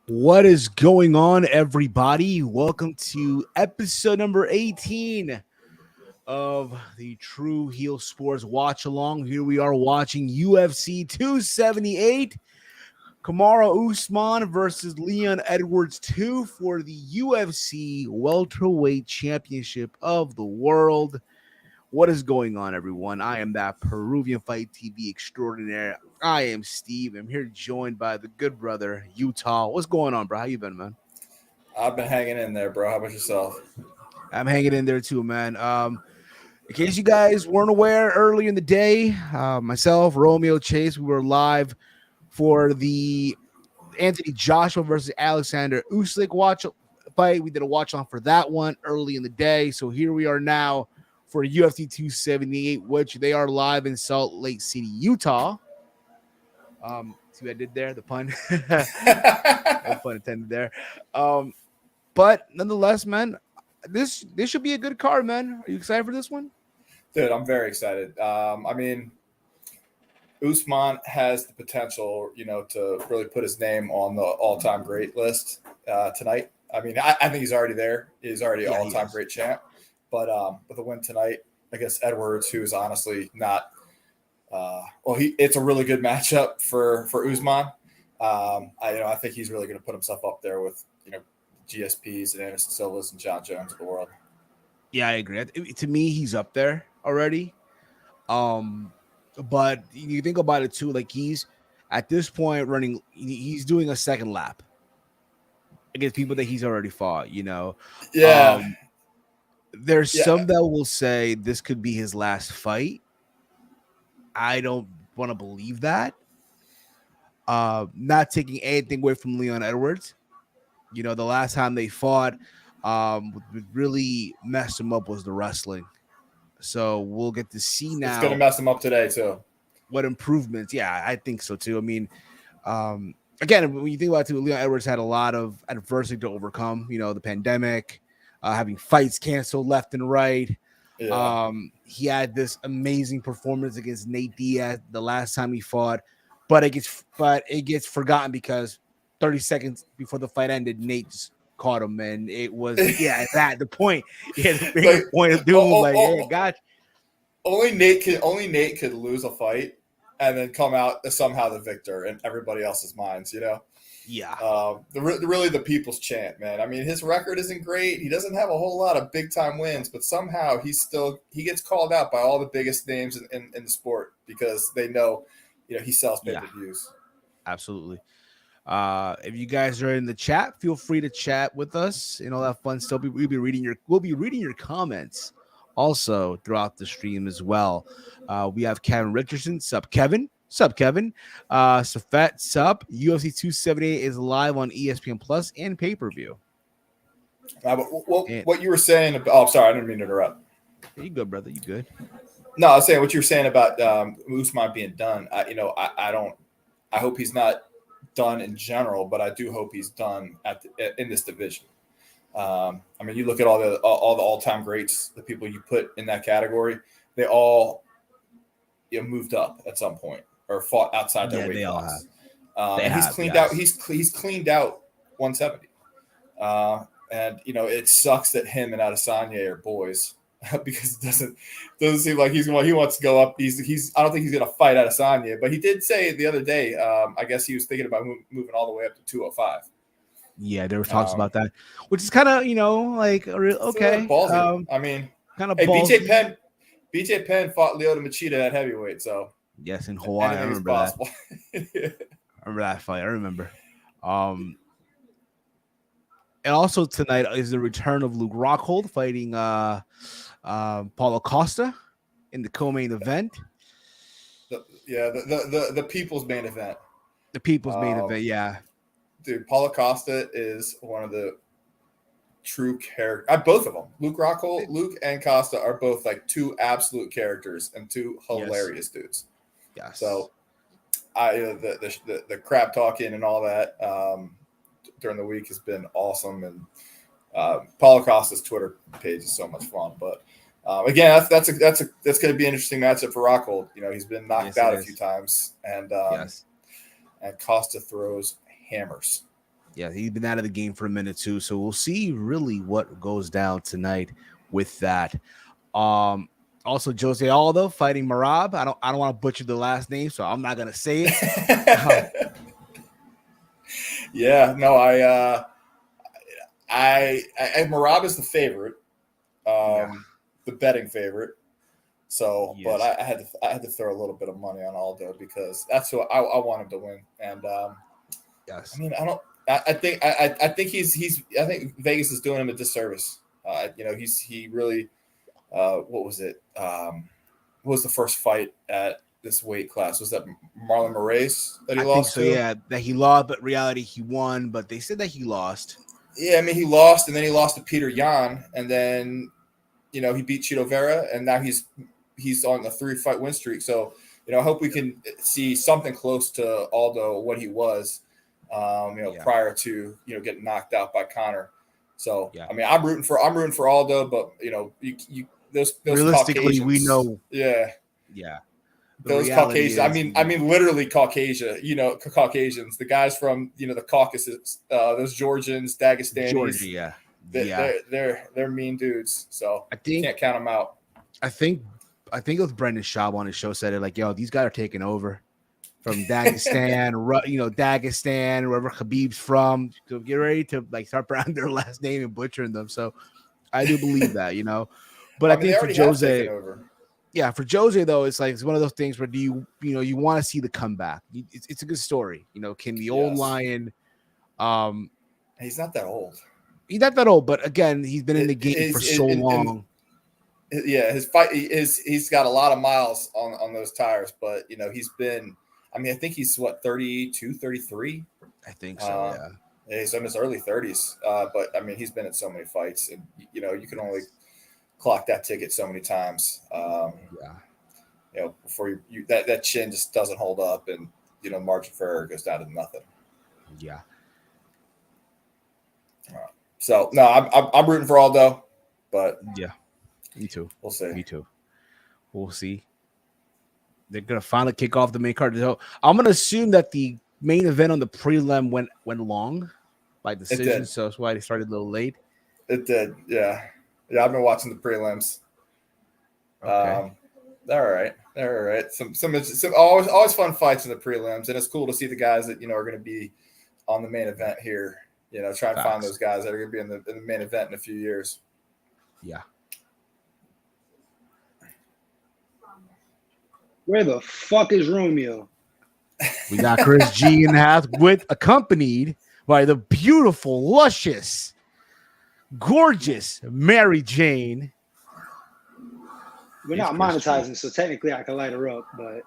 What is going on, everybody? Welcome to episode number 18 of the True Heel Sports Watch Along. Here we are watching UFC 278, Kamaru Usman versus Leon Edwards 2 for the UFC Welterweight Championship of the World. What is going on, everyone? I am that Peruvian Fight TV extraordinaire. I am Steve. I'm here joined by the good brother, Utah. What's going on, bro? How you been, man? I've been hanging in there, bro. How about yourself? I'm hanging in there too, man. In case you guys weren't aware, early in the day, myself, Romeo, Chase, we were live for the Anthony Joshua versus Alexander Usyk watch fight. We did a watch on for that one early in the day. So here we are now for UFC 278, which they are live in Salt Lake City, Utah. See what I did there? The pun. No pun intended there. But nonetheless, man, this should be a good card, man. Are you excited for this one? Dude, I'm very excited. Usman has the potential, to really put his name on the all-time great list tonight. I think he's already there. He's already an all-time great champ. But with the win tonight against Edwards, who is honestly not it's a really good matchup for Usman. I think he's really going to put himself up there with GSPs and Anderson Silva's and John Jones of the world. Yeah, I agree. To me, he's up there already. But you think about it too, like he's at this point he's doing a second lap against people that he's already fought. Yeah. There's some that will say this could be his last fight. I don't want to believe that. Not taking anything away from Leon Edwards. The last time they fought, what really messed him up was the wrestling. So we'll get to see now. It's going to mess him up today too. What improvements? Yeah, I think so too. I mean, again, when you think about it too, Leon Edwards had a lot of adversity to overcome. The pandemic, having fights canceled left and right. Yeah. He had this amazing performance against Nate Diaz the last time he fought, but it gets forgotten because 30 seconds before the fight ended, Nate just caught him, and it was the point. Yeah, the point of doom. Hey, gotcha. Only Nate could lose a fight and then come out as somehow the victor in everybody else's minds. Yeah. Really the people's chant, man. I mean, his record isn't great. He doesn't have a whole lot of big time wins, but somehow he gets called out by all the biggest names in the sport because they know, he sells pay-per-views. Absolutely. If you guys are in the chat, feel free to chat with us and all that fun stuff. We'll be reading your comments also throughout the stream as well. We have Kevin Richardson. Sup, Kevin? Safet, sup. UFC 278 is live on ESPN Plus and pay-per-view. What you were saying about, I'm sorry, I didn't mean to interrupt. You good, brother? You good? No, I was saying what you were saying about Usman being done. I hope he's not done in general, but I do hope he's done in this division. You look at all the all-time greats, the people you put in that category, they all moved up at some point or fought outside their weight class. He's cleaned out. He's cleaned out 170. And it sucks that him and Adesanya are boys because it doesn't seem like he wants to go up. I don't think he's going to fight Adesanya, but he did say the other day. I guess he was thinking about moving all the way up to 205. Yeah, there were talks about that, which is kind of okay. Kind of ballsy. BJ Penn fought Lyoto Machida at heavyweight, so yes, in Hawaii. I remember that. I remember that fight. I remember. And also tonight is the return of Luke Rockhold fighting Paulo Costa in the co-main event. The people's main event. The people's main event, yeah. Dude, Paulo Costa is one of the true characters. Both of them, Luke and Costa are both like two absolute characters and two hilarious dudes. Yeah. So, the crap talking and all that during the week has been awesome, and Paulo Costa's Twitter page is so much fun. But again, that's going to be an interesting matchup for Rockhold. He's been knocked out a few times, and and Costa throws hammers. Yeah, he's been out of the game for a minute too. So we'll see really what goes down tonight with that. Also Jose Aldo fighting Merab. I don't want to butcher the last name, so I'm not gonna say it. Yeah, no, Merab is the favorite, Yeah. the betting favorite. So, but Yes. I had to throw a little bit of money on Aldo because that's who I wanted to win. And Yes. I mean, I think I think Vegas is doing him a disservice. He really what was it? What was the first fight at this weight class? Was that Marlon Moraes that he I think lost so, to? yeah. That he lost, but reality he won. But they said that he lost. Yeah, I mean he lost, and then he lost to Peter Yan, and then he beat Chito Vera, and now he's on a 3-fight win streak. So I hope we can see something close to Aldo what he was, prior to getting knocked out by Conor. So Yeah. I mean I'm rooting for Aldo, but those Realistically, we Caucasians, know. Yeah. The Those reality Caucasians, is, I mean, literally Caucasia. Caucasians, the guys from the Caucasus, those Georgians, Dagestanis. Georgia. Yeah. They're mean dudes. So I think can't count them out. I think it was Brendan Schaub on his show said it like, yo, these guys are taking over from Dagestan, Dagestan, wherever Khabib's from. So get ready to like start pronouncing their last name and butchering them. So I do believe that, But I mean, they think for already have Jose, taken over. yeah, for Jose though, it's like it's one of those things where you want to see the comeback. It's a good story. Can the old lion? He's not that old. He's not that old, but again, he's been in the game for so long. His fight he's got a lot of miles on those tires, but he's been. I mean, I think he's 32, 33. I think so. Yeah, he's in his early 30s. But I mean, he's been in so many fights, and you can only clock that ticket so many times. Before you that chin just doesn't hold up, and margin for error goes down to nothing. Yeah. So no, I'm rooting for Aldo, but yeah, me too. We'll see. Me too. We'll see. They're gonna finally kick off the main card. So I'm gonna assume that the main event on the prelim went long by decision, so that's why they started a little late. It did, yeah. I've been watching the prelims. Okay. They're all right. Some always fun fights in the prelims, and it's cool to see the guys that are going to be on the main event here. Try and find those guys that are going to be in the main event in a few years. Yeah. Where the fuck is Romeo? We got Chris G in the house accompanied by the beautiful, luscious, gorgeous Mary Jane. We're not monetizing, so technically I can light her up, but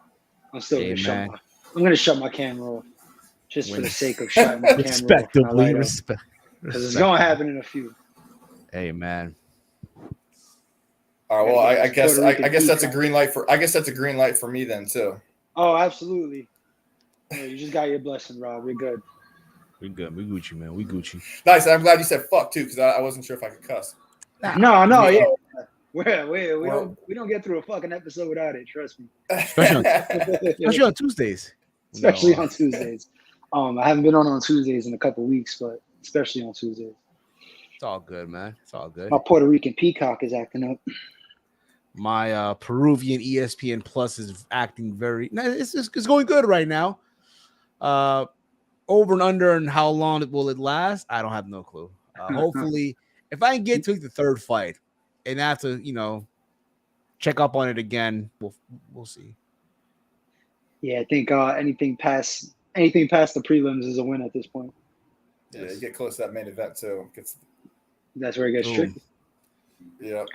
I'm still gonna shut my camera off just for the sake of shutting my camera off. Respectively, because it's gonna happen in a few. Hey man. All right. Well, I guess that's a green light for me then too. Oh, absolutely. Yeah, you just got your blessing, Rob. We're good. We good. We Gucci, man. We Gucci. Nice. I'm glad you said fuck too, because I wasn't sure if I could cuss. No, yeah. We don't get through a fucking episode without it. Trust me. Especially on Tuesdays. Especially on Tuesdays. I haven't been on Tuesdays in a couple weeks, but especially on Tuesdays. It's all good, man. It's all good. My Puerto Rican peacock is acting up. My Peruvian ESPN Plus is acting very. It's going good right now. Over and under, and how long will it last? I don't have no clue. Hopefully, if I can get to the third fight and have to, check up on it again, we'll see. Yeah, I think anything past the prelims is a win at this point. Yeah, you get close to that main event too. That's where it gets tricky. Yep.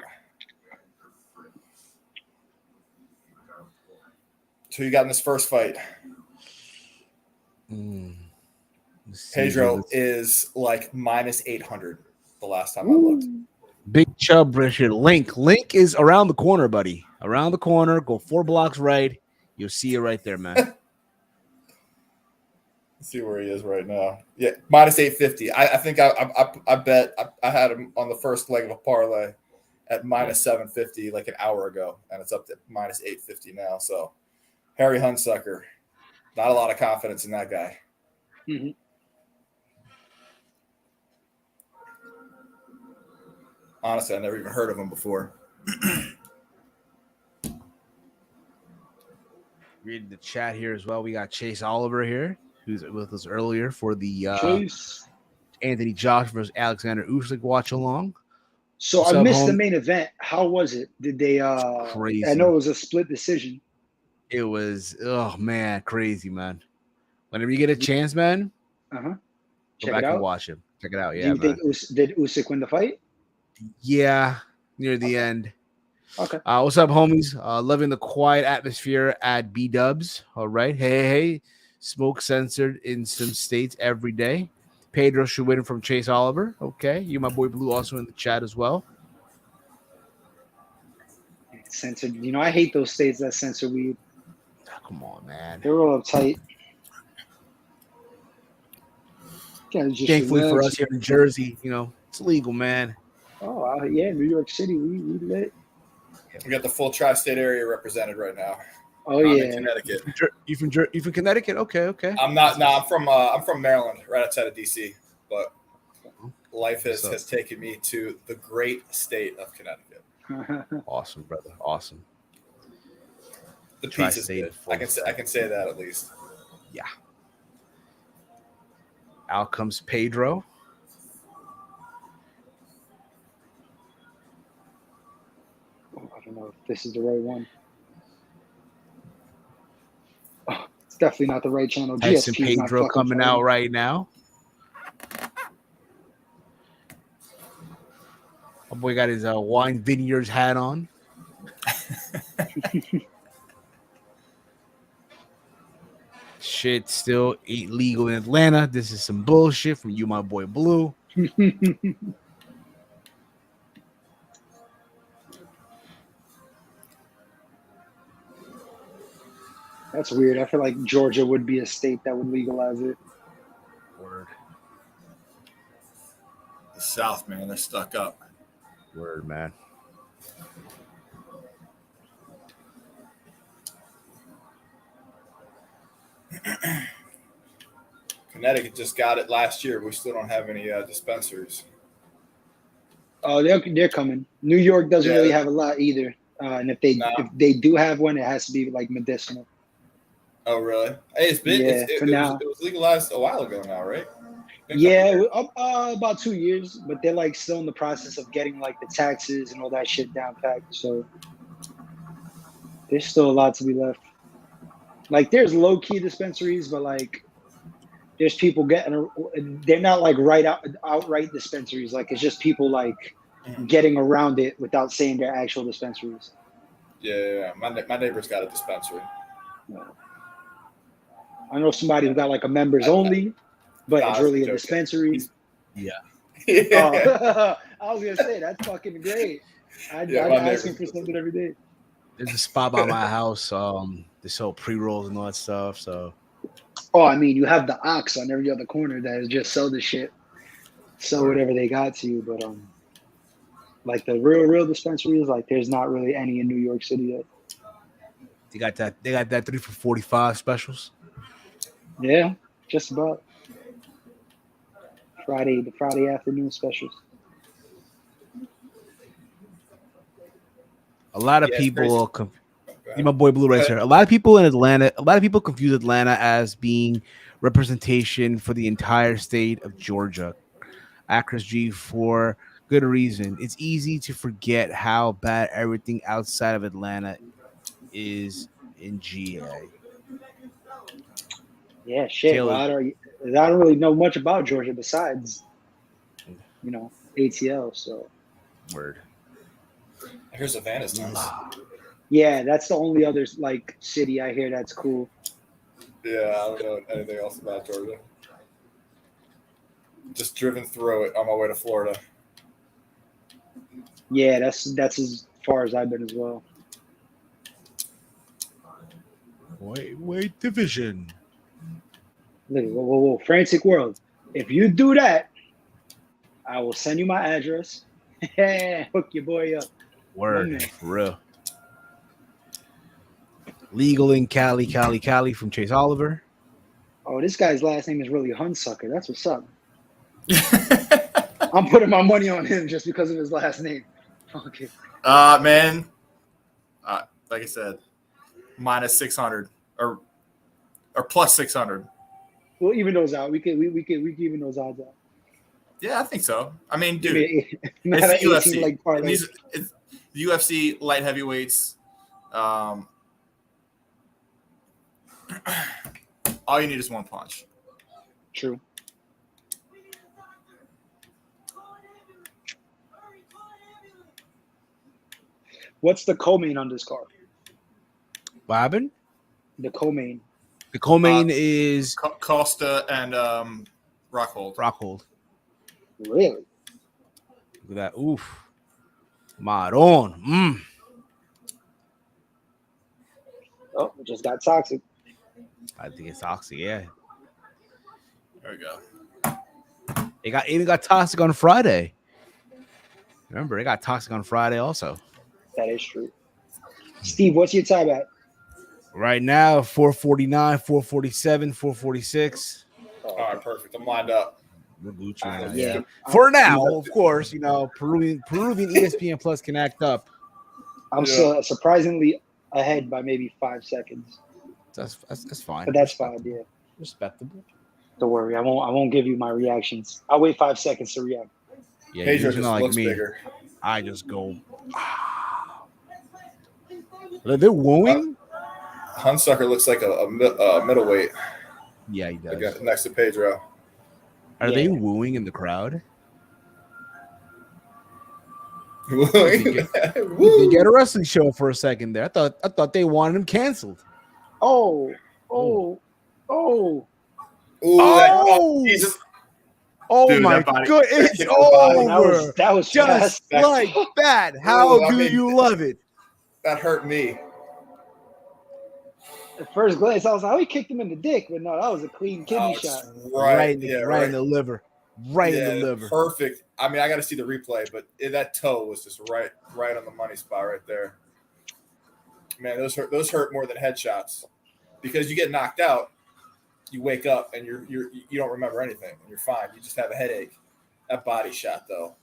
So you got in this first fight. Pedro is like minus 800 the last time I looked. Big Chubb Richard. Link is around the corner, buddy. Around the corner. Go 4 blocks right. You'll see it right there, man. Let's see where he is right now. Yeah, minus 850. I think I bet I had him on the first leg of a parlay at minus 750 like an hour ago, and it's up to minus 850 now. So Harry Hunsucker, not a lot of confidence in that guy. Mm-hmm. Honestly, I never even heard of him before. Reading the chat here as well. We got Chase Oliver here, who's with us earlier for the Chase. Anthony Josh versus Alexander Usyk watch along. So What's I up, missed the homie? main event. How was it? Did they Crazy. I know it was a split decision. It was crazy, man. Whenever you get a chance, man, Uh-huh. go back and watch it. Check it out. Do Yeah, you man. think did Usyk win the fight? Yeah, near the end. Okay. What's up, homies? Loving the quiet atmosphere at B Dubs. All right. Hey. Smoke censored in some states every day. Pedro should win from Chase Oliver. Okay. You, my boy Blue, also in the chat as well. Censored. You know, I hate those states that censor weed. Oh, come on, man. They're all uptight. Thankfully for us here in Jersey, you know, it's legal, man. Oh, yeah, New York City, we lit. We got the full tri-state area represented right now. Oh, I'm yeah. in Connecticut. You from Connecticut? Okay. I'm not. No, I'm from Maryland, right outside of DC. But life has taken me to the great state of Connecticut. Awesome, brother. Awesome. The pizza's good. I can say that at least. Yeah. Out comes Pedro. I don't know if this is the right one. Oh, it's definitely not the right channel. Tyson GSP Pedro coming out right now. My boy got his wine vineyards hat on. Shit still ain't legal in Atlanta. This is some bullshit from you, my boy Blue. That's weird. I feel like Georgia would be a state that would legalize it. Word. The South, man, they're stuck up. Word, man. Connecticut just got it last year. We still don't have any dispensaries. Oh, they're coming. New York doesn't really have a lot either. And if they do have one, it has to be like medicinal. Oh, really? Hey, it was legalized a while ago now, right? Yeah, about 2 years, but they're like still in the process of getting like the taxes and all that shit down packed. So there's still a lot to be left. Like there's low key dispensaries, but like there's people they're not like outright dispensaries. Like it's just people like getting around it without saying they're actual dispensaries. Yeah. My neighbor's got a dispensary. Yeah. I know somebody who got like a members only, but it's really a dispensary. Yeah. I was gonna say that's fucking great. I'd ask him for something every day. There's a spot by my house. They sell pre-rolls and all that stuff. So. Oh, I mean, you have the Ox on every other corner that just sell the shit, sell whatever they got to you. But like the real dispensaries, like there's not really any in New York City yet. They got that 3 for $45 specials. Yeah, just about. The Friday afternoon specials. A lot of people my boy Blue right here. A lot of people in Atlanta, confuse Atlanta as being representation for the entire state of Georgia. Acris G, for good reason. It's easy to forget how bad everything outside of Atlanta is in GA. Yeah, shit. Well, I don't really know much about Georgia besides, ATL. So. Word. Here's Savannah's nice. Yeah, that's the only other like city I hear that's cool. Yeah, I don't know anything else about Georgia. Just driven through it on my way to Florida. Yeah, that's as far as I've been as well. Wait, division. Whoa, Frantic World. If you do that, I will send you my address. Hook your boy up. Word, for real. Legal in Cali from Chase Oliver. Oh, this guy's last name is really Hunsucker. That's what's up. I'm putting my money on him just because of his last name. Okay. Man. Like I said, minus 600 or plus 600. We'll even those out. We can even those odds out. Yeah, I think so. I mean, dude, It's the UFC. like parlay. It's the UFC light heavyweights. All you need is one punch. True. What's the co-main on this card? What happened? The co-main. The co-main is Costa and Rockhold. Rockhold. Really? Look at that. Oof. Maron. Oh, it just got toxic. I think it's toxic, yeah. There we go. It even got toxic on Friday. Remember, it got toxic on Friday also. That is true. Steve, what's your tie bet? Right now, 449, 447, 446. All right, perfect. I'm lined up. We're Gucci now, Yeah. For now, of course, Peruvian ESPN Plus can act up. I'm still surprisingly ahead by maybe 5 seconds. That's fine. But that's fine, yeah. Respectable. Don't worry, I won't give you my reactions. I'll wait 5 seconds to react. Yeah, Pedro you're just not like looks me. bigger. I just go. They're wooing. Hunsucker looks like a middleweight. Yeah, he does. Like next to Pedro. Are they wooing in the crowd? Woo. They get a wrestling show for a second there. I thought they wanted him canceled. Oh. Ooh, Jesus. Oh Dude, my that body- god, that it's kick in the body. over. That was Just fast. like that. How I do mean, you love it? That hurt me. At first glance, I was like, oh, he kicked him in the dick, but no, that was a clean kidney shot. Right in the liver. Right in the liver. Perfect. I mean, I got to see the replay, but that toe was just right on the money spot right there. Man, those hurt more than headshots because you get knocked out, you wake up and you don't remember anything and you're fine. You just have a headache. That body shot though.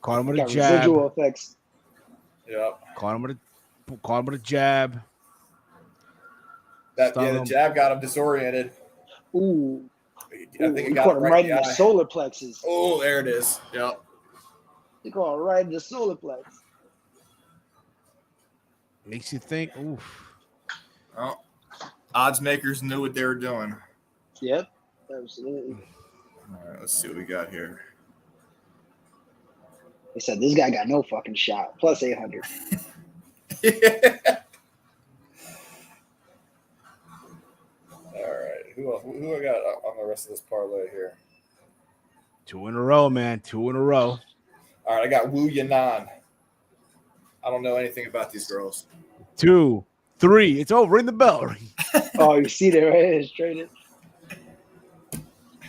Caught him with a Got jab. residual effects. Yep. Caught him with a jab. The jab got him disoriented. Ooh. I think it got caught him him right in the the eye. solar plexus. Oh, there it is. Yep. He caught him right in the solar plex. Makes you think, oof. Well, odds makers knew what they were doing. Yep, absolutely. All right, let's see what we got here. They said this guy got no fucking shot. Plus 800. Yeah. All right. Who else? Who I got on the rest of this parlay here? 2 in a row, man. 2 in a row. All right, I got Wu Yanan. I don't know anything about these girls. 2, 3. It's over. Ring the bell. Oh, you see that right? It's traded.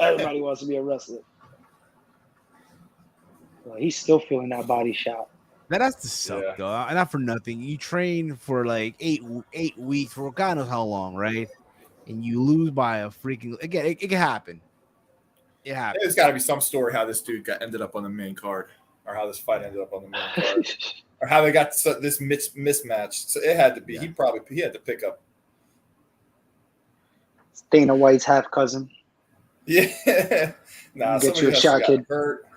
Everybody wants to be a wrestler. Well, he's still feeling that body shot. That has to suck, though. And not for nothing. You train for like 8 weeks for God knows how long, right? And you lose by a freaking again. It can happen. It happens. There's got to be some story how this dude ended up on the main card, or how this fight ended up on the main card, or how they got this mismatch. So it had to be. Yeah. He had to pick up. Dana White's half cousin. Yeah. Nah. Get you a shot, kid. Hurt.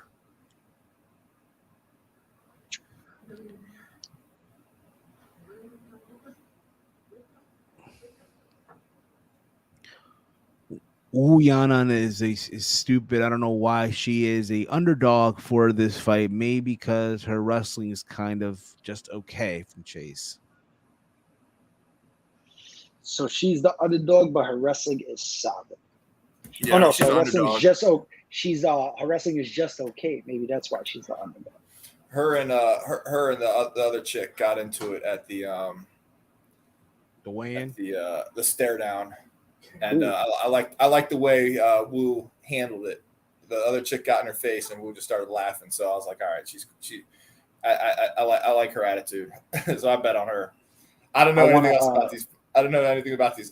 Wu Yanan is stupid. I don't know why she is a underdog for this fight. Maybe because her wrestling is kind of just okay from Chase. So she's the underdog, but her wrestling is solid. Yeah, Oh no, she's so her an wrestling underdog. is just her wrestling is just okay. Maybe that's why she's the underdog. Her and the other chick got into it at the weigh-in, the stare down, and I like the way Wu handled it. The other chick got in her face, and Wu just started laughing. So I was like, all right, I like her attitude. So I bet on her. I don't know anything else about these. I don't know anything about these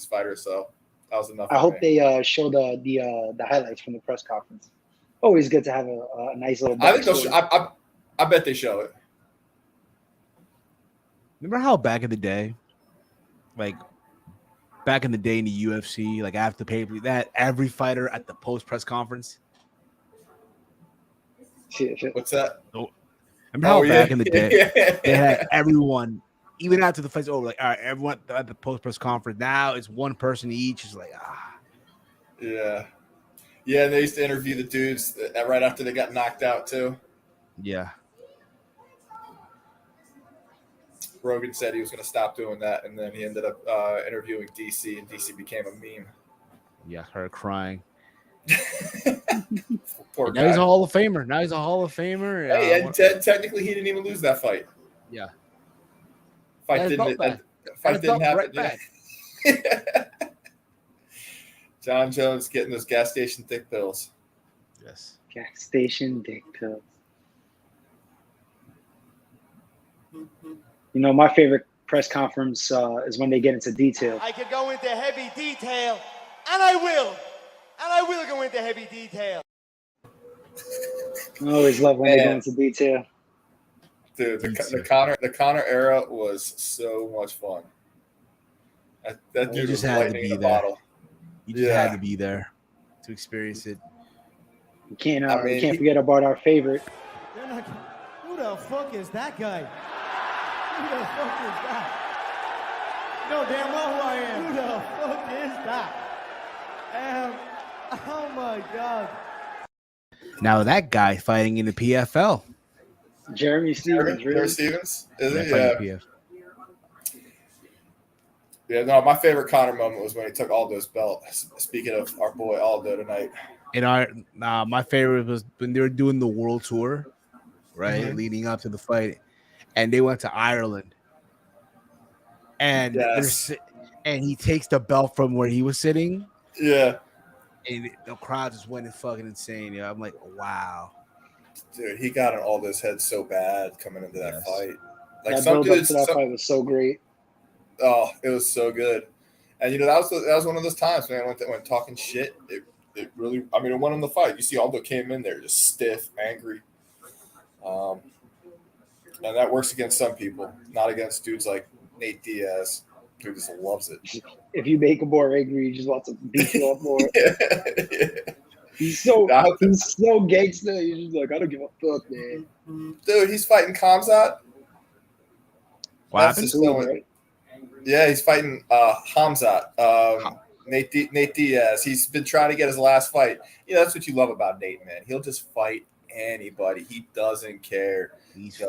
fighters. So that was enough. I hope they show the highlights from the press conference. always good to have a nice little. I think they'll. backstory. I bet they show it. Remember how back in the day, like back in the day in the UFC, like after the pay-per-view, that every fighter at the post press conference. Shit. What's that? Remember how back in the day Yeah. they had everyone, even after the fight's over, like all right, everyone at the post press conference. Now it's one person each. Is like Yeah. Yeah, and they used to interview the dudes right after they got knocked out too. yeah. Rogan said he was going to stop doing that, and then he ended up interviewing DC, and DC became a meme. Yeah, her crying. Poor Now guy. he's a Hall of Famer. Now he's a Hall of Famer. Hey, and technically, he didn't even lose that fight. Yeah. Fight didn't happen. Right back. John Jones getting those gas station dick pills. Yes. Gas station dick pills. You know, my favorite press conference is when they get into detail. I could go into heavy detail, and I will. And I will go into heavy detail. I always love when they go into detail. Dude, the Connor era was so much fun. That dude just was had to lightning be in a there. bottle. You just had to be there to experience it. You can't forget about our favorite. Who the fuck is that guy? Who the fuck is that? You know damn well who I am. Who the fuck is that? Oh my God. Now that guy fighting in the PFL. Jeremy Stevens, Jeremy really? Stevens? Is it? Fighting Yeah. PFL. Yeah, no, my favorite Connor moment was when he took Aldo's belt. Speaking of our boy Aldo tonight. And my favorite was when they were doing the world tour, right? Mm-hmm. Leading up to the fight. And they went to Ireland. And and he takes the belt from where he was sitting. Yeah. And the crowd just went fucking insane. Yeah, I'm like, wow. Dude, he got on Aldo's head so bad coming into that fight. Like that some build up dudes, to that fight was so great. Oh, it was so good. And that was one of those times, man, when talking shit, it really, I mean, it won him the fight. You see Aldo came in there just stiff, angry. And that works against some people, not against dudes like Nate Diaz, who just loves it. If you make a boy angry, he just wants to beat you up more. Yeah. He's so gangster. He's just like, I don't give a fuck, man. Dude, he's fighting Kamzat. What happened? Right? Yeah, he's fighting Hamzat. Nate Diaz. He's been trying to get his last fight. That's what you love about Nate, man. He'll just fight anybody. He doesn't care. He's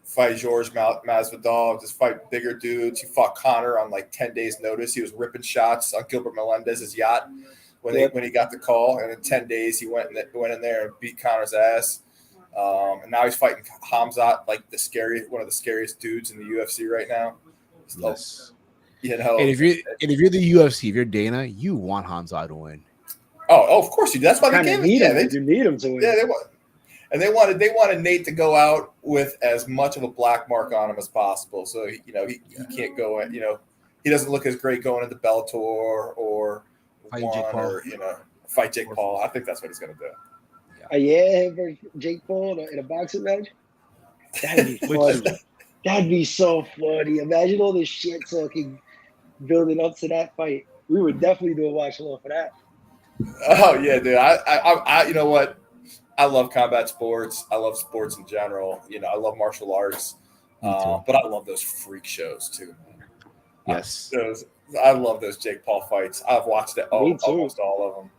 fight George Masvidal, just fight bigger dudes. He fought Connor on like 10 days' notice. He was ripping shots on Gilbert Melendez's yacht when he got the call, and in 10 days he went in there and beat Connor's ass. And now he's fighting Hamzat, like one of the scariest dudes in the UFC right now. Yes. And if you're the UFC, if you're Dana, you want Hamzat to win. Oh, of course you do. That's why they gave him. You need him to win. Yeah, they wanted Nate to go out with as much of a black mark on him as possible. So he can't go in. He doesn't look as great going into Bellator or fight Jake Paul. I think that's what he's going to do. For Jake Paul in a boxing match. That'd be funny. That'd be so funny. Imagine all this shit talking, building up to that fight. We would definitely do a watch along for that. Oh yeah, dude. I you know what? I love combat sports. I love sports in general. I love martial arts. But I love those freak shows too. Yes. I love those Jake Paul fights. I've watched almost all of them.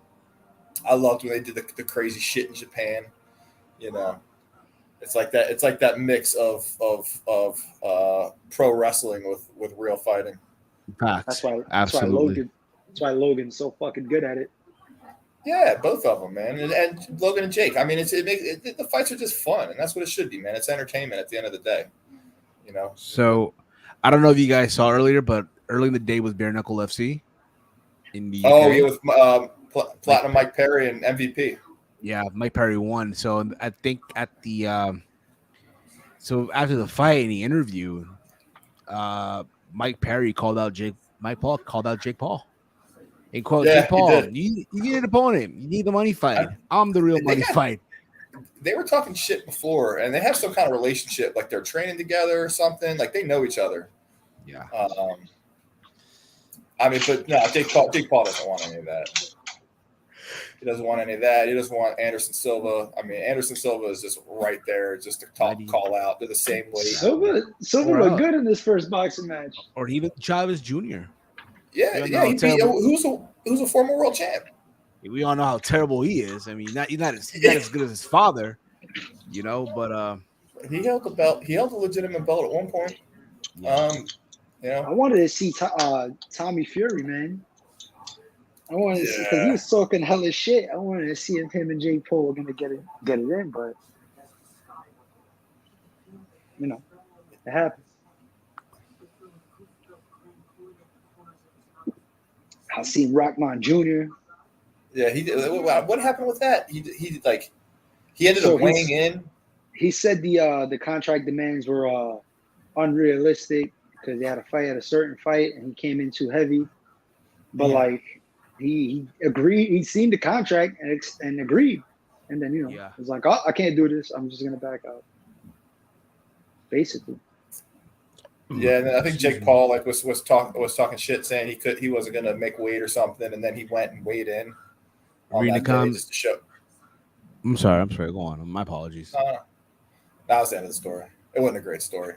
I loved when they did the crazy shit in Japan. It's like that. It's like that mix of pro wrestling with real fighting. Facts. That's why Logan's so fucking good at it. Yeah, both of them, man, and Logan and Jake. I mean, the fights are just fun, and that's what it should be, man. It's entertainment at the end of the day. So, I don't know if you guys saw earlier, but early in the day was Bare Knuckle FC in the UK. With Platinum Mike Perry and MVP. Yeah, Mike Perry won. So I think at the so after the fight in the interview, Mike Paul called out Jake Paul. And quote Yeah, Jake Paul, he you need an opponent. You need the money fight. I'm the real money fight. They were talking shit before, and they have some kind of relationship, like they're training together or something. Like they know each other. Yeah. I mean, but no, Jake Paul doesn't want any of that. He doesn't want any of that. He doesn't want Anderson Silva. I mean, Anderson Silva is just right there, just to call out. They're the same weight. Silva looked good in this first boxing match. Or even Chavez Jr. Yeah. He beat who's a former world champ. We all know how terrible he is. I mean, he's not as good as his father, you know. But he held the belt. He held a legitimate belt at one point. Yeah. You know, I wanted to see Tommy Fury, man. I wanted to see because he was talking hella shit. I wanted to see if him and Jake Paul were gonna get it in, but you know, it happens. I seen Rockman Jr. Yeah, he did. What happened with that? He ended up weighing in. He said the contract demands were unrealistic because they had a fight at a certain fight and he came in too heavy. But like he agreed. He seen the contract and agreed, and then he was like, "Oh, I can't do this. I'm just gonna back out." Basically. Yeah, and I think Jake Paul was talking shit, saying he wasn't gonna make weight or something, and then he went and weighed in. Reading the comments. Just to show. I'm sorry. Go on. My apologies. That was the end of the story. It wasn't a great story.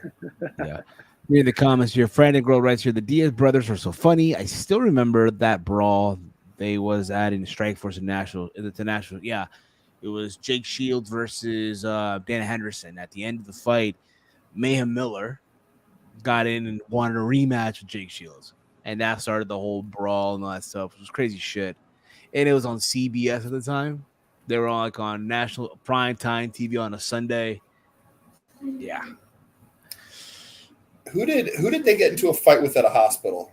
Yeah. Reading the comments here. Frantic Girl writes here, the Diaz brothers are so funny. I still remember that brawl they was at in Strikeforce International. Yeah. It was Jake Shields versus Dan Henderson. At the end of the fight, Mayhem Miller got in and wanted a rematch with Jake Shields. And that started the whole brawl and all that stuff. It was crazy shit. And it was on CBS at the time. They were on national prime time TV on a Sunday. Yeah. Who did they get into a fight with at a hospital?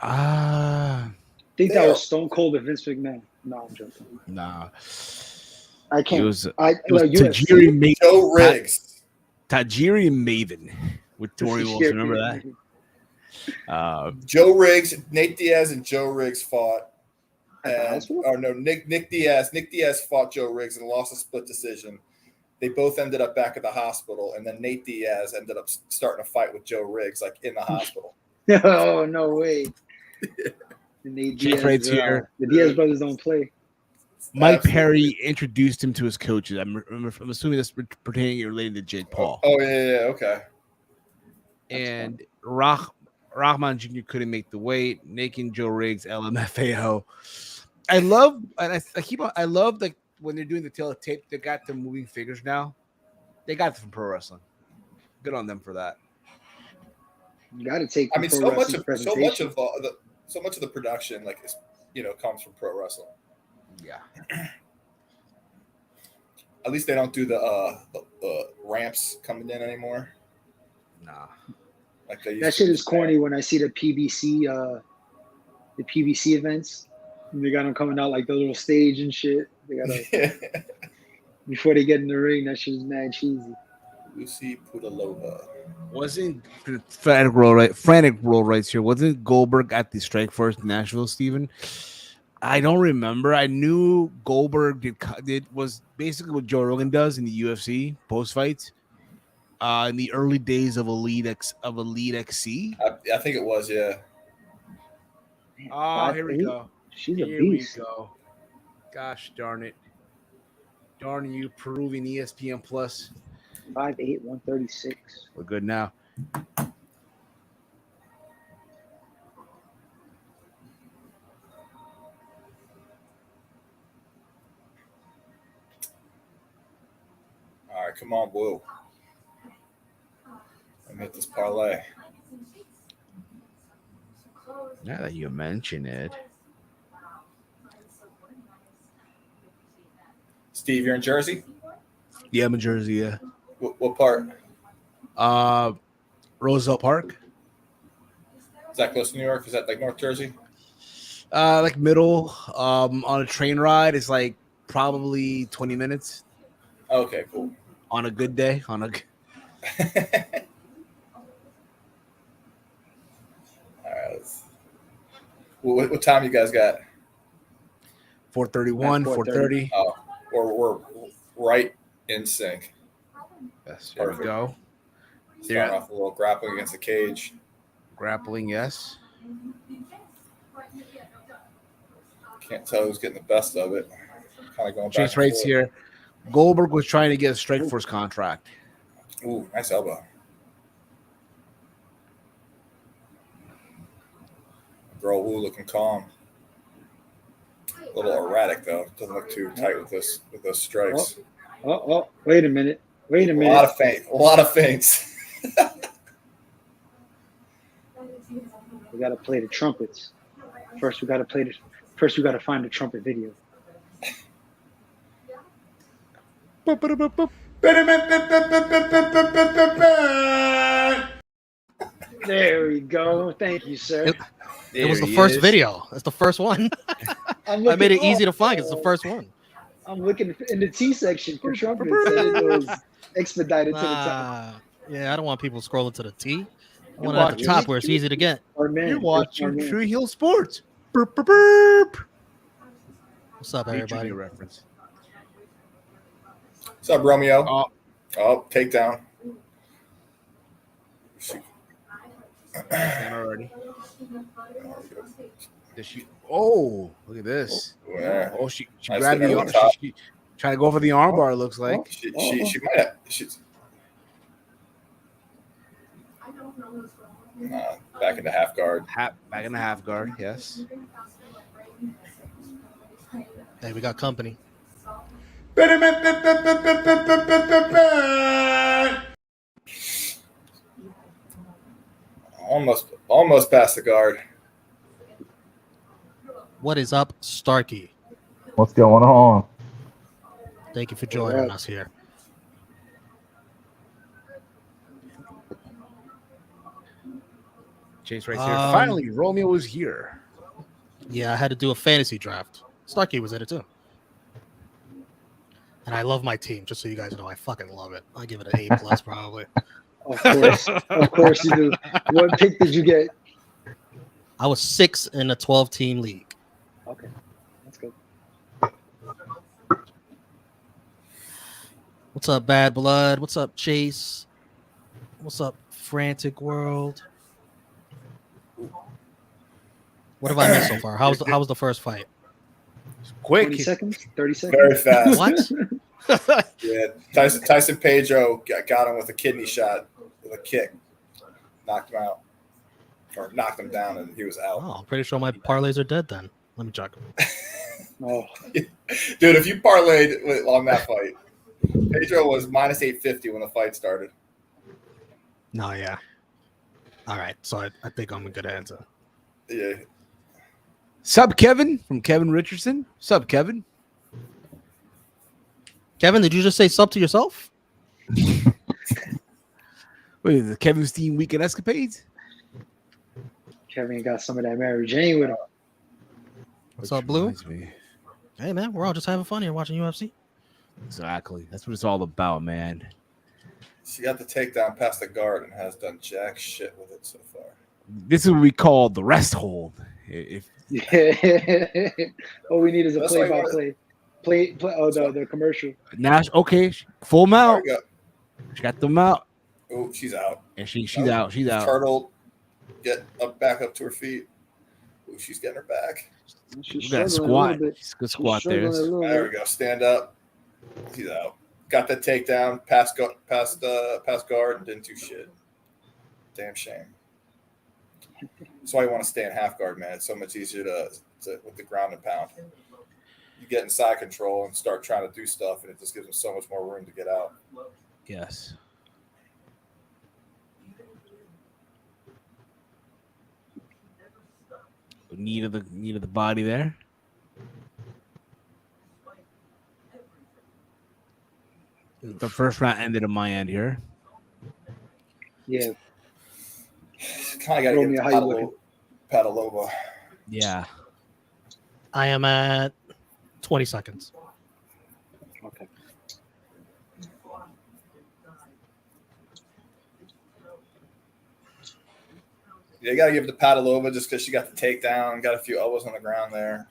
I think that was Stone Cold and Vince McMahon. No, I'm joking. Nah. I can't. It was Tajiri Maven. Joe Riggs. Tajiri Maven with Tori Wilson. Remember that? Joe Riggs, Nate Diaz, and Joe Riggs fought. Nick Diaz. Nick Diaz fought Joe Riggs and lost a split decision. They both ended up back at the hospital, and then Nate Diaz ended up starting a fight with Joe Riggs, in the hospital. Oh, no way. Nate Diaz, the Diaz brothers don't play. Mike Perry introduced him to his coaches. I'm assuming that's pertaining related to Jake Paul. Oh yeah, okay. And Rahman Jr. couldn't make the weight, making Joe Riggs LMFAO. I love that when they're doing the tape, they got the moving figures now. They got it from pro wrestling. Good on them for that. You got to take. I mean, so much of the production, comes from pro wrestling. Yeah. At least they don't do the ramps coming in anymore. Nah. That shit is corny when I see the PBC events. And they got them coming out like the little stage and shit. They gotta before they get in the ring. That shit is mad cheesy. Lucy Pudalova. Wasn't Frantic World writes here? Wasn't Goldberg at the Strikeforce Nashville, Steven? I don't remember. I knew Goldberg was basically what Joe Rogan does in the UFC post fights. In the early days of Elite XC. I think it was, yeah. Oh, here we go. She's a beast. Here we go. Gosh darn it. Darn you, Peruvian ESPN Plus. 5'8", 136. We're good now. All right, come on, Blue. Let me hit this parlay. Now that you mention it. Steve, you're in Jersey? Yeah, I'm in Jersey, yeah. What part? Roosevelt Park. Is that close to New York? Is that like North Jersey? Like middle. On a train ride, it's like probably 20 minutes. Okay, cool. On a good day. All right. What time you guys got? 4:31, 4:30. Oh, we're right in sync. Yes, there we Perfect. go. Starting off a little grappling against the cage. Grappling, yes. Can't tell who's getting the best of it. Kind of going Chase back. rates here. Goldberg was trying to get a strike force contract. Ooh, nice elbow. Girl Wu looking calm. A little erratic though. Doesn't look too tight with those strikes. Oh, wait a minute. A lot of feints. We gotta play the trumpets. First we gotta find the trumpet video. There we go. Thank you, sir. It was the first video. It's the first one. I made it easy to find. It's the first one. I'm looking in the T section for trumpets, and it was expedited to the top. Yeah, I don't want people scrolling to the T. I want it at the top where it's easy to get. You're watching Tree Hill Sports. Burp, burp, burp. What's up, everybody? Reference. What's up, Romeo? Oh, takedown. Already. Oh, look at this. Yeah. Oh, she Nice grabbed the arm. She trying to go for the arm bar, it looks like. She might have. Back into half guard. Back in the half guard, yes. Hey, we got company. Almost past the guard. What is up, Starkey? What's going on? Thank you for joining us here. Chase right here. Finally, Romeo is here. Yeah, I had to do a fantasy draft. Starkey was in it too. And I love my team, just so you guys know. I fucking love it. I give it an A+ probably. Of course you do. What pick did you get? I was 6 in a 12-team league. Okay, that's good. What's up, Bad Blood? What's up, Chase? What's up, Frantic World? What have I missed so far? How was the first fight? Quick. 20 seconds? 30 seconds? Very fast. What? Yeah, Tyson Pedro got him with a kidney shot with a kick. Knocked him out. Or knocked him down, and he was out. Oh, I'm pretty sure my parlays are dead then. Let me check. Oh. Dude, if you parlayed on that fight, Pedro was minus 850 when the fight started. No, yeah. All right, so I think I'm a good answer. Yeah. Sub Kevin from Kevin Richardson. Sub Kevin. Kevin, did you just say sub to yourself? Wait, the Kevin Steen Weekend Escapades? Kevin got some of that Mary Jane with him. What's up, Blue? Hey, man, we're all just having fun here watching UFC. Exactly. That's what it's all about, man. She got the takedown past the guard and has done jack shit with it so far. This is what we call the rest hold. All we need is a play-by-play. The commercial. Now, okay, full mount. She got them out. Oh, she's out. And she's out. She's out. Turtle, get back up to her feet. Oh, she's getting her back. We got a squat. She's a good squat there. There we go. Stand up. She's out. Got the takedown. Past guard and didn't do shit. Damn shame. That's why you want to stay in half guard, man. It's so much easier to with the ground and pound. You get in side control and start trying to do stuff, and it just gives them so much more room to get out. Yes. Knee of the body there. The first round ended on my end here. Yeah. Kind of got to get Padalova. Yeah. I am at 20 seconds. Okay. You got to give it to Padalova just because she got the takedown, got a few elbows on the ground there.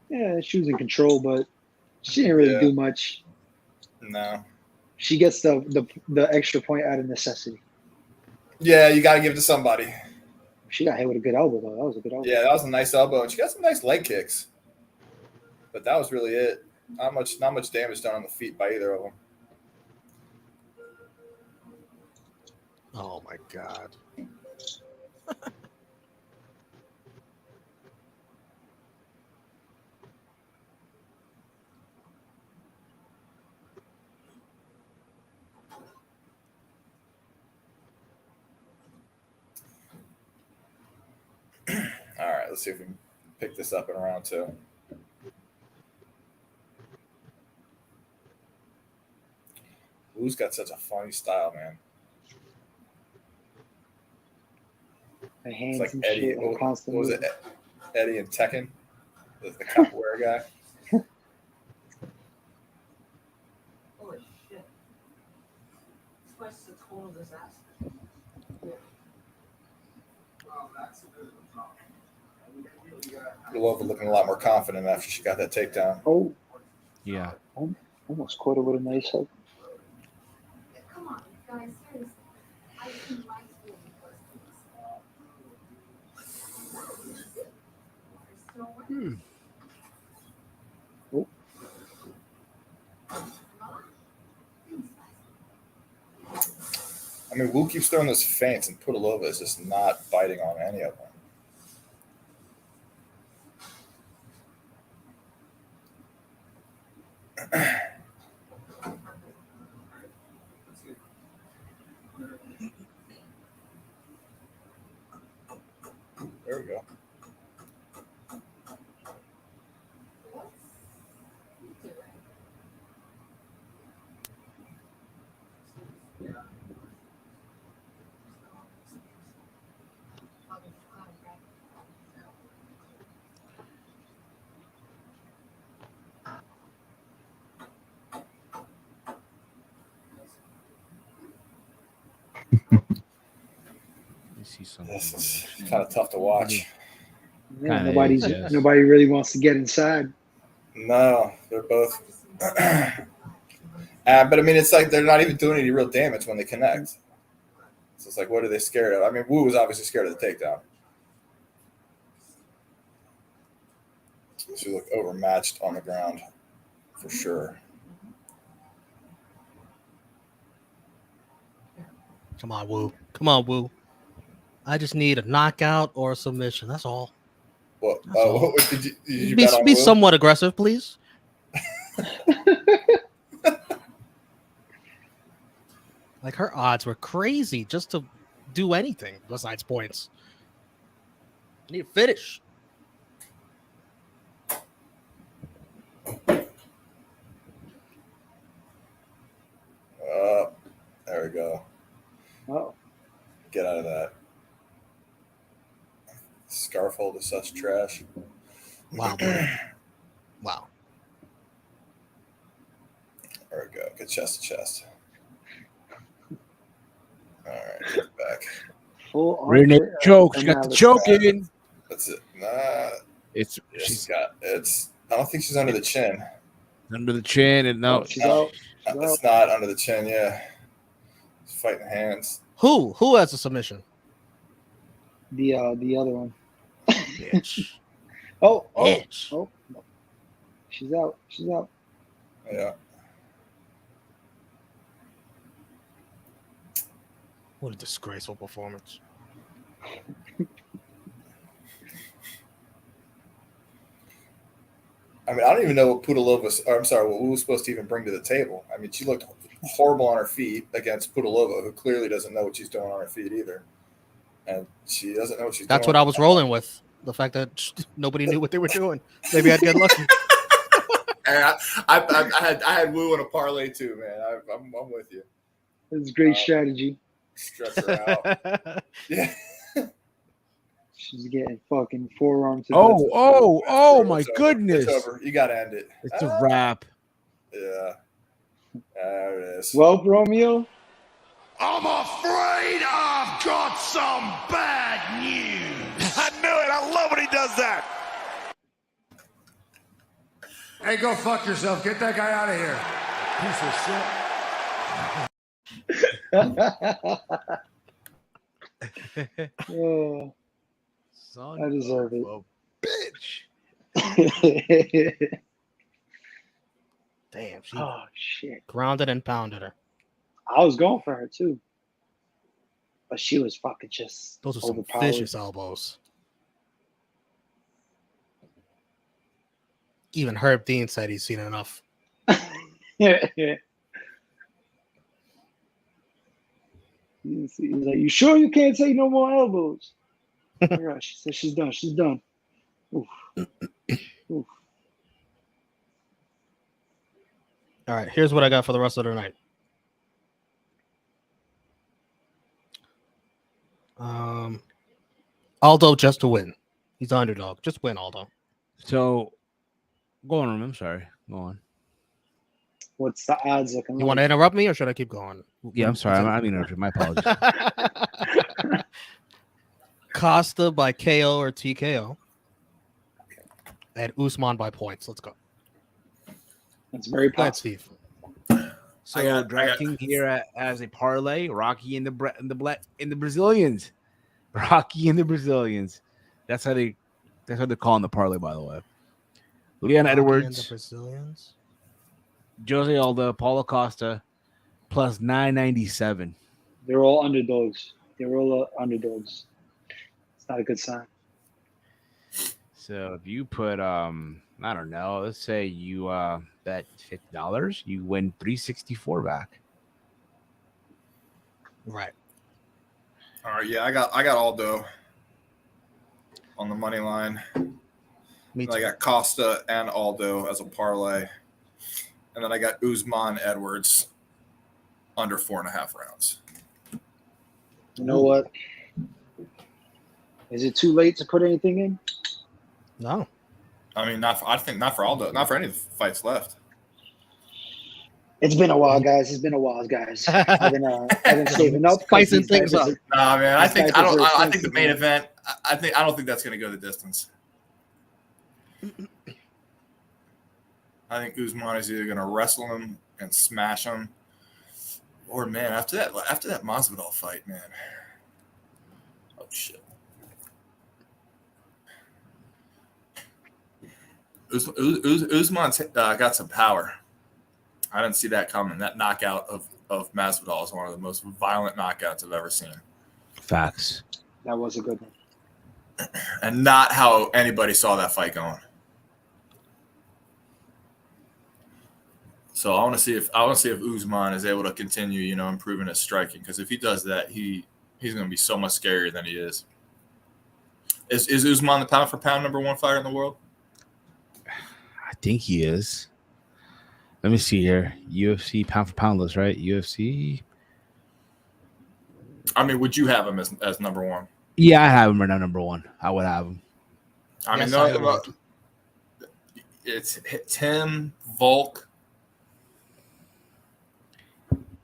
Yeah, she was in control, but she didn't really do much. No. She gets the extra point out of necessity. Yeah, you got to give it to somebody. She got hit with a good elbow, though. That was a good elbow. Yeah, that was a nice elbow. And she got some nice leg kicks. But that was really it. Not much damage done on the feet by either of them. Oh, my God. All right, let's see if we can pick this up in round 2. Wu's got such a funny style, man. The hands It's like and Eddie. shit. What was it? Eddie and Tekken? The capoeira guy? Holy shit. This place is a total disaster. Lova looking a lot more confident after she got that takedown. Oh. Yeah. Almost caught her with a nice hook. Come on, guys, seriously. I didn't like doing those Oh. I mean, Wu keeps throwing those feints, and Pudilova is just not biting on any of them. There we go. See something. This is kind of tough to watch. Yeah, Kinda nobody really wants to get inside. No, they're both. But I mean, it's like they're not even doing any real damage when they connect. So it's like, what are they scared of? I mean, Wu was obviously scared of the takedown. She looked overmatched on the ground, for sure. Come on, Wu. Come on, Wu. I just need a knockout or a submission. That's all. What? That's all. What did you bet on Be Wu? somewhat aggressive, please. Like, her odds were crazy just to do anything besides points. Need a finish. There we go. Oh. Get out of that. Scarf hold is such trash. Wow. Wow. There we go. Good chest to chest. All right, get it back. Full Rear naked choke. She got the choke in. That's it. Nah, She's got it's. I don't think she's under the chin. under the chin, and no, She's out. It's not under the chin. Yeah, she's fighting hands. Who has a submission? The other one. Bitch. Oh. Bitch. Oh. She's out. Yeah. What a disgraceful performance. I mean, I don't even know what what Wu was supposed to even bring to the table. I mean, she looked horrible on her feet against Pudilova, who clearly doesn't know what she's doing on her feet either. And she doesn't know what she's doing. That's what I was rolling with. The fact that nobody knew what they were doing. Maybe I'd get lucky. And I had Wu in a parlay too, man. I'm with you. It's a great strategy. Stretch her out. Yeah. She's getting fucking forearms. Oh my goodness. It's over. You got to end it. It's a wrap. Yeah. There it is. Well, Romeo. I'm afraid of got some bad news. I knew it. I love when he does that. Hey, go fuck yourself. Get that guy out of here. Piece of shit. Oh, Son I deserve it. of a bitch. Damn, she Oh shit! grounded and pounded her. I was going for her too, but she was fucking just Those are some overpowered. vicious elbows. Even Herb Dean said he's seen enough. Yeah. He's like, "You sure you can't take no more elbows?" Yeah, she said she's done. She's done. Oof. Oof. All right, here's what I got for the rest of the night. Aldo just to win. He's the underdog. Just win, Aldo. So, go on, I'm sorry. Go on. What's the odds looking You want to like? interrupt me or should I keep going? Yeah, I'm sorry. I mean, my apologies. Costa by KO or TKO. And Usman by points. Let's go. It's very Go ahead, possible. Steve. So I got- DraftKings here as a parlay, Rocky and the Brazilians, Rocky and the Brazilians. That's how they're calling the parlay, by the way. Leon Rocky and the Edwards, Brazilians. Jose Aldo, Paulo Costa, plus 997. They're all underdogs. They're all underdogs. It's not a good sign. So if you put I don't know, let's say you bet $50, you win 364 back. Right. All right, yeah, I got Aldo on the money line. Me And too. I got Costa and Aldo as a parlay, and then I got Usman Edwards under 4.5 rounds. You know what? Is it too late to put anything in? No. I mean, I think not for Aldo, not for any of the fights left. It's been a while, guys. It's been a while, guys. I've been saving up. 'cause Spicing these things diapers up. Nah, man, I These think diapers are I think the expensive, main man. event. I don't think that's going to go the distance. I think Usman is either going to wrestle him and smash him, or man, after that Masvidal fight, man. Oh shit. Usman's got some power. I didn't see that coming. That knockout of Masvidal is one of the most violent knockouts I've ever seen. Facts. That was a good one. And not how anybody saw that fight going. So I want to see if Usman is able to continue, improving his striking. Because if he does that, he's going to be so much scarier than he is. Is Usman the pound for pound #1 fighter in the world? I think he is. Let me see here. UFC pound for pound list, right? UFC. I mean, would you have him as #1? Yeah, I have him right now, #1. I would have him. I mean, Yes, I would. it's him, Volk.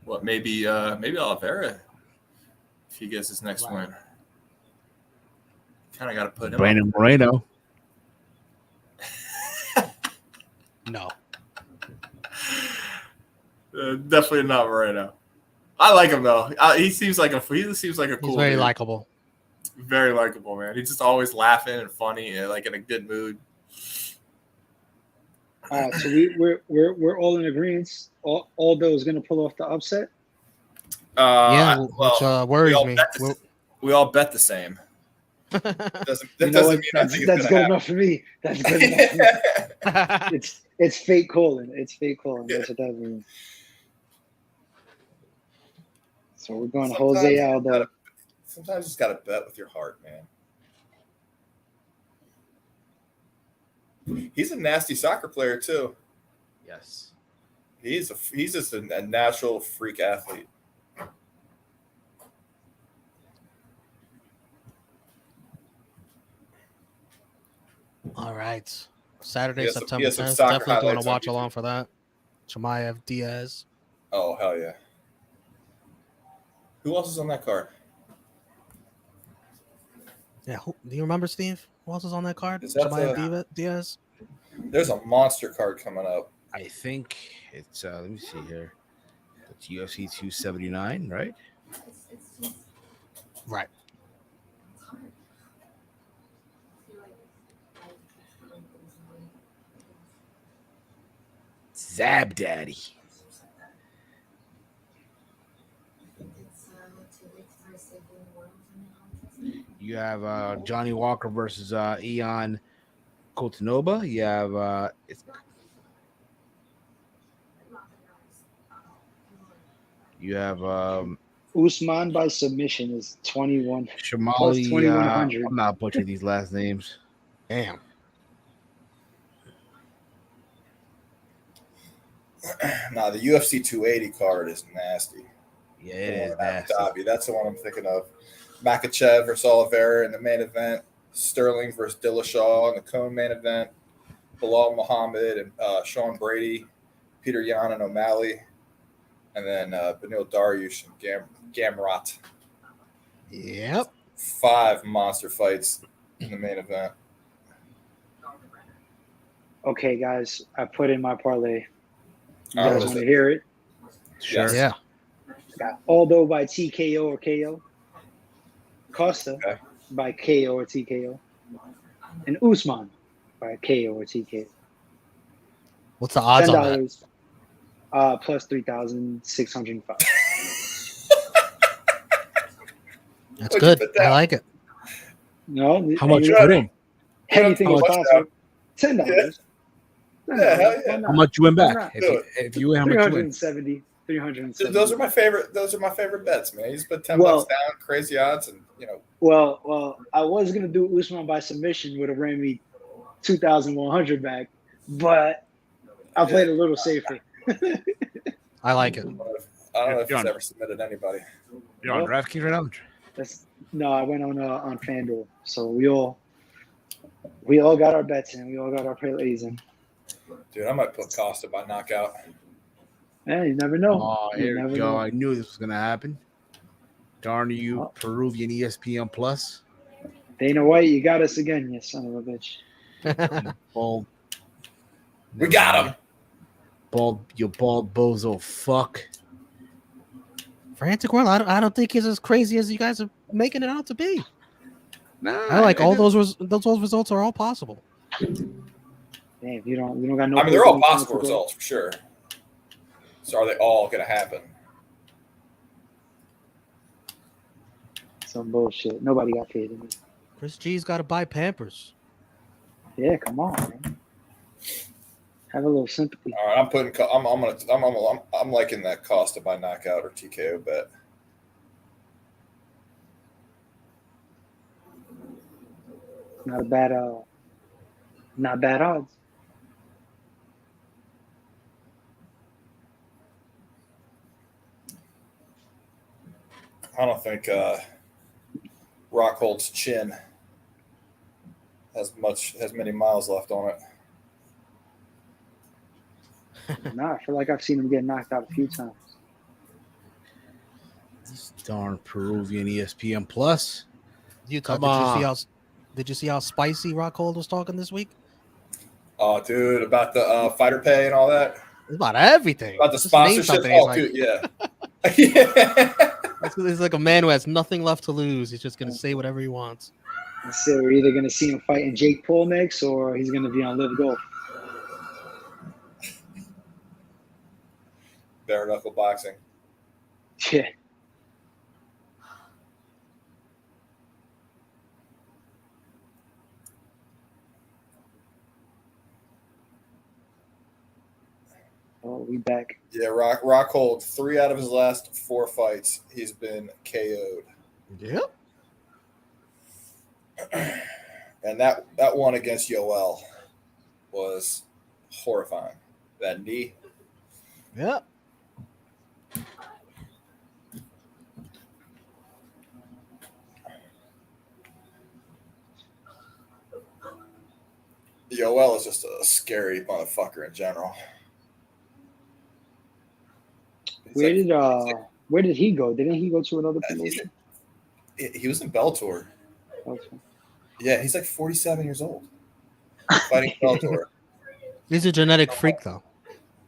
What, maybe Oliveira if he gets his next win. Kind of got to put him Brandon up. Moreno. No. Definitely not Moreno. I like him though. He seems like a cool. He's very dude. likable. Very likable, man. He's just always laughing and funny and like in a good mood. All right, so we're all in agreement. Aldo is going to pull off the upset. Yeah, which worries me. We all bet the same. That You know doesn't what? mean I think That's it's good gonna enough for me. That's good enough for me. It's fake calling. It's fake calling. That's what that means. So we're going Jose Aldo. Sometimes you just gotta bet with your heart, man. He's a nasty soccer player too. Yes. He's just a natural freak athlete. All right. Saturday, He has September some 10th. soccer Definitely going highlights to on watch YouTube. along for that. Chimaev, Diaz. Oh hell yeah! Who else is on that card? Yeah, do you remember, Steve? Who else is on that card? Is that Jemima Diaz? There's a monster card coming up. I think it's let me see here. It's UFC 279, right? Right. Zab Daddy. You have Johnny Walker versus Ion Kotonoba. You have you have Usman by submission is 21 plus Shamali. 2100. I'm not butchering these last names. Damn. Nah, the UFC 280 card is nasty. Yeah, it The is one in Abu nasty. Dhabi. That's the one I'm thinking of. Makachev versus Oliveira in the main event. Sterling versus Dillashaw in the co-main event. Bilal Muhammad and Sean Brady. Peter Yan and O'Malley. And then Benil Dariush and Gamrot. Yep. 5 monster fights in the main event. Okay, guys, I put in my parlay. You All right, guys what want is to it? hear it? Sure. Yeah. Got Aldo by TKO or KO. Costa Okay. by KO or TKO. And Usman by KO or TKO. What's the odds on that? $10 plus 3,605. That's What'd you good. put down? I like it. No, How much you anything- put in? Anything How is much possible. $10. Yeah, hell yeah. Why How not? much you win Why back? not? If you win, how much you win? 370. Dude, those are my favorite. Those are my favorite bets, man. You just put $10 Well- down, crazy odds, and Well, I was gonna do Usman by submission, would have ran me 2,100 back, but I played a little safer. I like it. I don't know if he's John. ever submitted anybody. You're on Nope. DraftKings right now? No, I went on FanDuel, so we all got our bets in, we all got our parlays in. Dude, I might put Costa by knockout. Yeah, you never know. Oh, You here we never go. know. I knew this was gonna happen. Darn you, Oh. Peruvian ESPN Plus. Dana White, you got us again, you son of a bitch. Bald. We got him. Bald, you bald bozo fuck. Frantic World. I don't think he's as crazy as you guys are making it out to be. Nah, I like all those results are all possible. Damn, you don't got no. I mean, they're all Pedro possible to go. results for sure. So are they all going to happen? Some bullshit. Nobody got paid in it. Chris G's got to buy Pampers. Yeah, come on, man. Have a little sympathy. All right, I'm putting. I'm liking that Costa by knockout or TKO bet. Not bad odds. I don't think Rockhold's chin has many miles left on it. Nah, I feel like I've seen him get knocked out a few times. This darn Peruvian ESPN Plus. Utah, Come on. did you see how spicy Rockhold was talking this week? Oh, dude, about the fighter pay and all that. It's about everything. About the Just name sponsorship. something. Oh, He's like, dude, yeah. Yeah. he's like a man who has nothing left to lose. He's just gonna say whatever he wants. So we're either gonna see him fighting Jake Paul next, or he's gonna be on Live Golf. Bare knuckle boxing. Yeah. Oh, we back. Yeah, Rockhold, 3 out of his last 4 fights, he's been KO'd. Yep. And that one against Yoel was horrifying. That knee. Yep. Yoel is just a scary motherfucker in general. Where did he go? Didn't he go to another promotion? He was in Bellator. Okay. Yeah, he's like 47 years old. Fighting Bellator. He's a genetic freak, though.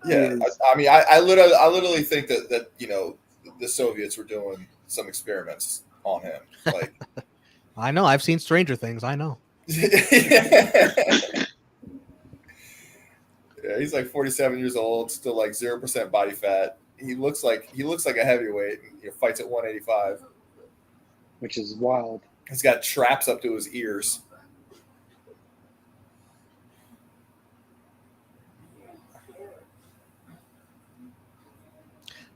Yeah, I mean, I literally think that the Soviets were doing some experiments on him. Like, I know. I've seen Stranger Things. I know. Yeah, he's like 47 years old, still like 0% body fat. He looks like a heavyweight. And, fights at 185, which is wild. He's got traps up to his ears.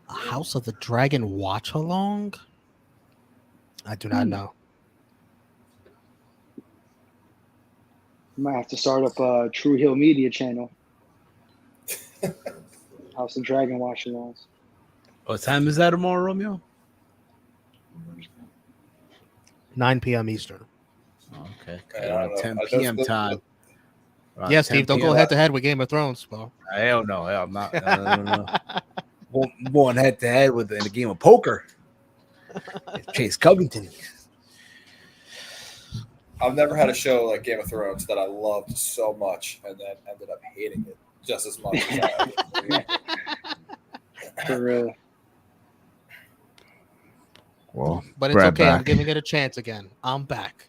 A House of the Dragon watch along? I do not know. Might have to start up a True Hill Media channel. House of Dragon watch alongs. What time is that tomorrow, Romeo? 9 p.m. Eastern. Okay. Around 10 p.m. time. Yeah, Steve, don't go head to head with Game of Thrones, bro. Hell no. I'm not. No. Going head to head with in a game of poker. Chase Covington. I've never had a show like Game of Thrones that I loved so much and then ended up hating it just as much as I For real. Well, but it's okay. I'm giving it a chance again. I'm back.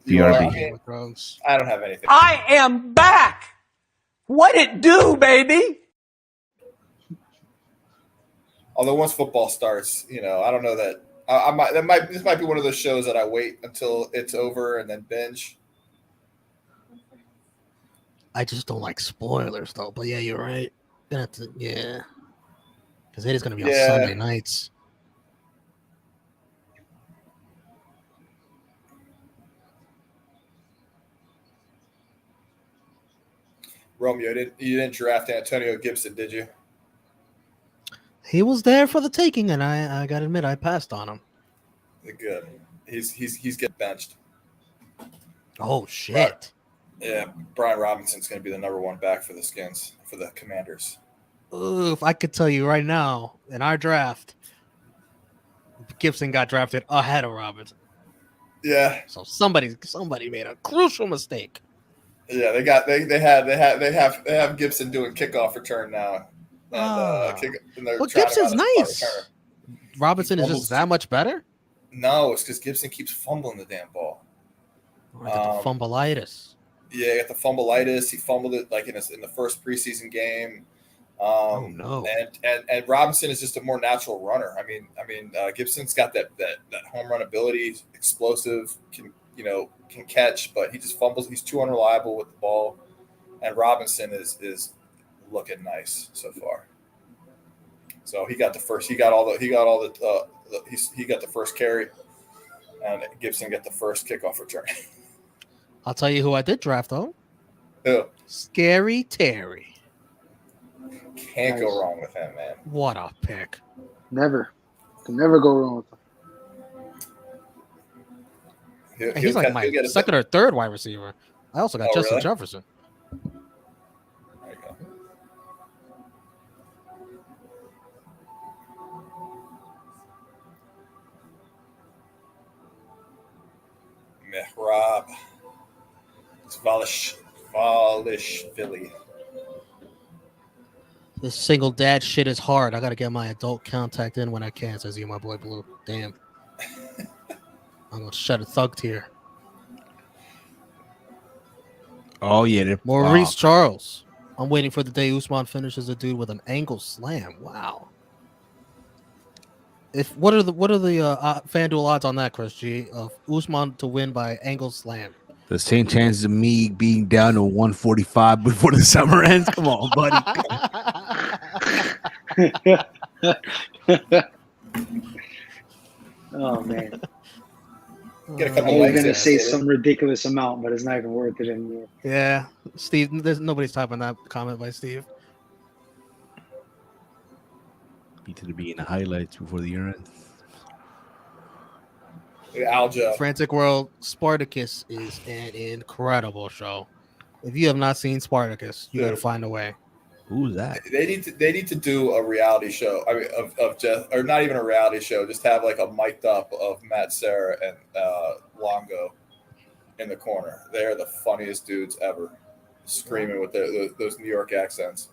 BRB. I don't have anything. I am back. What it do, baby? Although once football starts, I don't know that this might be one of those shows that I wait until it's over and then binge. I just don't like spoilers, though. But yeah, you're right. Because it is going to be on Sunday nights. Romeo, you didn't draft Antonio Gibson, did you? He was there for the taking, and I got to admit, I passed on him. Good. He's getting benched. Oh, shit. Yeah, Brian Robinson's going to be the number one back for the Skins, for the Commanders. Ooh, if I could tell you right now, in our draft, Gibson got drafted ahead of Robinson. Yeah. So somebody made a crucial mistake. Yeah, they have Gibson doing kickoff return now. And Gibson's nice. Robinson is just that much better? No, it's because Gibson keeps fumbling the damn ball. The fumbleitis. Yeah, he got the fumbleitis. He fumbled it like in the first preseason game. Oh no! And Robinson is just a more natural runner. I mean, Gibson's got that home run ability, explosive, can catch, but he just fumbles. He's too unreliable with the ball. And Robinson is looking nice so far. So he got the first. He got the first carry, and Gibson got the first kickoff return. I'll tell you who I did draft though. Who? Scary Terry. Can't go wrong with him, man. What a pick! Never, can never go wrong with him. He's like my second or third wide receiver. I also got Justin Jefferson. There you go. Merab. It's Valishvili. This single dad shit is hard. I got to get my adult contact in when I can, says you, my boy Blue. Damn. I'm going to shed a thug tear. Oh, yeah. Maurice Charles. I'm waiting for the day Usman finishes a dude with an angle slam. Wow. What are the FanDuel odds on that, Chris G? Of Usman to win by angle slam? The same chances of me being down to 145 before the summer ends. Come on, buddy. Oh man. Get a couple I was legs gonna in, say dude. some ridiculous amount, but it's not even worth it anymore. Yeah, Steve. Nobody's typing that comment by Steve. Need to be in the highlights before the year ends. Aldo. Frantic World Spartacus is an incredible show. If you have not seen Spartacus, you got to find a way. Who's that? They need to do a reality show. I mean, of just, or not even a reality show. Just have like a mic'd up of Matt Serra and Longo in the corner. They're the funniest dudes ever, screaming with those New York accents.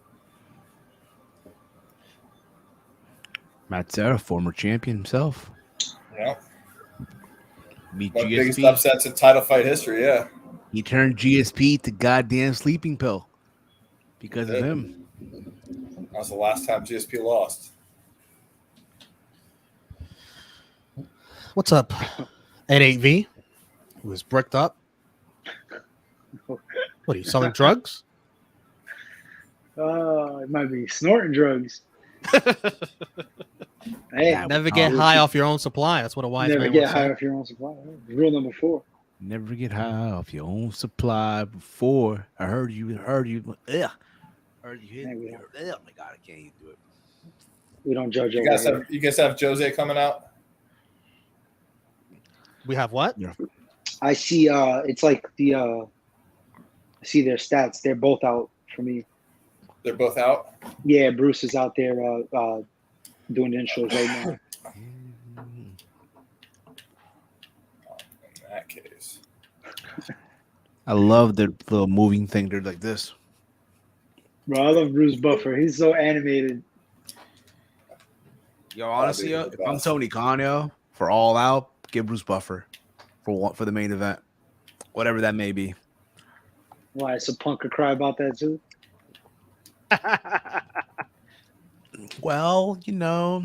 Matt Serra, former champion himself. Yeah. Beat One of the biggest GSP. upsets in title fight history, yeah. He turned GSP to goddamn sleeping pill because He of did. him. That was the last time GSP lost. What's up? N8V, who was bricked up. What are you selling drugs? It might be snorting drugs. Hey, Nah, Never get high off your own supply. That's what a wise never man get would high say. off your own supply. Rule number 4. Never get high off your own supply before. I heard you. Ugh. Heard you hit. Hey, Oh my god, I can't even do it. We don't judge You over guys here. have Jose coming out? We have what? I see. It's like the. I see their stats. They're both out for me. They're both out? Yeah, Bruce is out there doing the intros right now. In that case. I love the little moving thing. They're like this. Bro, I love Bruce Buffer. He's so animated. Yo, honestly, Oh, dude, if I'm Tony Khan, yo, for All Out, give Bruce Buffer for the main event, whatever that may be. Why? So Punk could cry about that too. Well, you know.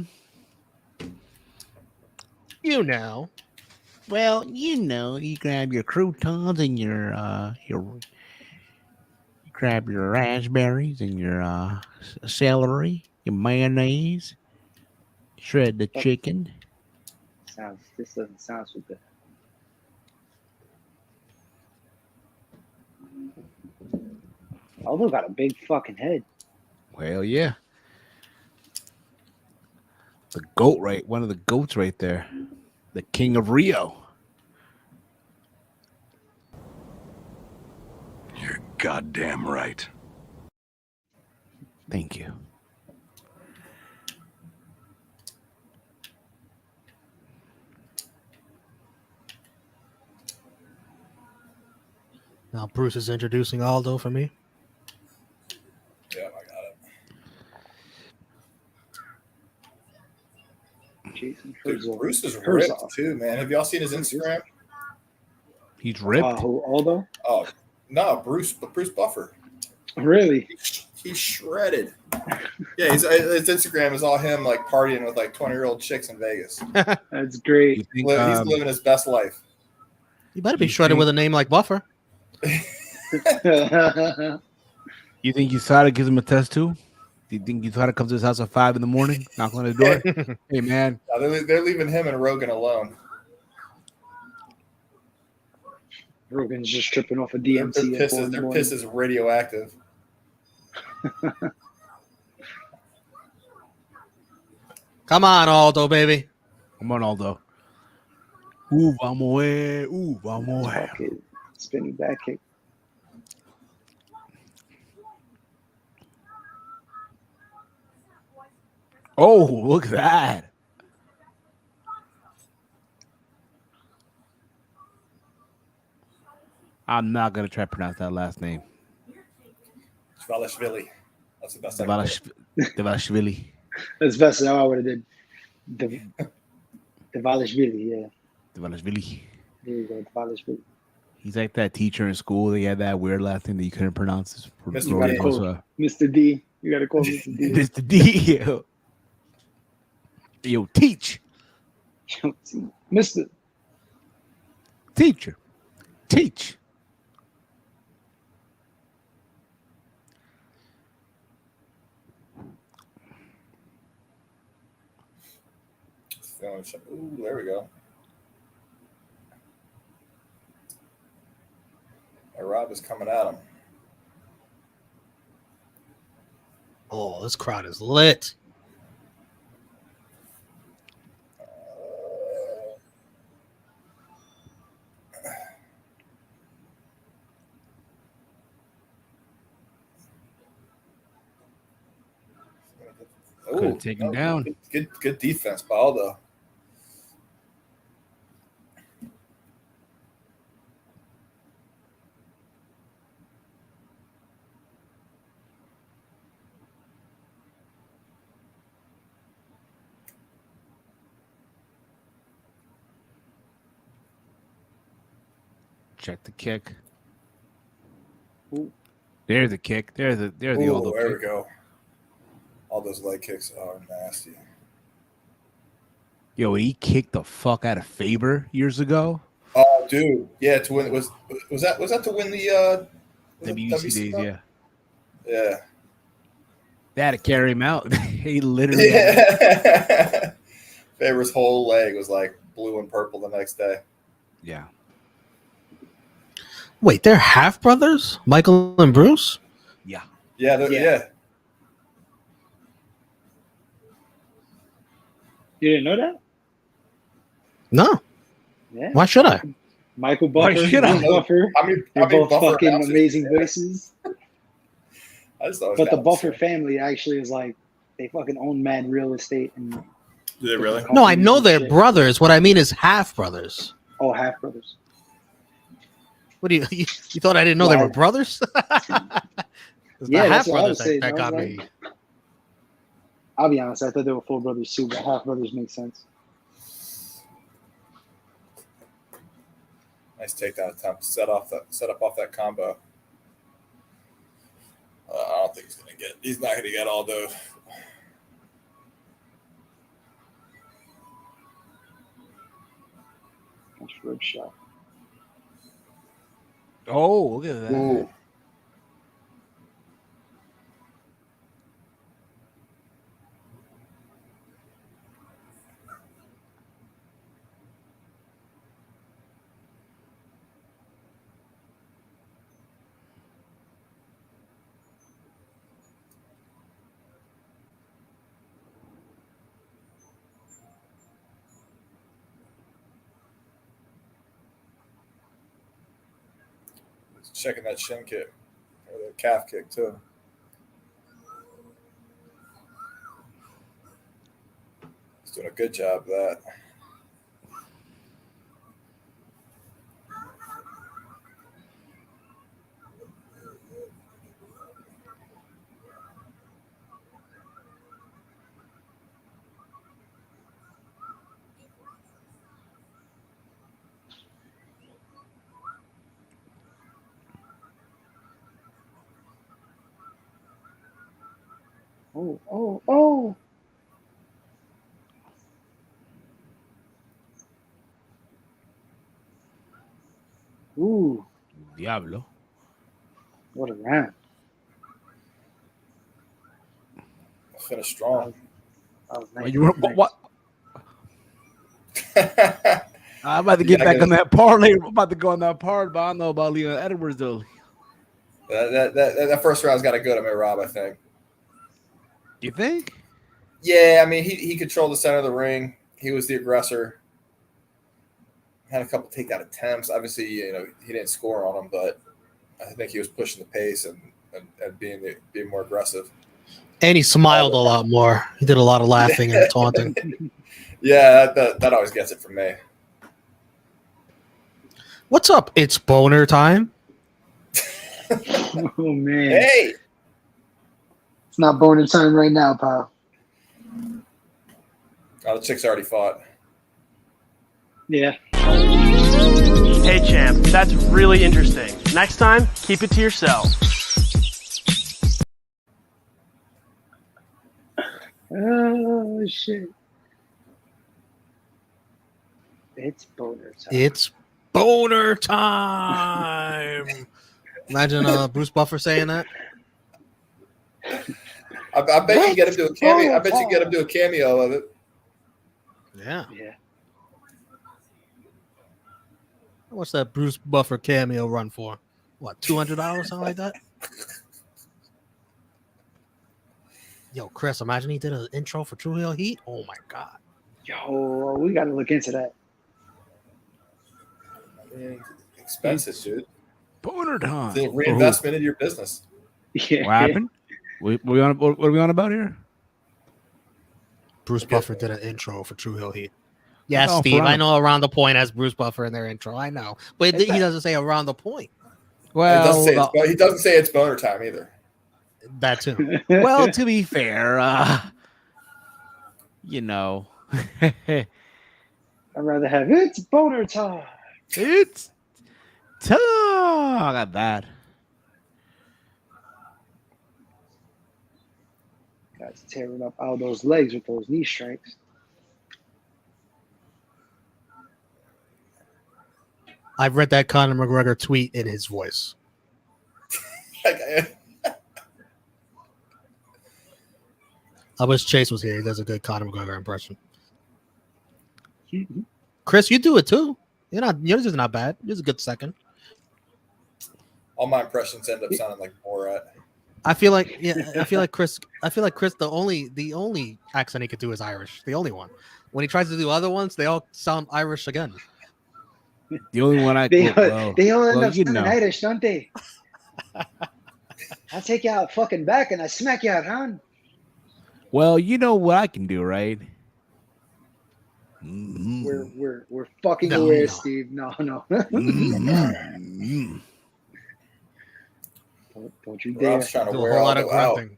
Well, you grab your croutons and your you grab your raspberries and your celery, your mayonnaise, shred the chicken. This doesn't sound so good. Aldo got a big fucking head. Well, yeah. The goat, right? One of the goats right there. The king of Rio. You're goddamn right. Thank you. Now Bruce is introducing Aldo for me. Yeah, I got it. Jason Dude, Herzog. Bruce is ripped Herzog. too, man. Have y'all seen his Instagram? He's ripped. Who, Aldo? Oh no, Bruce Buffer. Really? He's shredded. Yeah, his Instagram is all him like partying with like 20-year-old chicks in Vegas. That's great. You think, He's living his best life. You better be shredded with a name like Buffer. you think USADA gives him a test too? Do you think USADA comes to his house at 5 a.m, knock on the door? Hey man, No, they're leaving him and Rogan alone. Rogan's just tripping off a Their DMC. piss is radioactive. Come on, Aldo, baby. come on, Aldo. Vamos ver. Vamos ver. Fuck it. Spinning back kick. Oh, look at that. I'm not gonna try to pronounce that last name. Svalishvili. That's the best I can do. Devashvili. That's best than I would have did. Devalishvili, yeah. Devashvili. There you go, Devalishvili. He's like that teacher in school. They had that weird last name that you couldn't pronounce. Mr. D. Mr. D. You gotta call Mr. D. Mr. D. Yo, teach. Mr. Teacher. Teach. Ooh, there we go. Merab is coming at him. Oh, this crowd is lit. Couldn't take him down. Good defense by Aldo. Check the kick. Ooh. There's the kick. There's the Ooh, Aldo there we kick. go. All those leg kicks are nasty. Yo, he kicked the fuck out of Faber years ago. Oh, dude, yeah. To win was that to win the WC days, belt? yeah. Yeah. They had to carry him out. He literally had Yeah. Faber's whole leg was like blue and purple the next day. yeah. Wait, they're half brothers, Michael and Bruce. Yeah. Yeah, yeah. You didn't know that? No, Yeah. why should I? Michael Why Buffer, should I? Bruce Buffer. They're both fucking amazing voices. I just thought it was But the kind of Buffer absurd. family actually is like they fucking own mad real estate and Do they really? No, I know they're shit. brothers. What I mean is half brothers. Oh, half brothers. What do you thought I didn't know they were brothers? It's Yeah, the that's half what I was brothers saying. that I was got like- me. I'll be honest, I thought they were full brothers too, but half brothers make sense. Nice takedown attempt. Set up off that combo. I don't think he's not gonna get Aldo. Nice rib shot. Oh, look at that. Ooh. Checking that shin kick or the calf kick too. He's doing a good job of that. Oh. Ooh, Diablo. what a round. Finish strong. That was Well, nice. you were, what? I'm about to get Yeah, back on that parlay. I'm about to go on that parlay, but I don't know about Leon Edwards though. That first round's got to go to Merab, I think. You think? Yeah, I mean he controlled the center of the ring. He was the aggressor. Had a couple takedown attempts. Obviously, he didn't score on them, but I think he was pushing the pace and being more aggressive. And he smiled a lot more. He did a lot of laughing and taunting. Yeah, that always gets it from me. What's up? It's boner time. Oh man, Hey, it's not boner time right now, pal. oh, the chick's already fought. Yeah. Hey champ, that's really interesting. Next time, keep it to yourself. Oh shit. It's boner time. It's boner time. Imagine Bruce Buffer saying that. I bet you can get him to a cameo. I bet you can get him to a cameo of it. Yeah. Yeah. What's that Bruce Buffer cameo run for? What, $200, something like that? Yo, Chris, imagine he did an intro for True Hill Heat. Oh my god. Yo, we gotta look into that. I mean, expensive, dude. Boner time. It's a reinvestment into your business. Yeah. What happened? What are we on about here? Bruce Buffer did an intro for True Hill Heat. Yeah, No, Steve, for I know Around the Point has Bruce Buffer in their intro. I know. But he doesn't say Around the Point. Well, he doesn't say it's boner time either. That too. well, to be fair, you know, I'd rather have it's boner time. it's I got that. Guys tearing up Aldo's legs with those knee strikes. I've read that Conor McGregor tweet in his voice. I wish Chase was here. He does a good Conor McGregor impression. Chris, you do it too. Yours is not bad. Yours is a good second. All my impressions end up sounding like Borat. I feel like Chris. The only accent he could do is Irish. The only one. When he tries to do other ones, they all sound Irish again. The only one they all end up sounding Irish, don't they? I'll take you out fucking back and I smack you out, huh? Well, you know what I can do, right? We're fucking aware, Steve. No. Don't you dare. Rob's trying to Do a wear whole all lot of the out. grunting.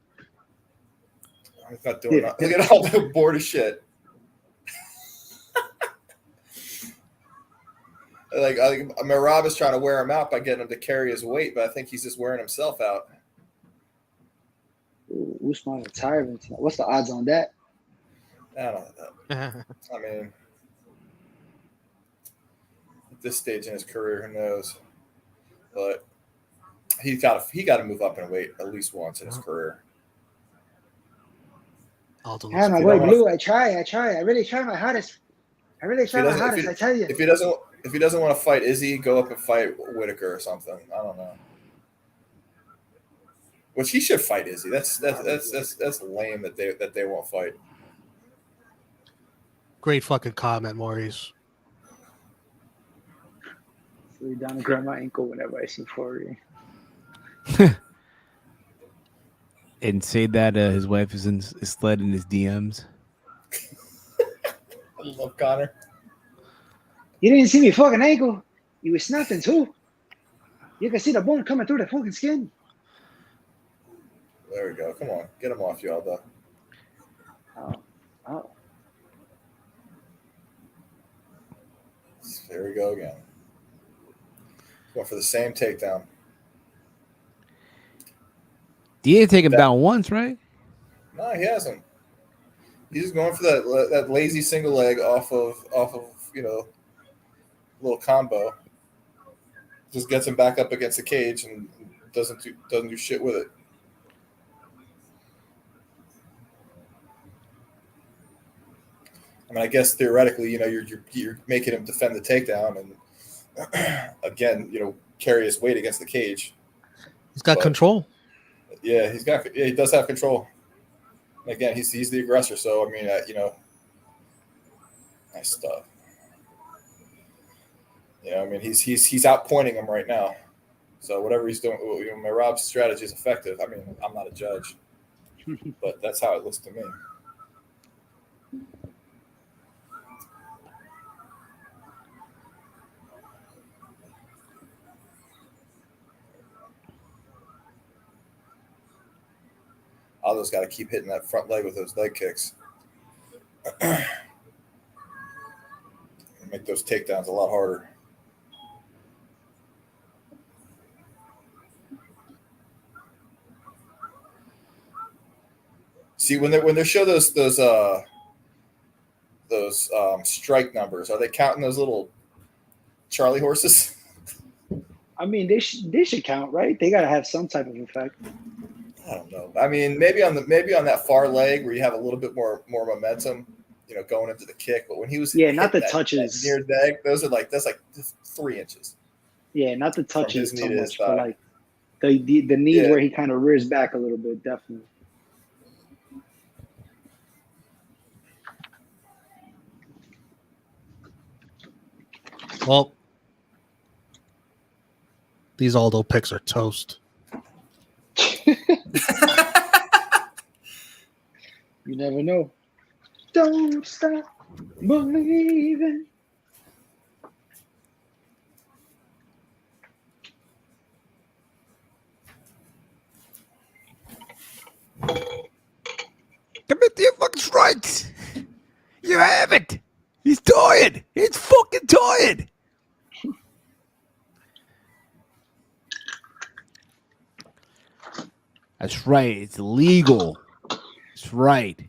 I'm not doing that. Look at all the bored as shit. I think Merab is trying to wear him out by getting him to carry his weight, but I think he's just wearing himself out. Ooh, Usman retiring tonight. What's the odds on that? I don't know. I mean, at this stage in his career, who knows? But he got to move up in weight at least once in his career. Aldo Yeah, my boy Blue, I try. I really try my hardest. I tell you. If he doesn't want to fight Izzy, go up and fight Whitaker or something. I don't know. Which he should fight Izzy. That's lame that they won't fight. Great fucking comment, Maurice. Lay down and grab my ankle whenever I see Fourier. And say that his wife is slid in his DMs. I love Connor. You didn't see me fucking ankle. You was snapping too. You can see the bone coming through the fucking skin. There we go. Come on. Get him off you, Aldo. Oh. Here we go again. Going for the same takedown. He ain't taken him down once, right? No, he hasn't. He's just going for that lazy single leg off of little combo. Just gets him back up against the cage and doesn't do shit with it. I mean, I guess theoretically, you're making him defend the takedown and again, carry his weight against the cage. He's got control. Yeah, he does have control. Again, he's the aggressor, so I mean, nice stuff. I mean, he's outpointing him right now. So whatever he's doing, Merab's strategy is effective. I mean, I'm not a judge, but that's how it looks to me. Aldo's got to keep hitting that front leg with those leg kicks. Make those takedowns a lot harder. See, when they show those strike numbers, are they counting those little Charlie horses? I mean, they should count, right? They got to have some type of effect. I don't know. I mean, maybe on that far leg where you have a little bit more momentum, going into the kick. But when he was not the touches near leg, that's like 3 inches. Yeah, not the touches so much, but like the knee Yeah. where he kind of rears back a little bit, definitely. Well, these Aldo picks are toast. You never know. Don't stop believing. Commit your fucking strikes. You have it. He's tired. He's fucking tired. That's right. It's illegal. That's right.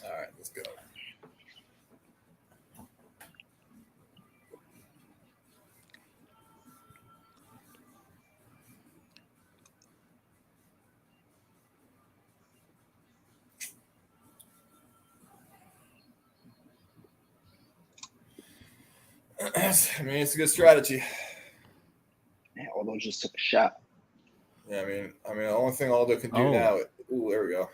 All right, let's go. I mean, it's a good strategy. Man, Aldo just took a shot. Yeah, I mean, the only thing Aldo can do now. Ooh, there we go.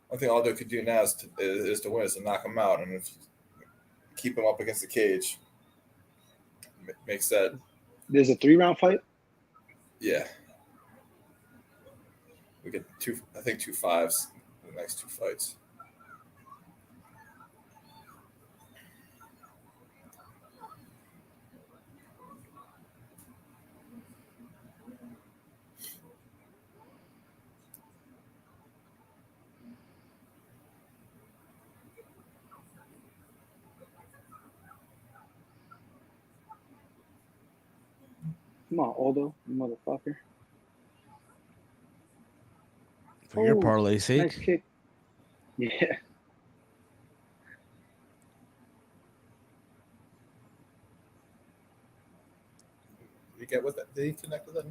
One thing Aldo could do now is to win, is to knock him out, and if you keep him up against the cage, makes that. There's a 3-round fight. Yeah, we get 2 5s in the next 2 fights. Come on, Aldo, you motherfucker. For your parlay sake. Nice kick. Yeah. Did he get with that? Did he connect with that?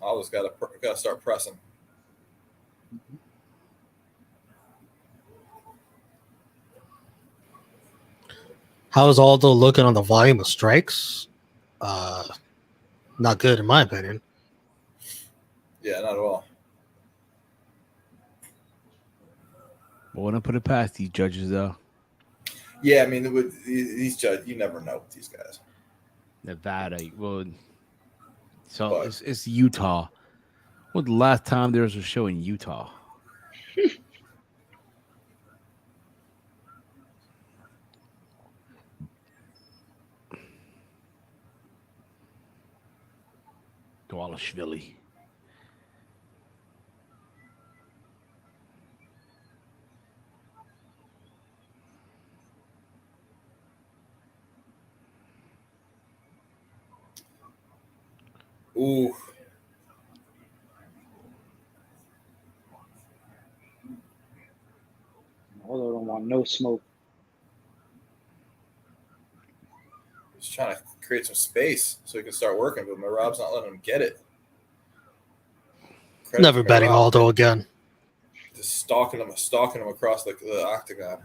Aldo's got to start pressing. How is Aldo looking on the volume of strikes? Not good in my opinion. Yeah, not at all. I wouldn't put it past these judges, though. Yeah, I mean, with these judges, you never know with these guys. Nevada, well, so it's Utah. When the last time there was a show in Utah? Dwalashvili. Ooh. Aldo don't want no smoke. He's trying to create some space so he can start working, but Merab's not letting him get it. Never betting Aldo again. Just stalking him across the octagon.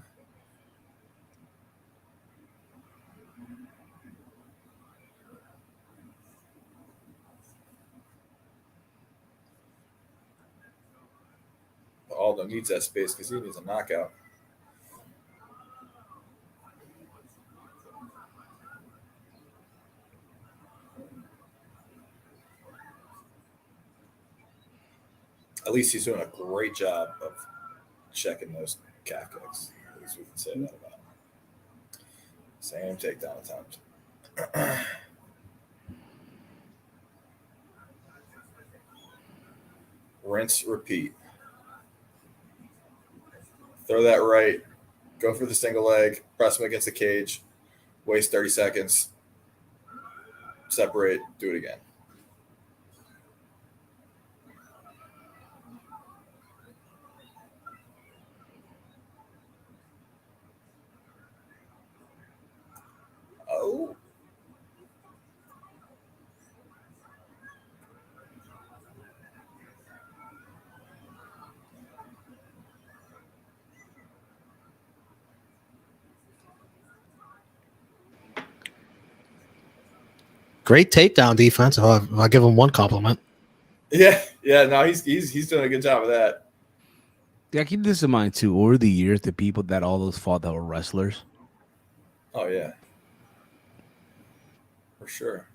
Aldo needs that space because he needs a knockout. At least he's doing a great job of checking those calf kicks. At least we can say that about him. Same takedown attempt. Rinse, repeat. Throw that right. Go for the single leg. Press him against the cage. Waste 30 seconds. Separate. Do it again. Oh. Great takedown defense. I'll give him one compliment. Yeah. No, he's doing a good job of that. Yeah, keep this in mind too. Over the years, the people that all those fought that were wrestlers. Oh yeah, for sure.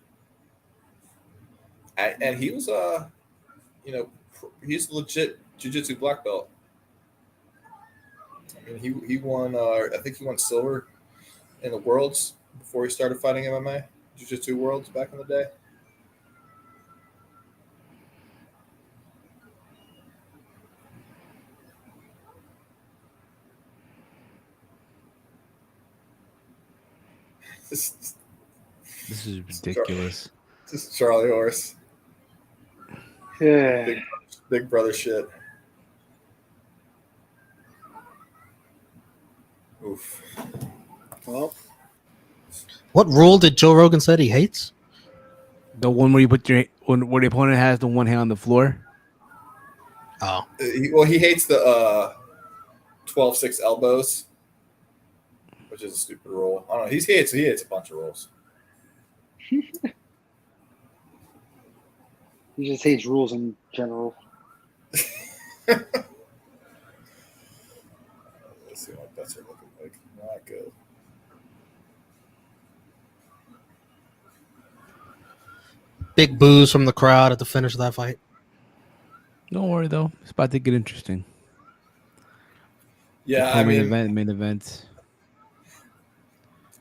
And he was he's legit jiu-jitsu black belt. I mean, he won. I think he won silver in the worlds before he started fighting MMA, jiu-jitsu worlds back in the day. This This is ridiculous. is Charlie Horse. Yeah. Big brother shit. Oof. Well, What rule did Joe Rogan said he hates? The one where you put where the opponent has the one hand on the floor. Oh, He hates the 12-6 elbows, which is a stupid rule. I don't know. He hates a bunch of rules. he just hates rules in general. Let's see what bets are looking like. Not good. big boos from the crowd at the finish of that fight. Don't worry though, it's about to get interesting. Yeah, I mean, main event.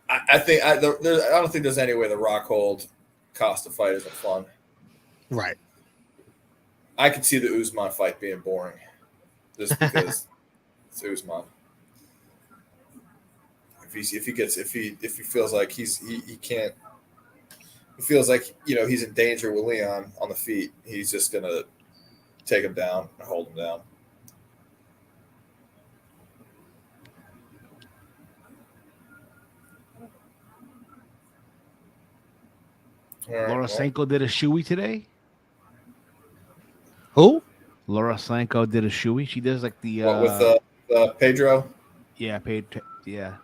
I think I don't think there's any way the Rockhold Costa fight isn't fun. Right. I could see the Usman fight being boring, just because it's Usman. If he feels like he can't, he feels like he's in danger with Leon on the feet, he's just gonna take him down and hold him down. Laura Sanko did a shoey today. Who? Laura Sanko did a shoey. She does like the with Pedro. Yeah, yeah.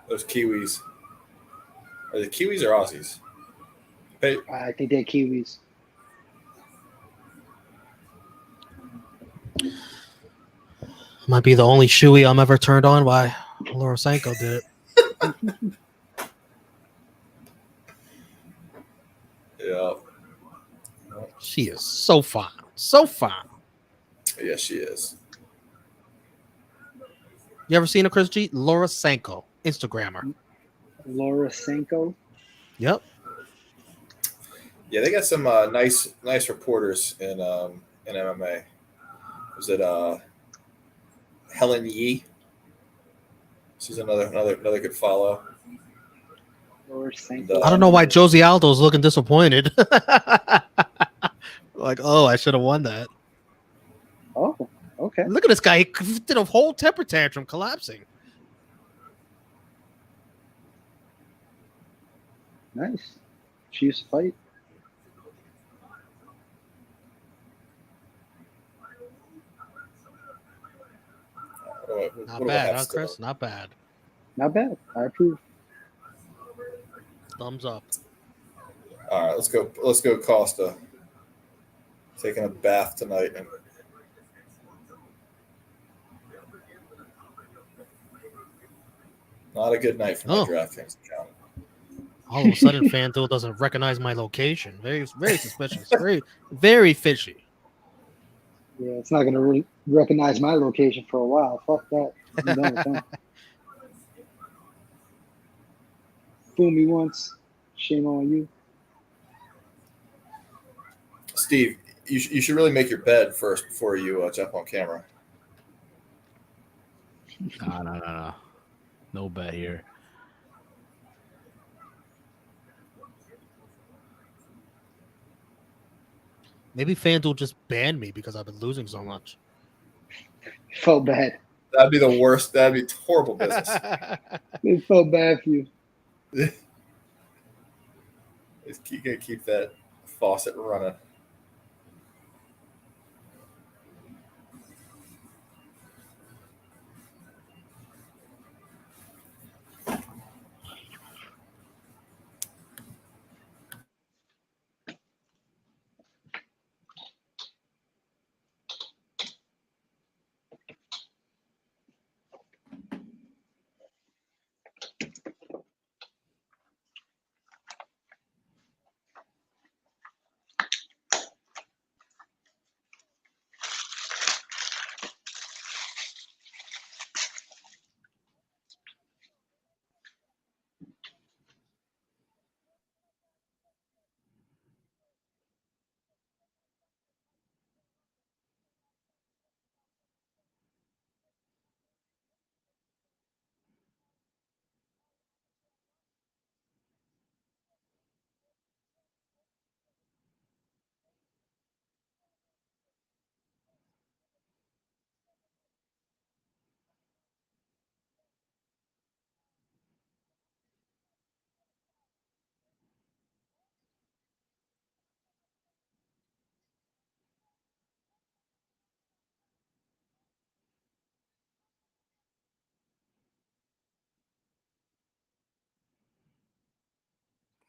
Those Kiwis. Are they Kiwis or Aussies? I think they're Kiwis. Might be the only shoey I'm ever turned on by. Laura Sanko did it. Yeah. She is so fine. So fine. Yeah, she is. You ever seen her, Chris G? Laura Sanko, Instagrammer. Laura Sanko? Yep. Yeah, they got some nice reporters in MMA. Was it Helen Yee? She's another good follow. Laura Sanko. I don't know why Josie Aldo is looking disappointed. Like, oh, I should have won that. Oh, okay. Look at this guy. He did a whole temper tantrum collapsing. Nice. She used to fight. Not bad, huh, Chris? Not bad. Not bad. I approve. Thumbs up. All right, let's go Costa. Taking a bath tonight and not a good night for my DraftKings account. All of a sudden, FanDuel doesn't recognize my location. Very, very suspicious. Very, very fishy. Yeah, it's not going to recognize my location for a while. Fuck that. I'm done with that. Fool me once, shame on you. Steve, you should really make your bed first before you jump on camera. No. No bet here. Maybe FanDuel just banned me because I've been losing so much. Felt bad. That'd be the worst. That'd be horrible business. It felt bad for you. You gotta keep that faucet running.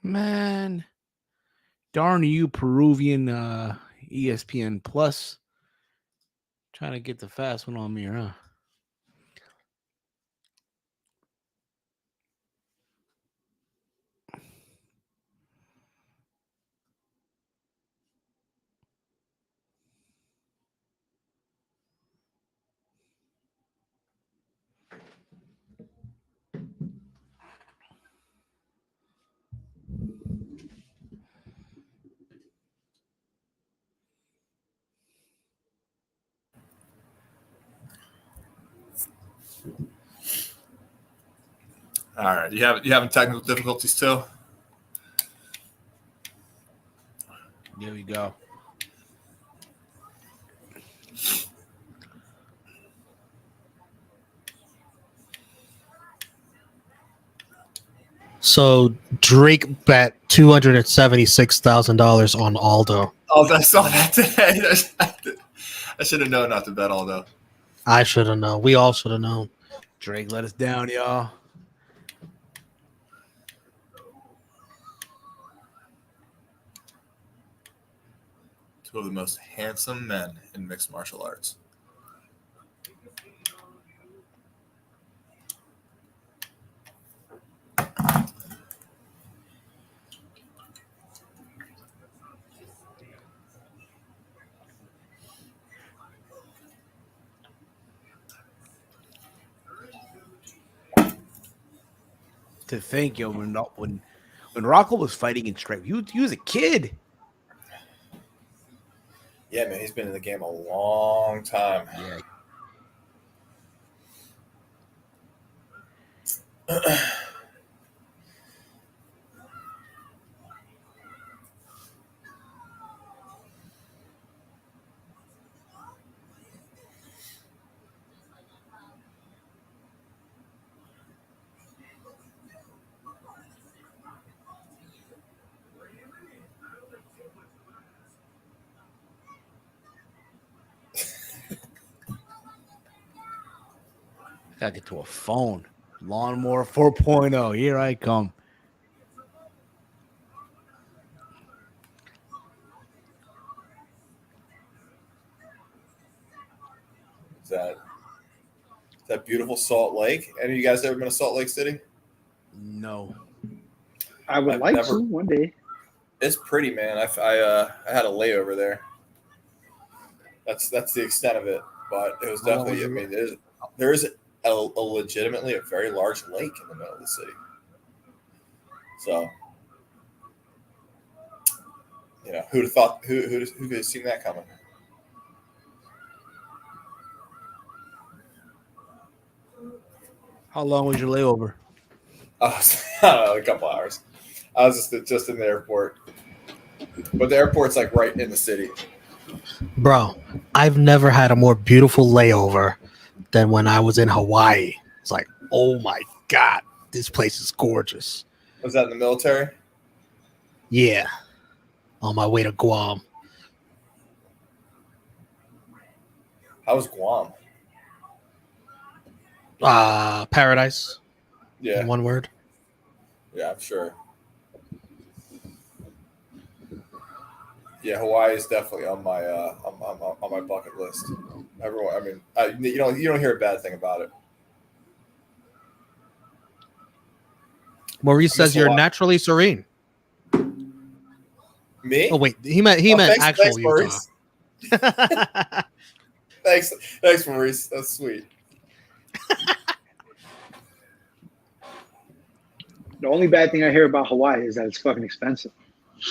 Man, darn you, Peruvian ESPN Plus. Trying to get the fast one on me, huh? All right. You having technical difficulties too? There we go. So Drake bet $276,000 on Aldo. Oh, I saw that today. I should have known not to bet Aldo. I should have known. We all should have known. Drake let us down, y'all. Two of the most handsome men in mixed martial arts. To think, yo, when Rockhold was fighting in Stripe, he was a kid. Yeah, man, he's been in the game a long time. Yeah. Gotta get to a phone. Lawnmower 4.0. Here I come. Is that beautiful Salt Lake? Any of you guys ever been to Salt Lake City? No. I would like to one day. It's pretty, man. I had a layover there. That's the extent of it, but it was definitely. I mean, there is a legitimately a very large lake in the middle of the city. So, you know, who'd have thought? Who could have seen that coming? How long was your layover? I don't know, a couple hours. I was just in the airport, but the airport's like right in the city. Bro, I've never had a more beautiful layover than when I was in Hawaii. It's like, oh my God, this place is gorgeous. Was that in the military? Yeah. On my way to Guam. How was Guam? Paradise. Yeah. In one word. Yeah, I'm sure. Yeah, Hawaii is definitely on my bucket list. Everyone, I mean, you don't hear a bad thing about it. Maurice says you're naturally serene. Me? Oh wait, he meant actual thanks, Utah. Thanks, Maurice. That's sweet. The only bad thing I hear about Hawaii is that it's fucking expensive.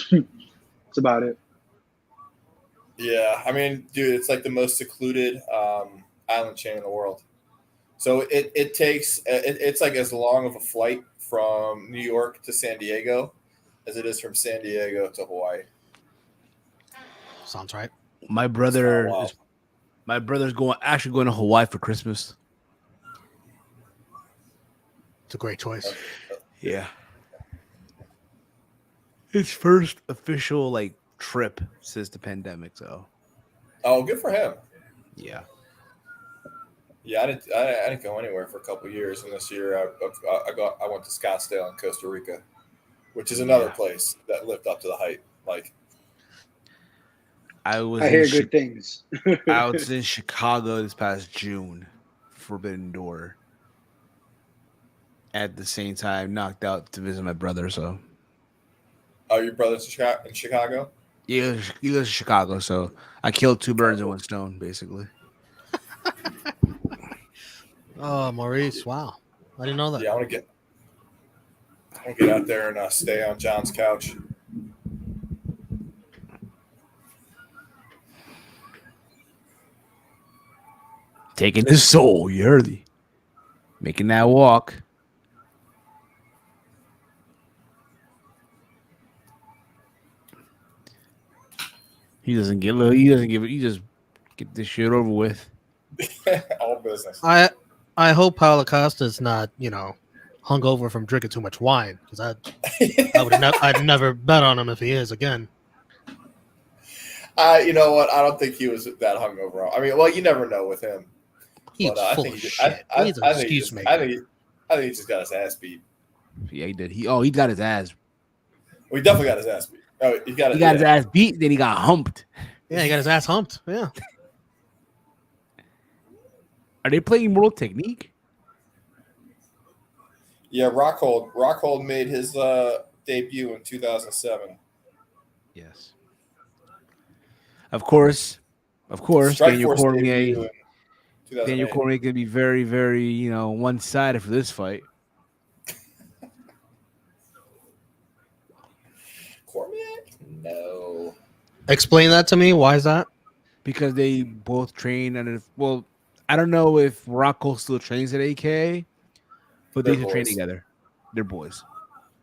That's about it. Yeah, I mean, dude, it's like the most secluded island chain in the world. So it takes it's like as long of a flight from New York to San Diego as it is from San Diego to Hawaii. Sounds right. My brother's going to Hawaii for Christmas. It's a great choice. Yeah. His first official trip since the pandemic, so. Oh, good for him. Yeah. Yeah, I didn't go anywhere for a couple of years, and this year I went to Scottsdale in Costa Rica. which is another place that lived up to the hype. Like, I was I hear good things. I was in Chicago this past June, Forbidden Door. At the same time, knocked out to visit my brother. So, oh, your brother's in Chicago? he lives in Chicago. So I killed two birds in one stone, basically. Oh, Maurice! Wow, I didn't know that. Yeah, I want to get out there and stay on John's couch. Taking his soul, you heard me. Making that walk. He doesn't give it. He just get this shit over with. All business. I hope Paulo Costa's not, hungover from drinking too much wine, because I'd never bet on him if he is again. You know what? I don't think he was that hungover. I mean, well, you never know with him. He's But, full of shit. He's an excuse maker. I think he just got his ass beat. Yeah, he did. He got his ass. We definitely got his ass beat. Oh, he got his ass beat. Then he got humped. Yeah, he got his ass humped. Yeah. Are they playing Mortal Technique? Yeah, Rockhold made his debut in 2007. Yes. Of course. Daniel Cormier. Daniel Cormier could be very, very, one-sided for this fight. Cormier? No. Explain that to me. Why is that? Because they both train under. Well, I don't know if Rockhold still trains at AK, but they train together. They're boys.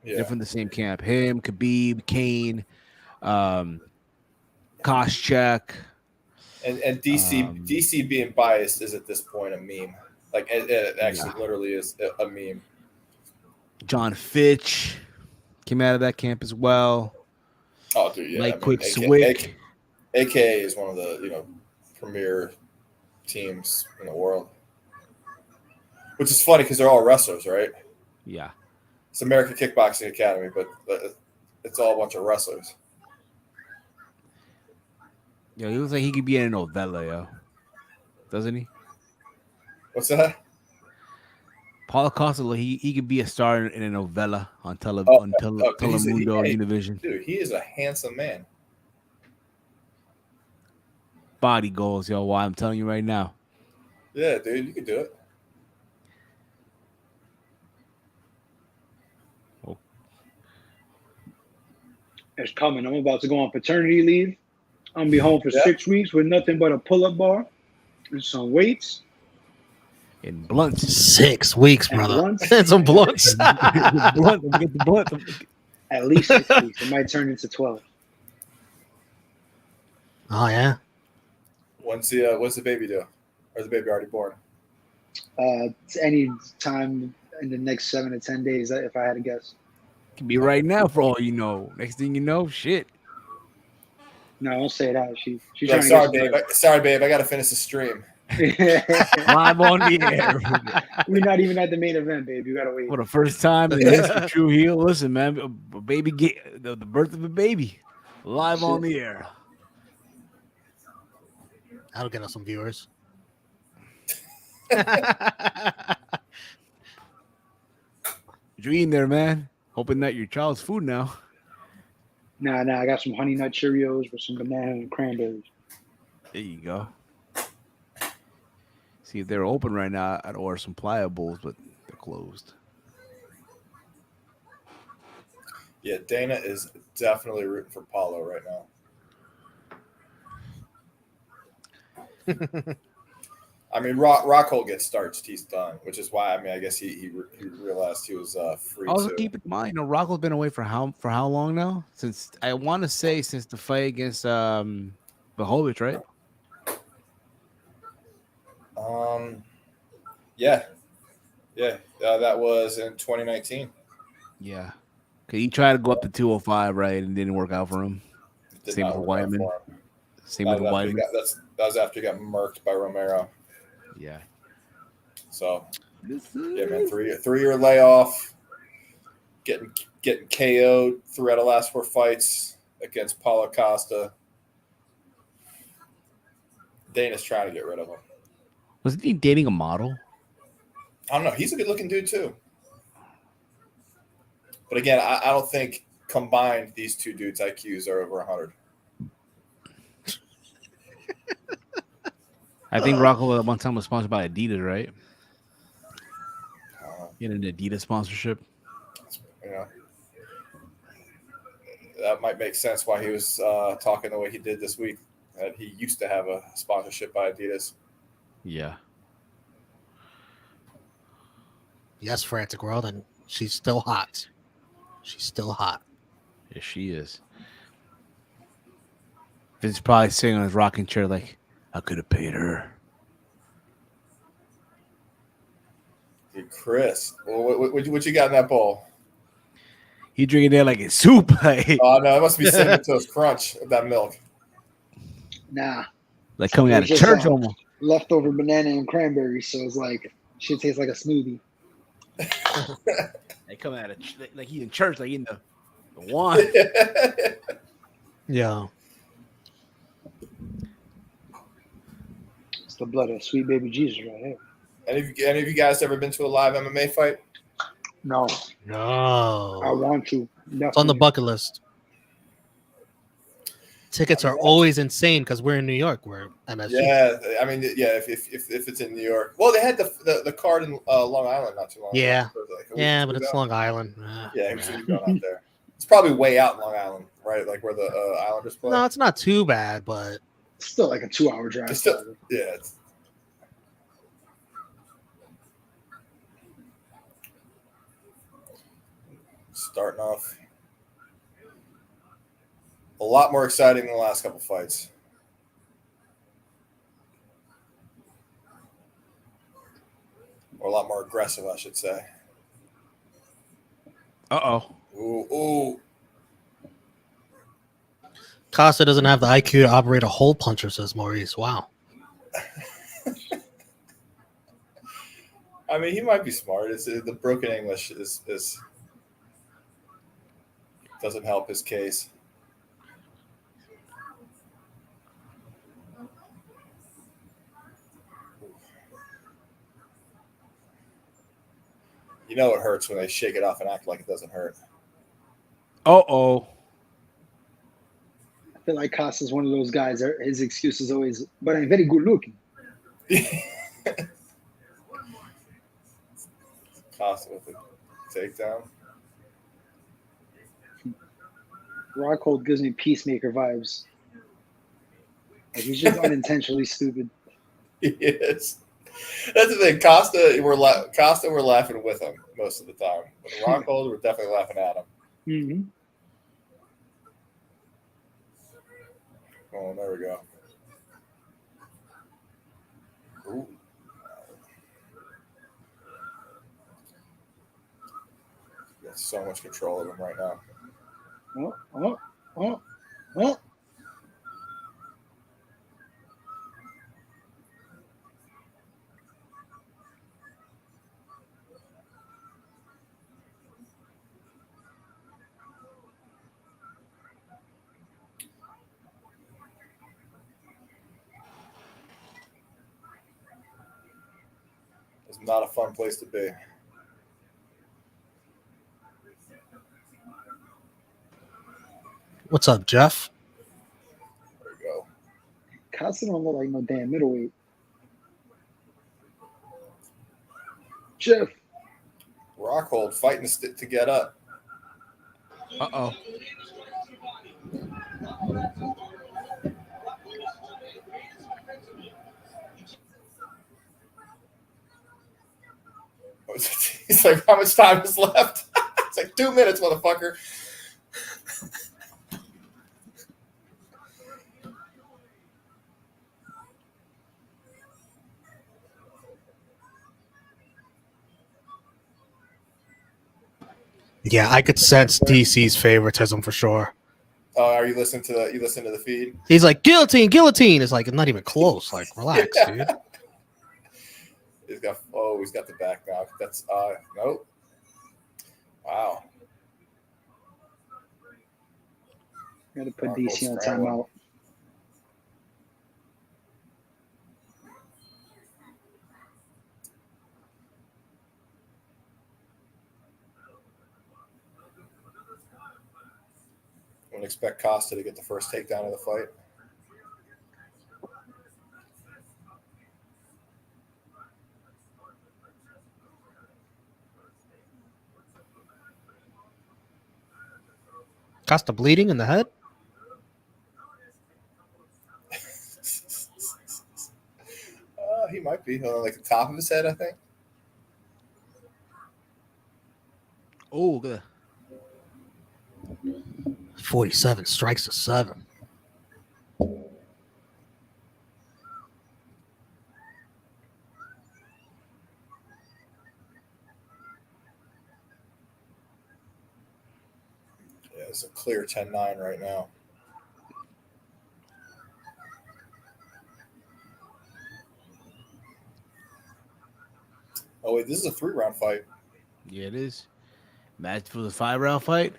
Yeah. They're from the same camp. Him, Khabib, Kane, Koscheck. And DC being biased is at this point a meme. Like it actually literally is a meme. John Fitch came out of that camp as well. Oh, dude, yeah. Like Quick Swick. AK is one of the premier teams in the world. Which is funny because they're all wrestlers, right? Yeah. It's American Kickboxing Academy, but it's all a bunch of wrestlers. Yo, he looks like he could be in a novella, yo. Doesn't he? What's that? Paulo Costa, he could be a star in a novella on Telemundo Univision. Dude, he is a handsome man. Body goals, yo. Why I'm telling you right now. Yeah, dude, you can do it. It's coming. I'm about to go on paternity leave. I'm gonna be home for 6 weeks with nothing but a pull-up bar and some weights. And blunts. 6 weeks, brother. And some blunts. At least 6 weeks. It might turn into 12. Oh yeah. What's the baby do? Or is the baby already born? Any time in the next 7 to 10 days, if I had to guess. Could be right now for all you know. Next thing you know, shit. No, don't say that. She's Like, trying to get sorry, babe. I got to finish the stream. Live on the air. We're not even at the main event, babe. You gotta wait. For the first time in the history of True Heel, listen, man, a baby the birth of a baby, live on the air. That'll get us some viewers. What you eating there, man? Hoping that your child's food now. Nah. I got some Honey Nut Cheerios with some banana and cranberries. There you go. See, if they're open right now, I'd order some Pliables, but they're closed. Yeah, Dana is definitely rooting for Paulo right now. I mean, Rockhold gets starched. He's done, which is why, I guess he realized he was free. Also, to. keep in mind, Rockhold's been away for how long now? Since the fight against Blachowicz, right? That was in 2019. Yeah, because he tried to go up to 205, right, and it didn't work out for him. Same with Wyman. That was after he got murked by Romeo. Yeah. So, yeah, man, three-year layoff, getting getting KO'd 3 out of the last 4 fights against Paulo Costa. Dana's trying to get rid of him. Wasn't he dating a model? I don't know. He's a good-looking dude, too. But again, I don't think combined these two dudes' IQs are over 100. I think Rockhold at one time was sponsored by Adidas, right? He had an Adidas sponsorship. Yeah. That might make sense why he was talking the way he did this week. That he used to have a sponsorship by Adidas. Yeah. Yes, Frantic World, and she's still hot. She's still hot. Yeah, she is. Vince probably sitting on his rocking chair like, I could have paid her. Dude, Chris, what you got in that bowl? He drinking that like it's soup. Oh, no, it must be Cinnamon Toast Crunch of that milk. Nah. Like coming out of Just, church almost. Leftover banana and cranberry, so it's like shit tastes like a smoothie. They coming out of like he in church, like in the wine. Yeah. It's the blood of sweet baby Jesus right here. Any of you guys ever been to a live MMA fight? No. No. I want to. It's on the bucket list. Tickets are always insane because we're in New York. We're MSG. Yeah, I mean, yeah. If it's in New York, well, they had the card in Long Island not too long Yeah. ago. So like, Yeah, but it's Long Island. Yeah, who's going out there? It's probably way out in Long Island, right? Like where the Islanders play. No, it's not too bad, but it's still like a 2-hour drive. It's still, yeah. It's, starting off a lot more exciting than the last couple fights. Or a lot more aggressive, I should say. Uh-oh. Ooh. Costa doesn't have the IQ to operate a hole puncher, says Maurice. Wow. I mean, he might be smart. It's the broken English is doesn't help his case. You know it hurts when they shake it off and act like it doesn't hurt. Uh-oh. I feel like Costa's one of those guys. His excuse is always, but I'm very good looking. Costa with the takedown. Rockhold gives me Peacemaker vibes. Like he's just unintentionally stupid. He is. That's the thing. Costa, we're laughing with him most of the time. But Rockhold, we're definitely laughing at him. Mm-hmm. Oh, there we go. Ooh. Got so much control of him right now. Oh. It's not a fun place to be. What's up, Jeff? There we go. Costa don't look like no damn middleweight. Jeff. Rockhold fighting to get up. Uh-oh. He's like, how much time is left? It's like 2 minutes, motherfucker. Yeah, I could sense DC's favoritism for sure. Oh, are you listening to the feed? He's like, guillotine. It's like not even close. Like, relax, dude. He's got the back now. That's nope. Wow. Got to put Rockhold DC on scrambling. timeout. Wouldn't expect Costa to get the first takedown of the fight. Costa bleeding in the head. He might be on like the top of his head, I think. Oh, good. 47 strikes to 7. Yeah, it's a clear 10-9 right now. Oh wait, this is a 3-round fight. Yeah, it is. Match for the 5-round fight.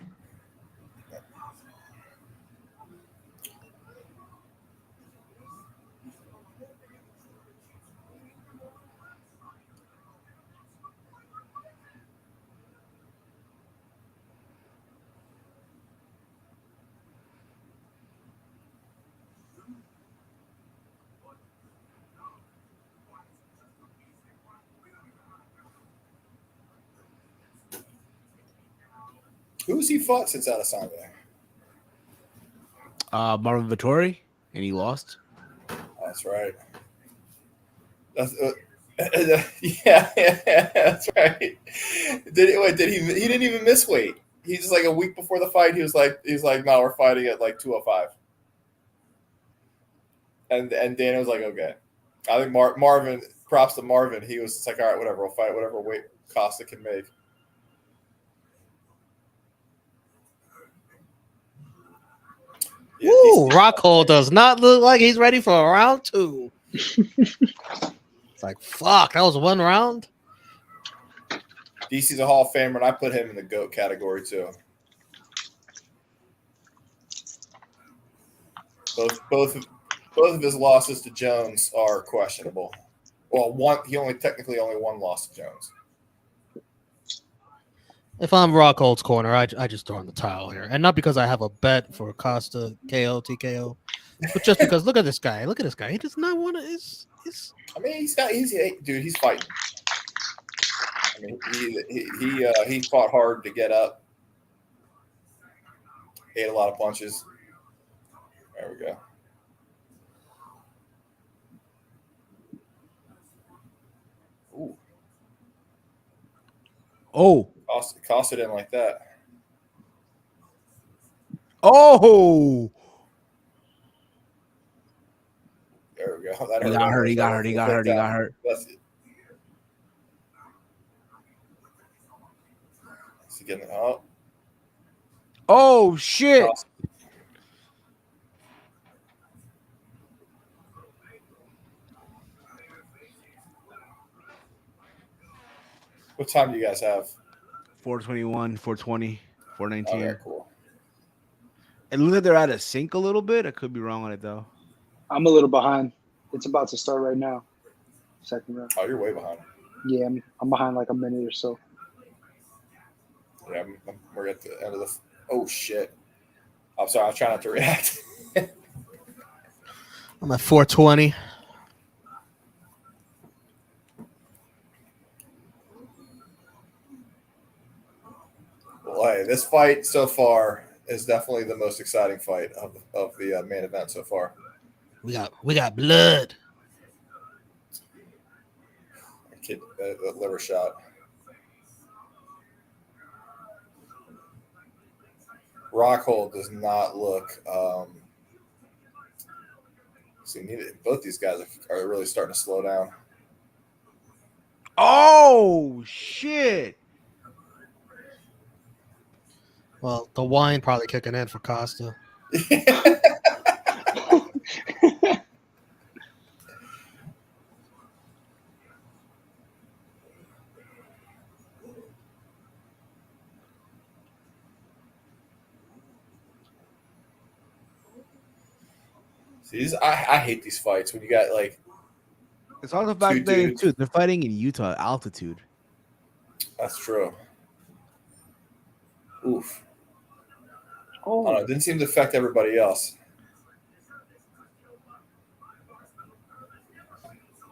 Who's he fought since Adesanya? Marvin Vittori, and he lost. That's right. That's yeah, that's right. Did he? He didn't even miss weight. He's just like a week before the fight. He was like, no, we're fighting at like 205. And Dana was like, okay. I think Marvin. Props to Marvin. He was just like, all right, whatever. We'll fight whatever weight Costa can make. Yeah, Ooh, Rockhold does not look like he's ready for round 2. It's like, fuck, that was 1 round. DC's a Hall of Famer, and I put him in the GOAT category too. Both of his losses to Jones are questionable. Well, he technically only one loss to Jones. If I'm Rockhold's corner, I just throw in the towel here. And not because I have a bet for Costa KO, TKO, but just because look at this guy. Look at this guy. He does not want to. I mean, he's fighting. I mean, he fought hard to get up. Ate a lot of punches. There we go. Ooh. Oh. Costa didn't like that. Oh. There we go. He got hurt. That's it. Is he getting out? Oh, shit. Costa. What time do you guys have? 421, 420, 419. Okay, cool. It looks like they're out of sync a little bit. I could be wrong on it, though. I'm a little behind. It's about to start right now. Second round. Oh, you're way behind. Yeah, I'm behind like a minute or so. Yeah, we're at the end of the. Oh shit! I'm sorry. I was trying not to react. I'm at 420. Well, hey, this fight so far is definitely the most exciting fight of the main event so far. We got blood. Kid, that liver shot. Rockhold does not look. Both these guys are really starting to slow down. Oh, shit. Well, the wine probably kicking in for Costa. I hate these fights when you got like. It's all the Two fact that dudes. too, they're fighting in Utah altitude. That's true. Oof. I don't Oh, know, it didn't seem to affect everybody else.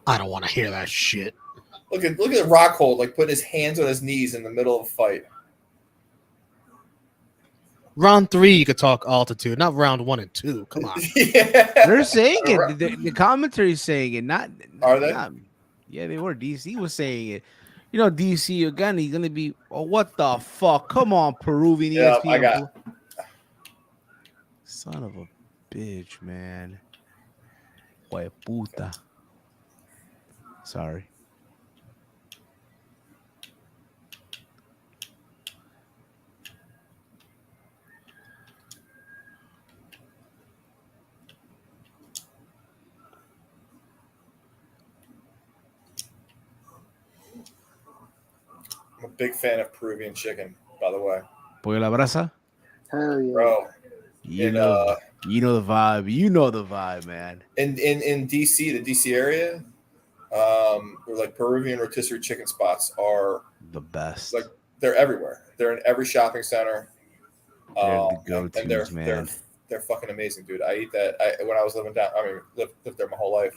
I don't want to hear that shit. Look at Rockhold like putting his hands on his knees in the middle of a fight. Round 3, you could talk altitude, not round 1 and 2. Come on. Yeah. They're saying it. The commentary is saying it. Not Are they? Yeah, they were. DC was saying it. You know, DC again. He's gonna be. Oh, what the fuck? Come on, Peruvian Yeah, ESPN. I got. Son of a bitch, man. Hue puta. Sorry. I'm a big fan of Peruvian chicken, by the way. Pollo a la brasa. hell yeah. Bro, You in, know. You know the vibe. You know the vibe, man. in DC, the DC area, where like Peruvian rotisserie chicken spots are The best. like they're everywhere. They're in every shopping center. They're the And go-tos, man. They're fucking amazing, dude. I eat that. When I was lived there my whole life.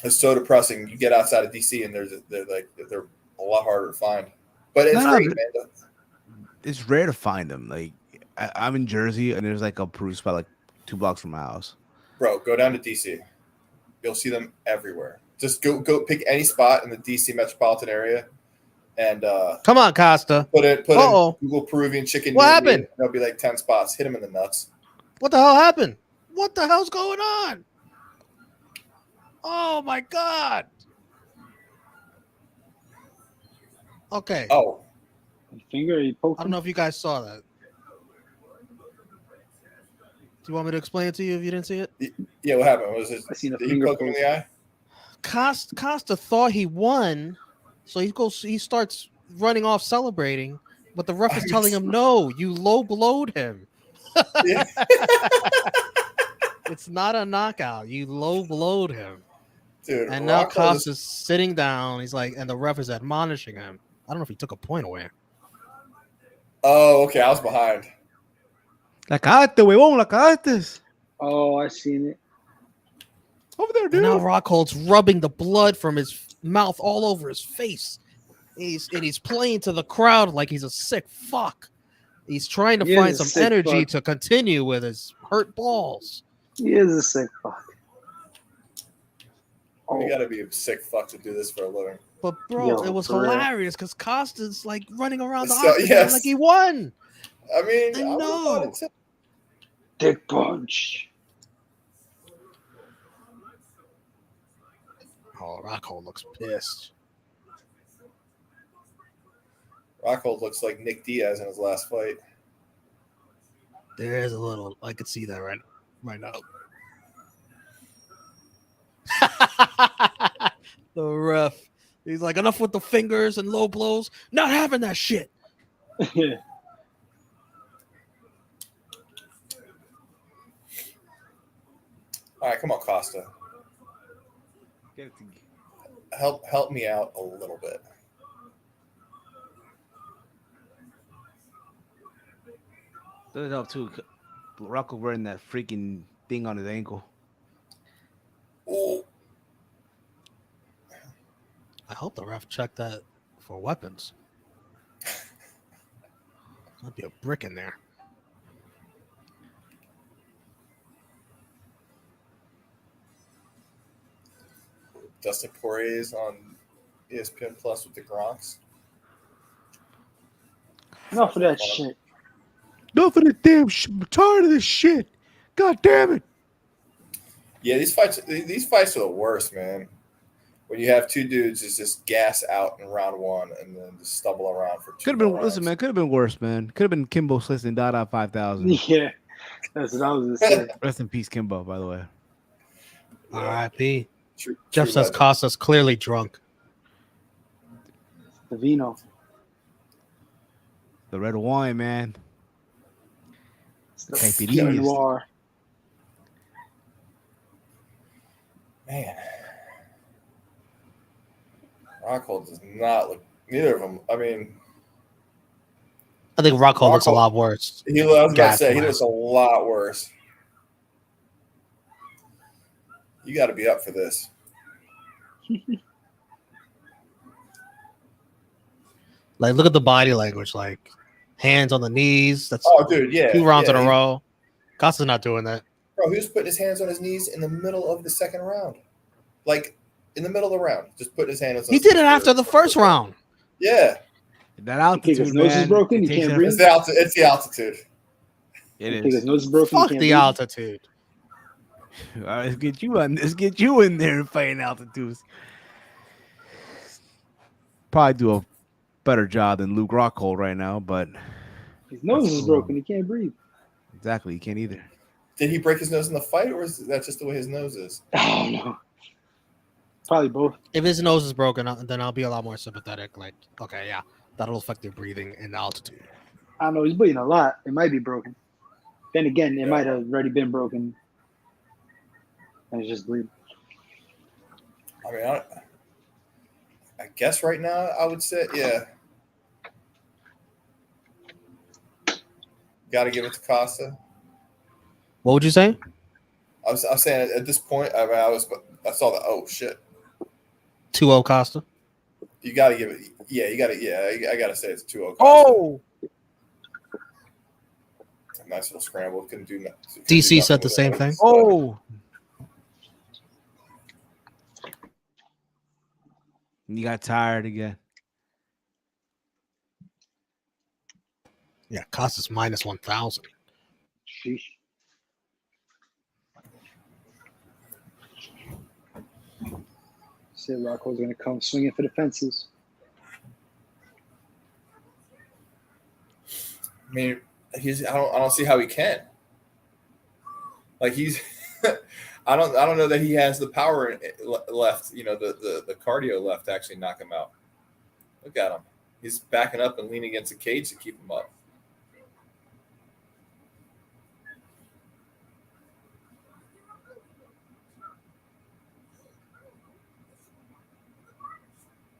It's so depressing. You get outside of DC and they're a lot harder to find. But it's No, great, man. It's rare to find them. Like I'm in Jersey, and there's like a Peru spot like 2 blocks from my house. Bro, go down to DC. You'll see them everywhere. Just go pick any spot in the DC metropolitan area, and Come on, Costa. put in Uh-oh. Google Peruvian chicken. What near me, happened? and there'll be like 10 spots. Hit them in the nuts. What the hell happened? What the hell's going on? Oh, my God. Okay. Oh, Finger, he poked I don't him. know if you guys saw that. Do you want me to explain it to you if you didn't see it? yeah. What happened? Was it? I seen a Did he finger poke him in poke. the eye? Costa thought he won, so he starts running off celebrating, but the ref is telling him, no, you low blowed him. Yeah. It's not a knockout. You low blowed him. Dude, And now Rockhold Costa's sitting down. He's like, and the ref is admonishing him. I don't know if he took a point away. Oh, okay. I was behind. La cagaste, huevón, la cagaste. Oh, I seen it. Over there, And dude. now Rockhold's rubbing the blood from his mouth all over his face. He's playing to the crowd like he's a sick fuck. He's trying to He is find a some sick energy fuck. to continue with his hurt balls. He is a sick fuck. Oh, You got to be a sick fuck to do this for a living. But bro, Yo, it was for real. hilarious because Costa's like running around the So, octagon yes. like he won. I mean, I I would've know. thought it too. dick punch. Oh, Rockhold looks pissed. Rockhold looks like Nick Diaz in his last fight. There is a little. I could see that right now. The ref. He's like, enough with the fingers and low blows. Not having that shit. Yeah. All right, come on, Costa. Help me out a little bit. Does help too. Rocco wearing that freaking thing on his ankle. Ooh. I hope the ref checked that for weapons. Might be a brick in there. Dustin Poirier's on ESPN Plus with the Gronks. Enough of that shit. Enough of the damn shit. I'm tired of this shit. God damn it. Yeah, these fights are the worst, man. When you have two dudes just gas out in round one and then just stumble around for two. Could have been. more Listen, rounds. man. Could have been worse, man. Could have been Kimbo Sliss and Dada 5000. Yeah. That's what I was gonna say. Rest in peace, Kimbo. By the way. R.I.P. True Jeff says legend. Costa's clearly drunk. The vino. The red wine, man. It's the Caipirinhas. Pinot Noir. Man, Rockhold does not look. Neither of them. I mean, I think Rockhold looks a lot worse. I was about to Gas say he wise. looks a lot worse. You got to be up for this. Like, look at the body language. Like, hands on the knees. That's Dude, yeah, 2 rounds in a he- row. Costa's not doing that. Bro, he was putting his hands on his knees in the middle of the second round, like in the middle of the round, just putting his hands on. He did it after the first round. Yeah, that altitude, his nose is man, broken. it He takes can't an- breathe. It's the altitude. It Because his is. nose is broken. Fuck he can't the breathe. altitude. All right, let's get you on. Let's get you in there and fighting altitudes. Probably do a better job than Luke Rockhold right now, but His nose is broken. He can't breathe. exactly, you can't either. Did he break his nose in the fight, or is that just the way his nose is? Oh no. Probably both. If his nose is broken, then I'll be a lot more sympathetic. Like, okay, yeah, that'll affect your breathing and the altitude. I don't know. He's bleeding a lot. It might be broken. Then again, it might have already been broken. And it's just bleeding. I mean, I guess right now I would say, yeah. Got to give it to Costa. What would you say? I was saying at this point, I saw the oh shit. 2-0 Costa. You got to give it. Yeah, you got to. Yeah, I got to say it's 2-0. Oh, Nice little scramble. Couldn't do nothing. DC said the same thing. oh. You got tired again. Yeah, Costa's minus 1,000. Sheesh. Say Rockhold's gonna come swinging for the fences. I mean, I don't see how he can. Like he's, I don't know that he has the power left. You know, the cardio left to actually knock him out. Look at him. He's backing up and leaning against the cage to keep him up.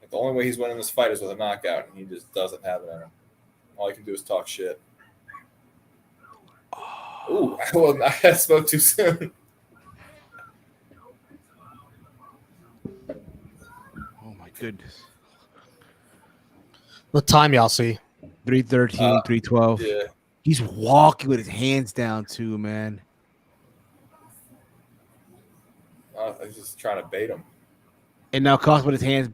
Like the only way he's winning this fight is with a knockout, and he just doesn't have it in him. All he can do is talk shit. Ooh, well, I spoke too soon. Oh my goodness. What time y'all see? 313, 312. Yeah. He's walking with his hands down too, man. I was just trying to bait him. And now Costa with his hands.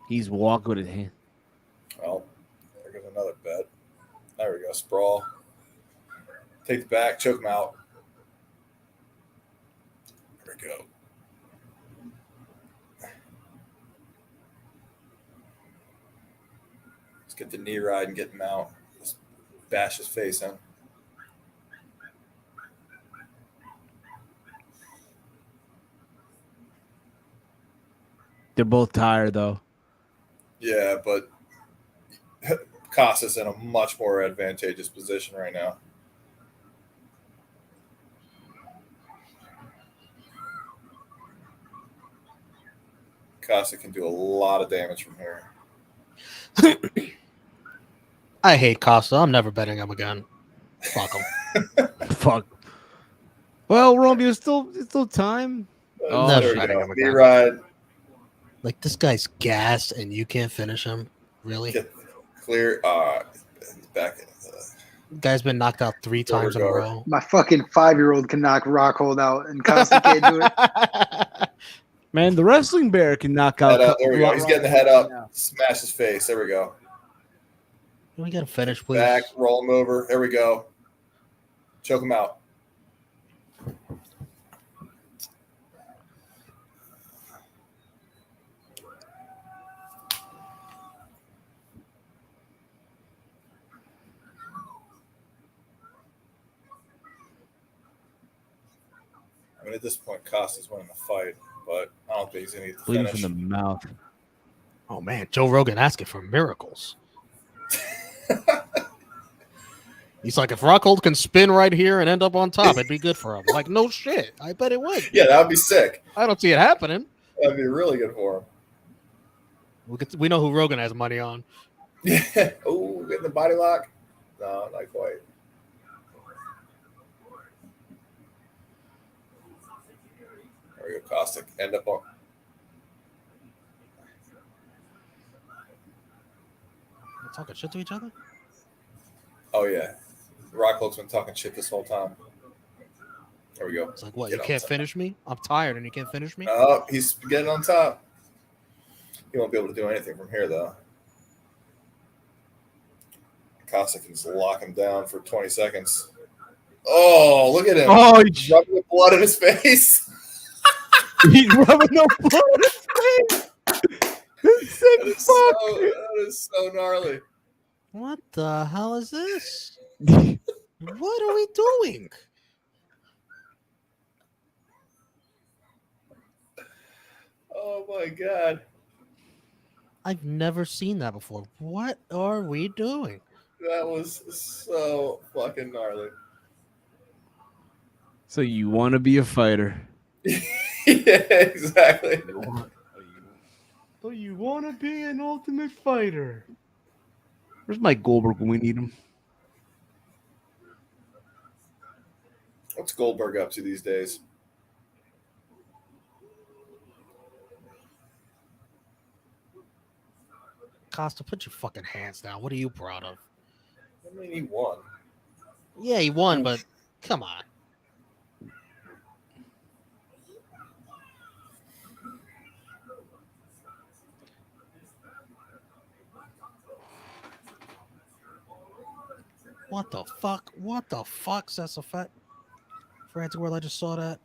He's walking with his hand. Well, there goes another bet. There we go. Sprawl. Take the back, choke him out. There we go. Let's get the knee ride and get him out. Just bash his face in. They're both tired though. Yeah, but Costa's in a much more advantageous position right now. Costa can do a lot of damage from here. I hate Costa. I'm never betting him again. Fuck him. Fuck. Well, Romeo, it's still time. Oh, Never there we betting go. him Knee again. ride. Like, this guy's gassed and you can't finish him? Really? Get clear. Back. Guy's been knocked out 3 times in a guard. row. My fucking 5-year-old can knock Rockhold out, and Costa can't do it. Man, the wrestling bear can knock out. Head up. There we go. He's getting the head up. now. Smash his face. There we go. Can we get a finish, please? Back. Roll him over. There we go. Choke him out. I mean, at this point, Costa's winning the fight, but I don't think he's going to get the Bleeding finish. from the mouth. Oh, man. Joe Rogan asking for miracles. He's like, if Rockhold can spin right here and end up on top, it'd be good for him. Like, no shit. I bet it would. Yeah, that would be sick. I don't see it happening. That'd be really good for him. We know who Rogan has money on. Yeah. Oh, getting the body lock? No, not quite. There we go, Costa. End up on. They're talking shit to each other? Oh, yeah. Rockhold's been talking shit this whole time. There we go. It's like, what? Get You on can't top. finish me? I'm tired and you can't finish me? Oh, he's getting on top. He won't be able to do anything from here, though. Costa can just lock him down for 20 seconds. Oh, look at him. Oh, He's rubbing the blood in his face. he's rubbing no blood in his face. This sick fuck. That is so gnarly. What the hell is this? What are we doing? Oh, my God. I've never seen that before. What are we doing? That was so fucking gnarly. So you want to be a fighter? Yeah, exactly. So you want to be an ultimate fighter? Where's Mike Goldberg when we need him? What's Goldberg up to these days? Costa, put your fucking hands down. What are you proud of? I mean, he won. Yeah, he won, but come on. What the fuck? What the fuck's that's a fact? Frantic World, I just saw that.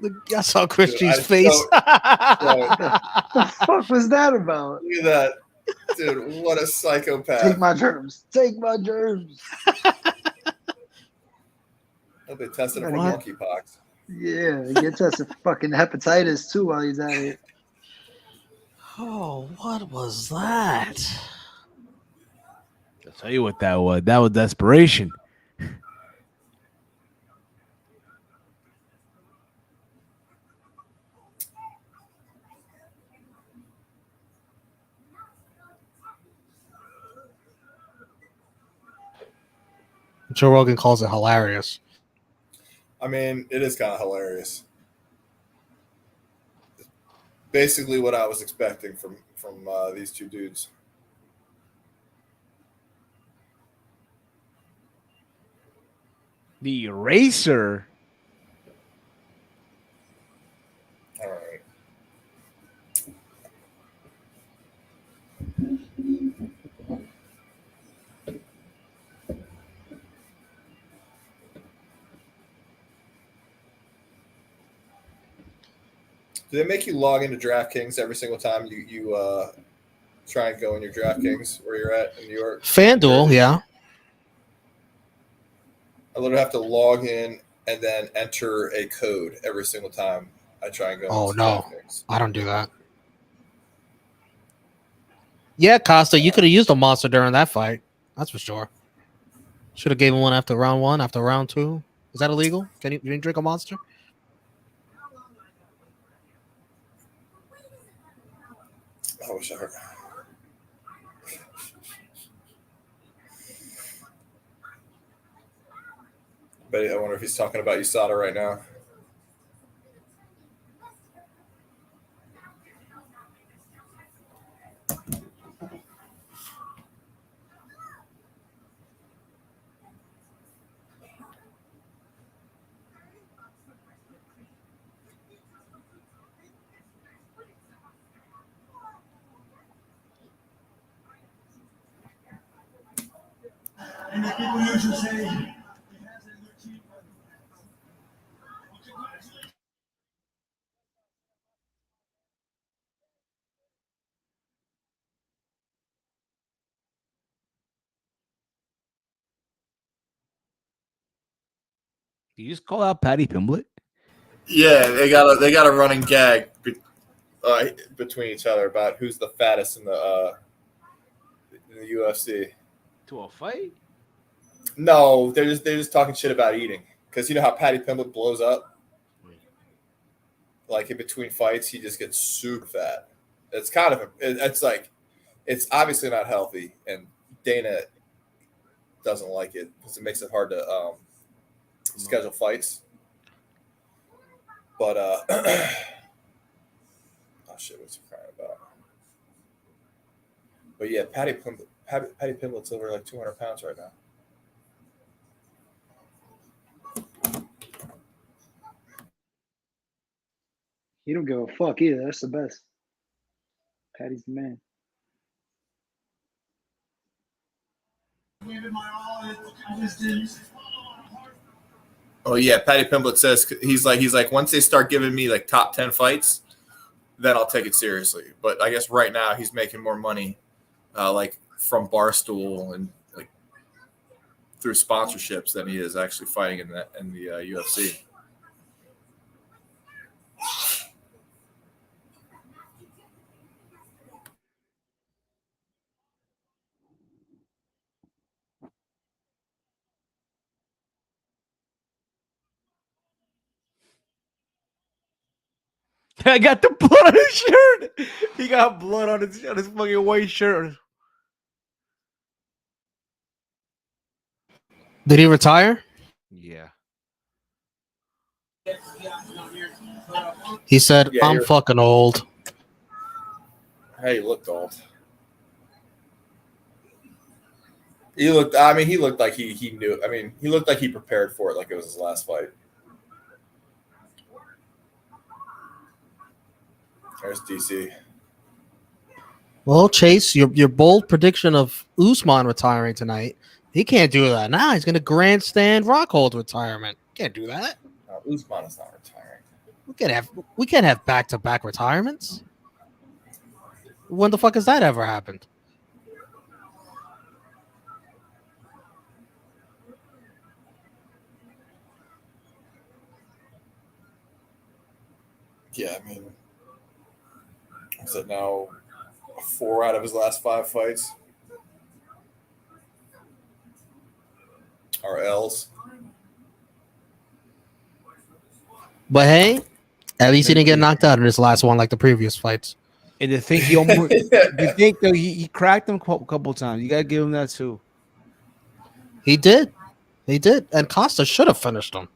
Look, I saw Christian's face. The fuck was that about? Look at that. Dude, what a psychopath. Take my germs. Take my germs. Hope they tested him for What? monkeypox. Yeah, he gets us a fucking hepatitis too while he's at it. Oh, what was that? I'll tell you what that was. That was desperation. Joe Rogan calls it hilarious. I mean, it is kind of hilarious. Basically, what I was expecting from these two dudes. The eraser. All right. Do they make you log into DraftKings every single time you try and go in your DraftKings where you're at in New York? FanDuel, yeah. I literally have to log in and then enter a code every single time I try and go. Oh, into no. DraftKings. I don't do that. Yeah, Costa, you could have used a monster during that fight. That's for sure. Should have gave him one after round 1, after round 2. Is that illegal? Can you didn't drink a monster? I wish I heard. I wonder if he's talking about USADA right now. And the people usually say, Did you just call out Patty Pimblett? Yeah, they got a running gag between each other about who's the fattest in the UFC. To a fight? No, they're just talking shit about eating because you know how Paddy Pimblett blows up. Like in between fights, he just gets super fat. It's kind of it's obviously not healthy, and Dana doesn't like it because it makes it hard to schedule fights. But oh shit, what's he crying about? But yeah, Paddy Pimblett's over like 200 pounds right now. He don't give a fuck either. That's the best. Patty's the man. Oh yeah, Paddy Pimblett says he's like once they start giving me like top 10 fights, then I'll take it seriously. But I guess right now he's making more money, like from Barstool and like through sponsorships than he is actually fighting in the UFC. I got the blood on his shirt. He got blood on his fucking white shirt. Did he retire? Yeah. He said, Yeah, I'm fucking old. Hey, he looked old. He looked like he knew. I mean, he looked like he prepared for it like it was his last fight. There's DC. Well, Chase, your bold prediction of Usman retiring tonight, he can't do that now. He's going to grandstand Rockhold retirement. Can't do that. No, Usman is not retiring. We can't have back-to-back retirements. When the fuck has that ever happened? Yeah, I mean, is it now 4 out of his last 5 fights are L's? But hey, at least he didn't get knocked out in his last one like the previous fights. And to think he almost, you think though he cracked him a couple times. You gotta give him that too. He did, and Costa should have finished him.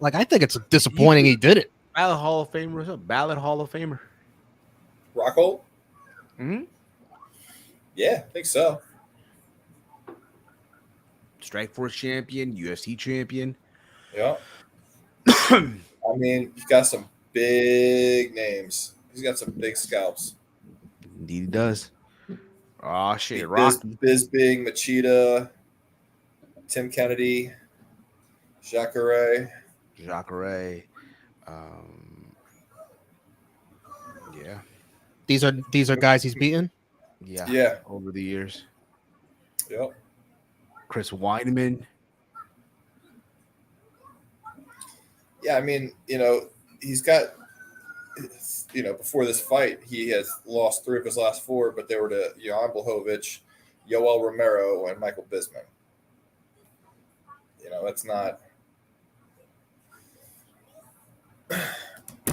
Like I think it's disappointing he did it. Ballot Hall of Famer, what's up? Ballot Hall of Famer. Rockhold? Mm-hmm. Yeah, I think so. Strikeforce champion, UFC champion. Yeah. I mean, he's got some big names. He's got some big scalps. Indeed, he does. Oh shit, Bisping, Machida, Tim Kennedy, Jacare. Yeah. These are guys he's beaten. Yeah. Over the years. Yep. Chris Weidman. Yeah, I mean, he's got, before this fight, he has lost 3 of his last 4, but they were to Jan Blachowicz, Yoel Romero, and Michael Bisping.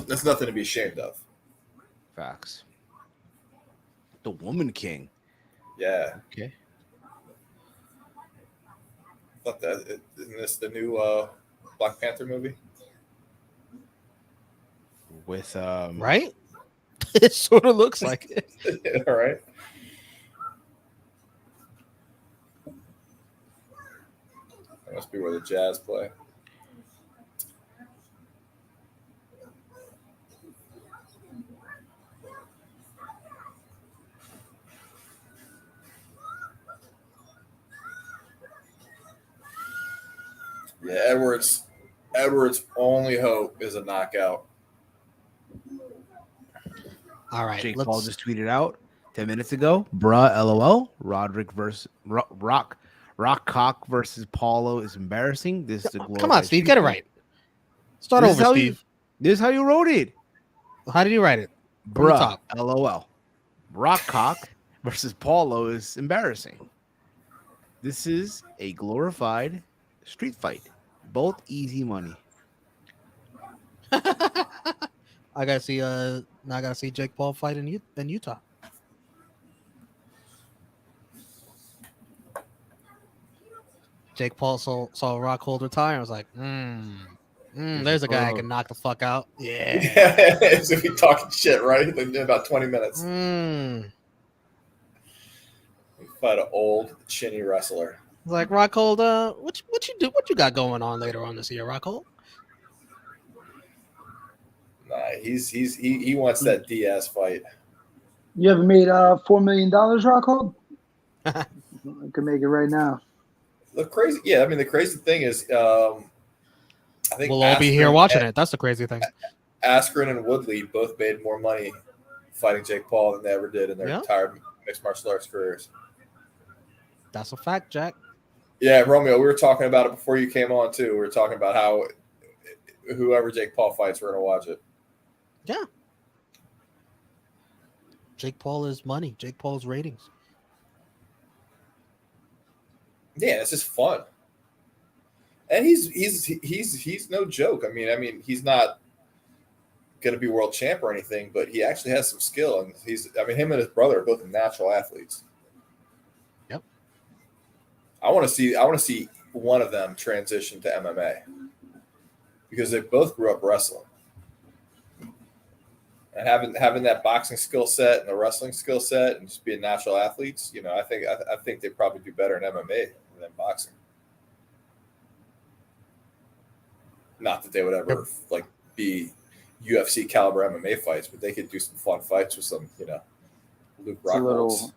That's nothing to be ashamed of. Facts. The Woman King. Yeah. Okay. I thought isn't this the new Black Panther movie? With right? It sort of looks like it. All right. That must be where the Jazz play. Yeah, Edwards' only hope is a knockout. All right. Jake Paul just tweeted out 10 minutes ago. Bruh, LOL. Roderick versus Rockcock versus Paulo is embarrassing. This is the Come on, Steve. Get it right. Start over, Steve. This is how you wrote it. How did you write it? From the Bruh. top. LOL. Rockcock versus Paulo is embarrassing. This is a glorified street fight. Both easy money. I gotta see. Now I gotta see Jake Paul fight in Utah. Jake Paul saw Rockhold retire. I was like, there's a guy I can knock the fuck out. Yeah. So we talking shit, right? In about 20 minutes. We fight an old chinny wrestler. Like Rockhold, what you do? What you got going on later on this year, Rockhold? Nah, he wants that Diaz fight. You ever made $4 million, Rockhold? I could make it right now. The crazy, yeah. I mean, the crazy thing is, I think We'll all be here watching it. That's the crazy thing. Askren and Woodley both made more money fighting Jake Paul than they ever did in their entire mixed martial arts careers. That's a fact, Jack. Yeah, Romeo, we were talking about it before you came on too. We were talking about how whoever Jake Paul fights, we're gonna watch it. Yeah. Jake Paul is money. Jake Paul's ratings. Yeah, it's just fun. And he's no joke. I mean, he's not gonna be world champ or anything, but he actually has some skill, and him and his brother are both natural athletes. Yep. I want to see one of them transition to MMA because they both grew up wrestling. And having that boxing skill set and the wrestling skill set and just being natural athletes, I think they probably do better in MMA than boxing. Not that they would ever be UFC caliber MMA fights, but they could do some fun fights with some, Luke Rockholds. I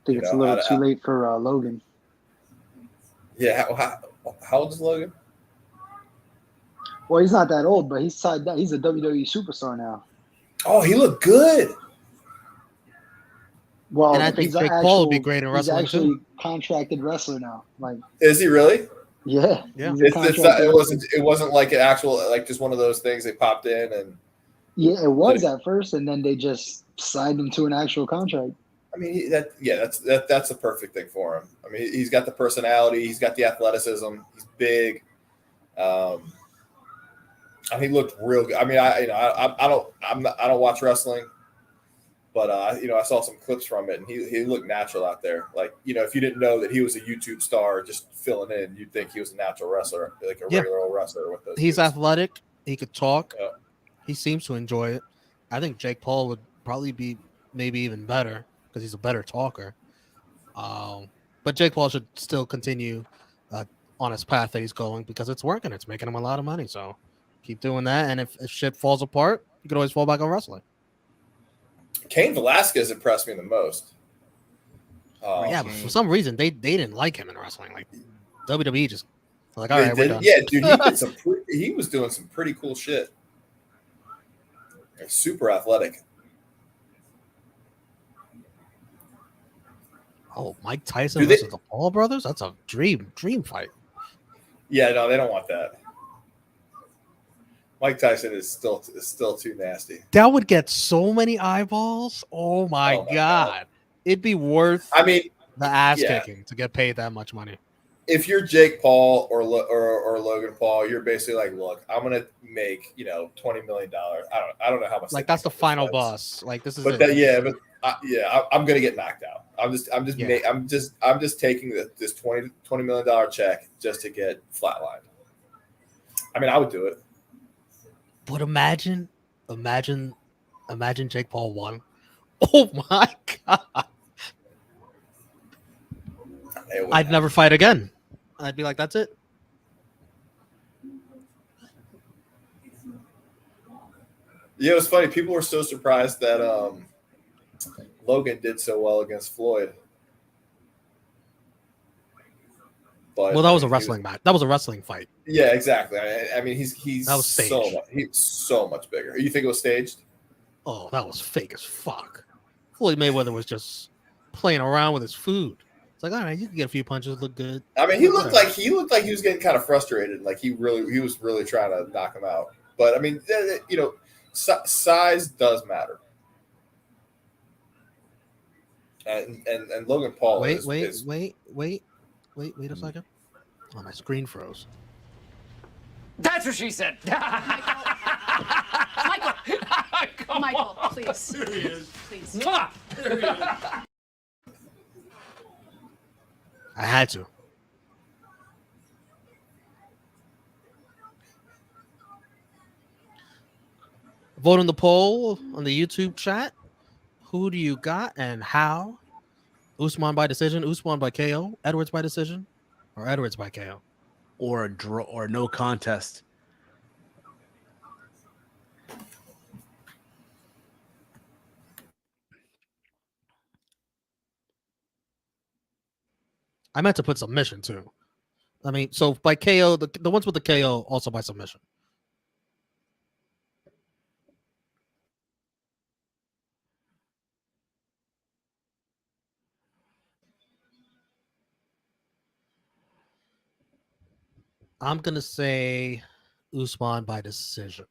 think it's a little too late for Logan. Yeah, how old is Logan? Well, he's not that old, but he's a WWE superstar now. Oh, he looked good. Well, and I think Jake Paul would be great in wrestling he's actually too. Contracted wrestler now. Is he really? Yeah. It wasn't like an actual just one of those things they popped in and. Yeah, it was at first, and then they just signed him to an actual contract. I mean, that's the perfect thing for him. I mean, he's got the personality, he's got the athleticism, he's big. He looked real good. I mean, I don't watch wrestling, but I saw some clips from it, and he looked natural out there. Like, if you didn't know that he was a YouTube star just filling in, you'd think he was a natural wrestler, like a regular old wrestler with those. He's dudes. athletic. He could talk. Yeah. He seems to enjoy it. I think Jake Paul would probably be maybe even better because he's a better talker. But Jake Paul should still continue on his path that he's going because it's working. It's making him a lot of money. So keep doing that. And if shit falls apart, you can always fall back on wrestling. Cain Velasquez impressed me the most. But for some reason they didn't like him in wrestling. Like WWE just all right, we're done. Yeah, dude, he was doing some pretty cool shit. Super athletic. Oh, Mike Tyson versus the Paul brothers? That's a dream fight. Yeah, no, they don't want that. Mike Tyson is still too nasty. That would get so many eyeballs. Oh my God. It'd be worth the ass kicking to get paid that much money. If you're Jake Paul or Logan Paul, you're basically like, look, I'm gonna make $20 million. I don't know how much. Like that's the final boss. Like this is. But I'm gonna get knocked out. I'm just taking this $20 million check just to get flatlined. I mean, I would do it. But imagine Jake Paul won. Oh my God. I'd never fight again. I'd be like, that's it. Yeah, it was funny. People were so surprised that Logan did so well against Floyd. But, that was a wrestling match. That was a wrestling fight. Yeah, exactly. I mean, he's that was staged. He's so much bigger. You think it was staged? Oh, that was fake as fuck. Floyd Mayweather was just playing around with his food. It's like, all right, you can get a few punches, look good. I mean, he looked like he was getting kind of frustrated. Like he was really trying to knock him out. But I mean, size does matter. And Logan Paul Wait is a second. Oh, my screen froze. That's what she said. Michael, please. There he is. Please. Mwah! There he is. I had to. Vote on the poll on the YouTube chat. Who do you got and how? Usman by decision, Usman by KO, Edwards by decision, or Edwards by KO? Or a draw or no contest. I meant to put submission too. I mean, so by KO, the ones with the KO also by submission. I'm gonna say Usman by decision.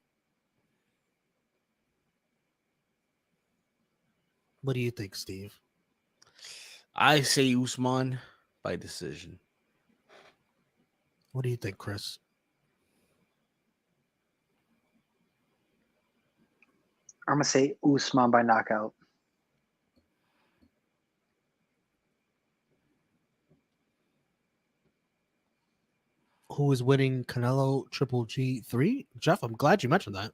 What do you think, Steve? I say Usman by decision. What do you think, Chris? I'm gonna say Usman by knockout. Who is winning Canelo Triple G3? Jeff, I'm glad you mentioned that.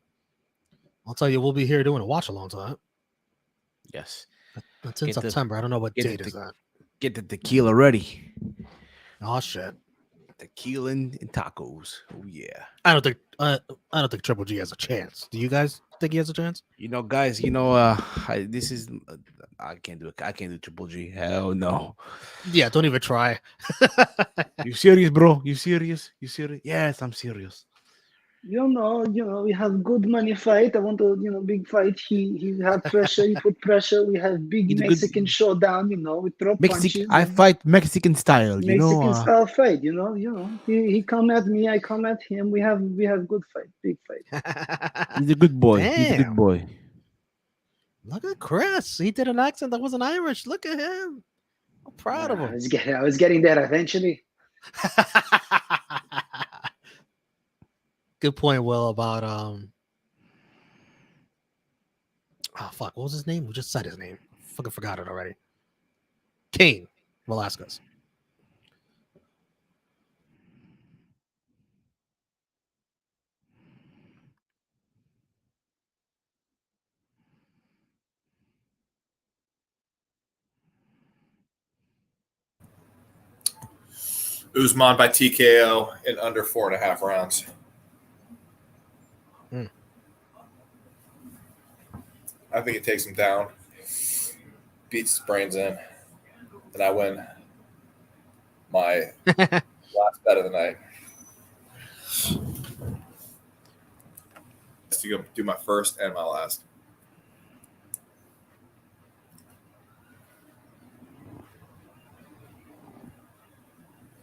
I'll tell you, we'll be here doing a watch along to that. Yes. That's in September. I don't know what date is that. Get the tequila ready. Oh shit. Tequila and tacos. Oh yeah. I don't think Triple G has a chance. Do you guys think he has a chance? Guys, this is I can't do it. I can't do Triple G. Hell no. Yeah, don't even try. You serious, bro? You serious? You serious? Yes, I'm serious. We have good money fight. I want to, big fight. He have pressure. He put pressure. We have big Mexican showdown. We throw punches. I fight Mexican style. Mexican style fight. He come at me. I come at him. We have good fight. Big fight. He's a good boy. Damn. He's a good boy. Look at Chris. He did an accent that wasn't Irish. Look at him. I'm proud of him. I was getting there eventually. Good point, Will, about what was his name? We just said his name. Fucking forgot it already. Cain Velasquez. Usman by TKO in under 4.5 rounds. I think it takes him down, beats his brains in, and I win my last bet of the night. To do my first and my last.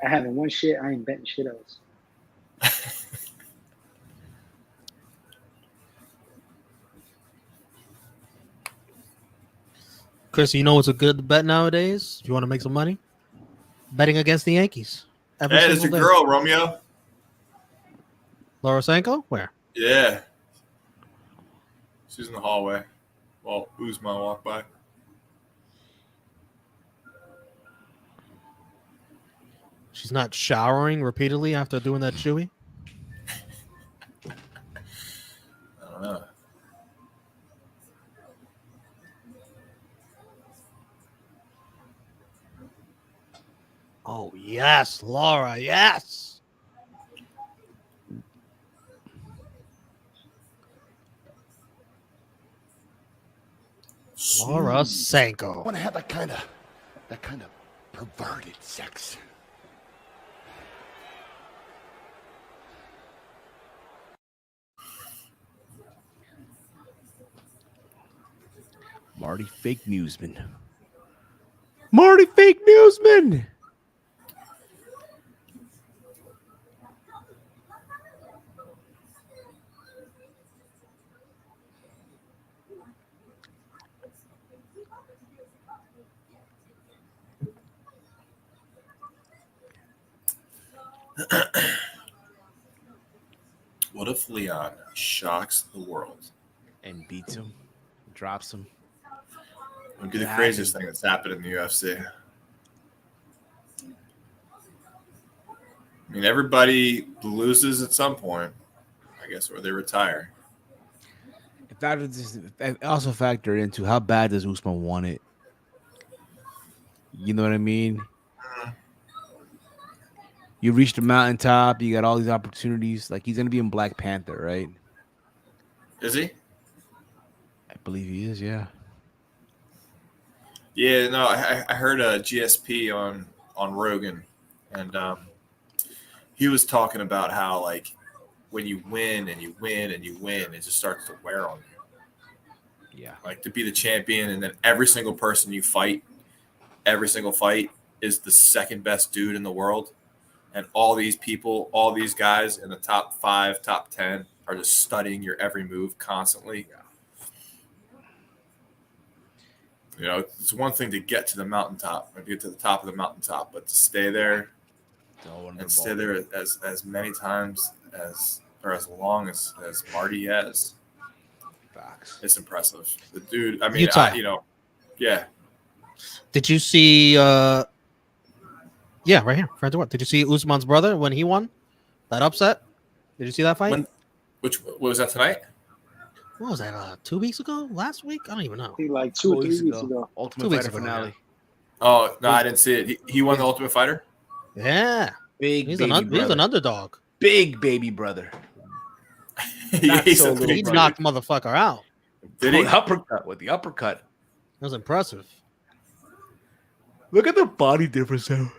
I haven't won shit. I ain't betting shit else. Chris, you know what's a good bet nowadays? If you want to make some money, betting against the Yankees. Hey, there's a girl, Romeo. Laura Sanko? Where? Yeah. She's in the hallway while Usman walked by. She's not showering repeatedly after doing that chewy? I don't know. Oh, yes, Laura, yes. Laura Sanko. I want to have that kind of perverted sex. Marty Fake Newsman. Marty Fake Newsman. What if Leon shocks the world and beats him, drops him? It would be the craziest thing that's happened in the UFC. I mean, everybody loses at some point, I guess, or they retire. That also factor into how bad does Usman want it. You know what I mean? You reached the mountaintop. You got all these opportunities. Like, he's going to be in Black Panther, right? Is he? I believe he is, yeah. Yeah, no, I heard a GSP on Rogan, and he was talking about how, like, when you win and you win and you win, it just starts to wear on you. Yeah. Like, to be the champion, and then every single person you fight, every single fight is the second best dude in the world. And all these people, all these guys in the top 5, top 10 are just studying your every move constantly. You know, it's one thing to get to the mountaintop, or get to the top of the mountaintop, but to stay there and stay there as many times as long as Marty has. Facts. It's impressive. The dude, I mean, yeah. Did you see? Yeah, right here. Friends of what? Did you see Usman's brother when he won that upset? Did you see that fight? What was that tonight? What was that? 2 weeks ago? Last week? I don't even know. Like 2 or 3 weeks ago. Ultimate Fighter finale. Yeah. Oh no, I didn't see it. He won the Ultimate Fighter. Yeah, he's an underdog. Big baby brother. He knocked motherfucker out. Did he? With the uppercut. That was impressive. Look at the body difference though.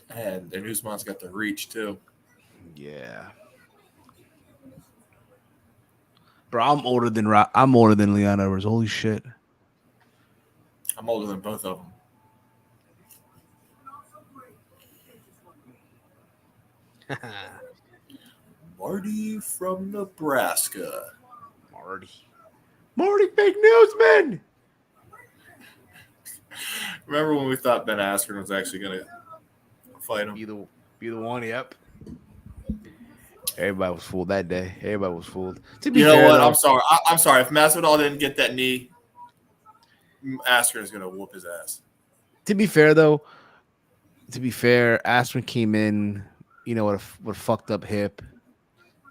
And Usman's got the reach too. Yeah. Bro, I'm older than Leon Edwards. Holy shit. I'm older than both of them. Marty from Nebraska. Marty, fake news, man. Remember when we thought Ben Askren was actually going to fight him? Be the one, yep. Everybody was fooled that day. Everybody was fooled. You know what? I'm sorry. I'm sorry. If Masvidal didn't get that knee, Askren is going to whoop his ass. To be fair, though, Askren came in, you know, with a fucked up hip.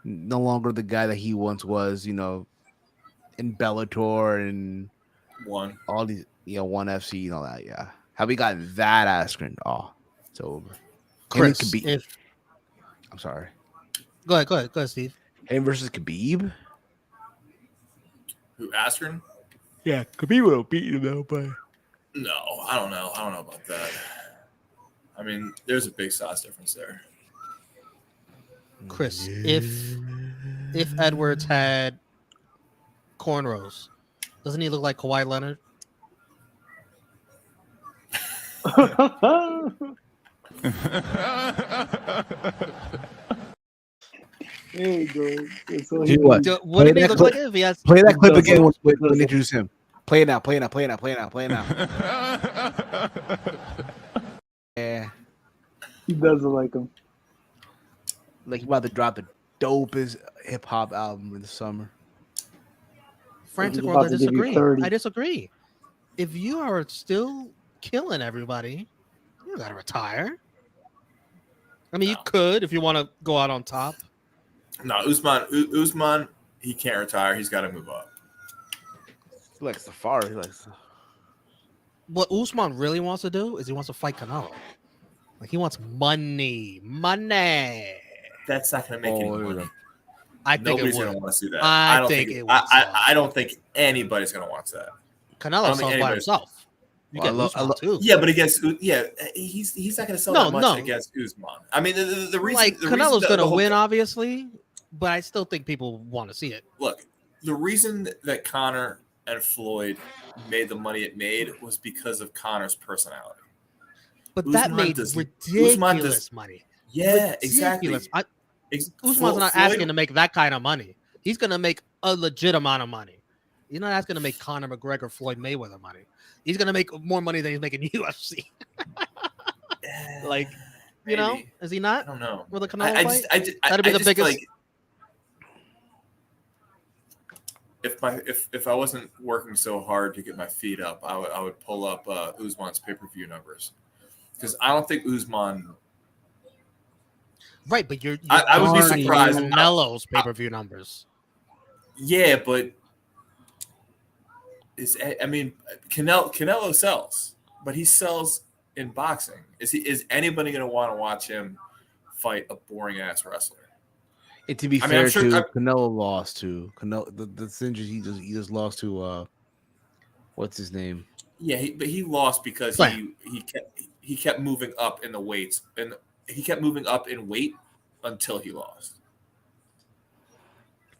No longer the guy that he once was, you know, in Bellator and all these, you know, ONE FC and all that. Yeah. Have we gotten that Askren? Oh, it's over. Chris, I'm sorry. Go ahead, Steve. Him versus Khabib. Who, Askren? Yeah, Khabib would have beaten him though, but no, I don't know. I don't know about that. I mean, there's a big size difference there. Chris, if Edwards had cornrows, doesn't he look like Kawhi Leonard? There you go. What did he look like if he has? Play that clip again when we introduce him. Play it now. Yeah. He doesn't like him. Like he's about to drop the dopest hip hop album in the summer. Frantic World, I disagree. If you are still killing everybody, you gotta retire. I mean, you could if you want to go out on top. No, Usman, he can't retire. He's got to move up. He likes Safari. What Usman really wants to do is he wants to fight Canelo. Like he wants money. That's not going to make any money. I think nobody's going to want to see that. I don't think anybody's going to watch that. Canelo's selling by himself. You get Usman too. Yeah, but he's not going to sell that much against Usman. I mean, the reason like Canelo's going to win, obviously, but I still think people want to see it. Look, the reason that Conor and Floyd made the money it made was because of Conor's personality. But Usman that made ridiculous money. Yeah, ridiculous. Exactly. Usman's not asking to make that kind of money. He's going to make a legit amount of money. He's not asking to make Conor McGregor, Floyd Mayweather money. He's going to make more money than he's making UFC. Like, you know, Maybe. is he I not don't know. with a Canelo fight? That'd be the biggest. Like, if I wasn't working so hard to get my feet up, I would pull up Usman's pay-per-view numbers, because I don't think Usman. Right, but you're I would be surprised. Canelo's pay-per-view numbers. Yeah, but Canelo sells, but he sells in boxing. Is anybody going to want to watch him fight a boring ass wrestler? And to be fair, Canelo lost to Canelo. The injury he just lost to what's his name? Yeah, but he lost because he kept moving up in the weights, and he kept moving up in weight until he lost.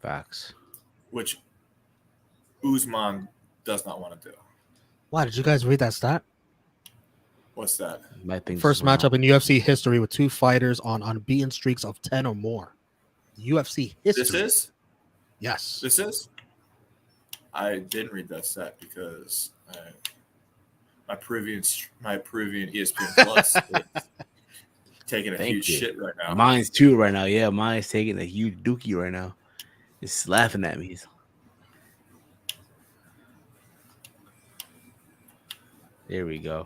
Facts. Which Usman does not want to do. Why did you guys read that stat? What's that? First matchup in UFC history with two fighters on unbeaten streaks of 10 or more. UFC history. This is? Yes. This is? I didn't read that stat because my Peruvian ESPN Plus is taking a huge shit right now. Mine's too right now. Yeah, mine's taking a huge dookie right now. It's laughing at me. There we go.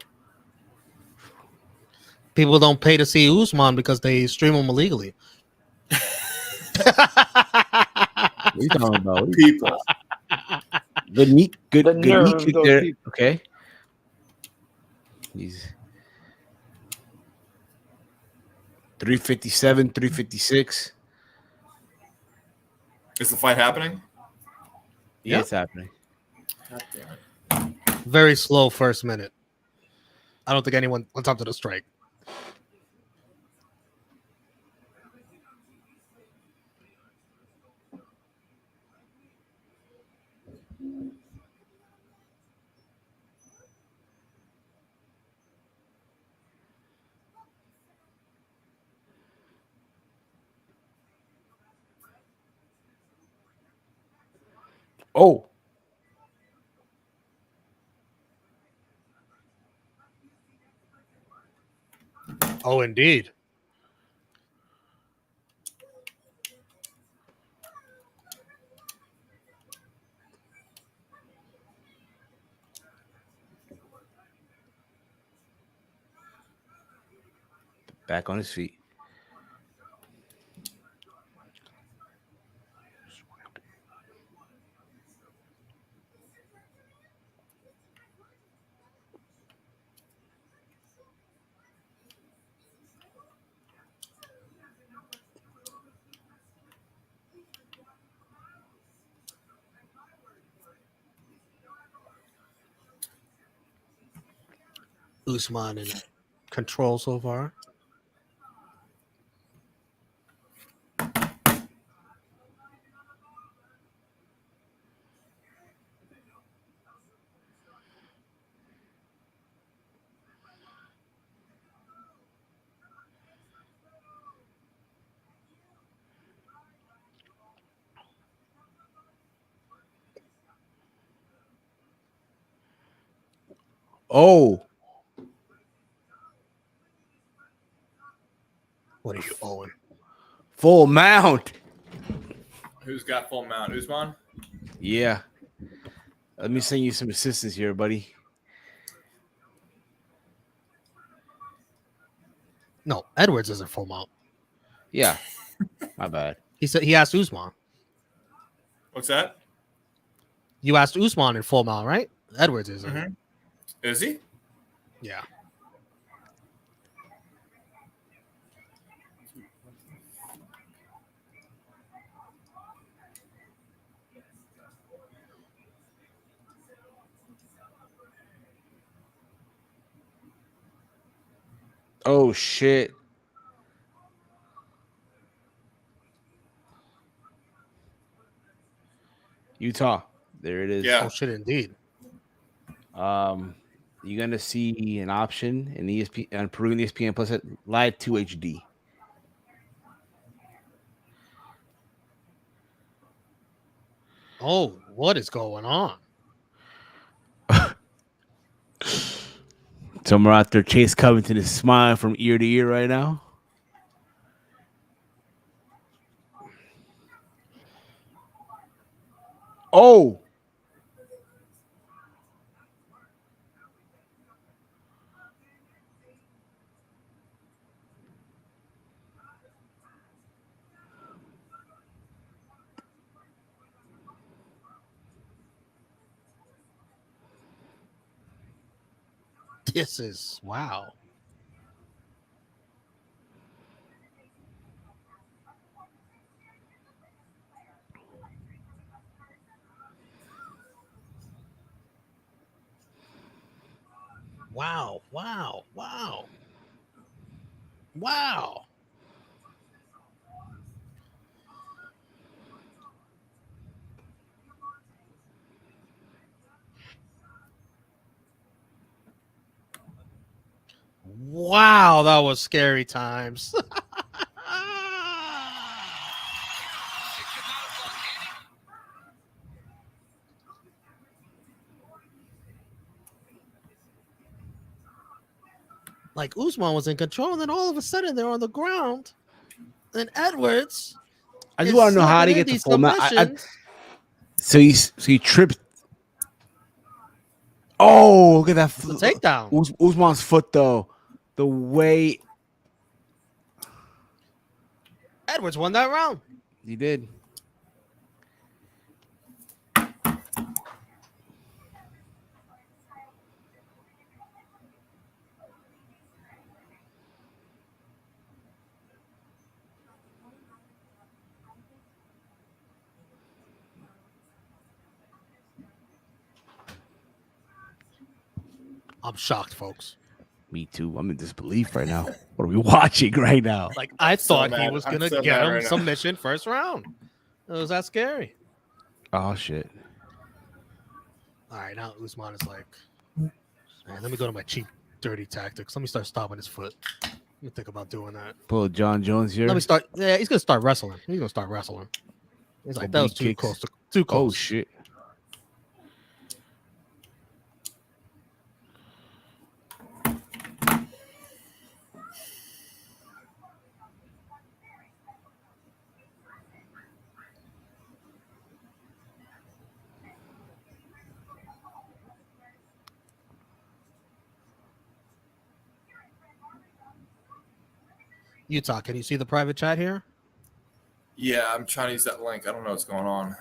People don't pay to see Usman because they stream him illegally. What are you talking about? People. Good knee kick there. People. Okay. He's 357, 356. Is the fight happening? Yeah, it's happening. God damn it. Very slow first minute. I don't think anyone went up to the strike. Oh. Oh, indeed. Back on his feet. Usman in control so far. Oh. What are you owing? Full mount. Who's got full mount? Usman? Yeah. Let me send you some assistance here, buddy. No, Edwards isn't full mount. Yeah. My bad. He asked Usman. What's that? You asked Usman in full mount, right? Edwards isn't. Mm-hmm. Is he? Yeah. Oh shit. Utah. There it is. Yeah. Oh shit, indeed. You're gonna see an option in ESPN and Peruvian ESPN Plus live 2 HD. Oh, what is going on? Somewhere out there, Chase Covington is smiling from ear to ear right now. Oh. This is wow. Wow, wow, wow. Wow. Wow, that was scary times. Like Usman was in control, and then all of a sudden they're on the ground. And Edwards, I just want to know how to get the full mount. So he tripped. Oh, look at that! The takedown. Usman's foot though, the way Edwards won that round. He did. I'm shocked, folks. Me too. I'm in disbelief right now. What are we watching right now? Like I thought he mad. was I'm gonna so get mad him right now. submission first round. It was that scary. Oh shit! All right, now Usman is like, man, let me go to my cheap, dirty tactics. Let me start stopping his foot. Let me think about doing that. Pull a John Jones here. Let me start. Yeah, he's gonna start wrestling. He's gonna start wrestling. He's like, that was too Oblique close. kicks. Too close. Oh shit! Utah, can you see the private chat here? Yeah, I'm trying to use that link. I don't know what's going on.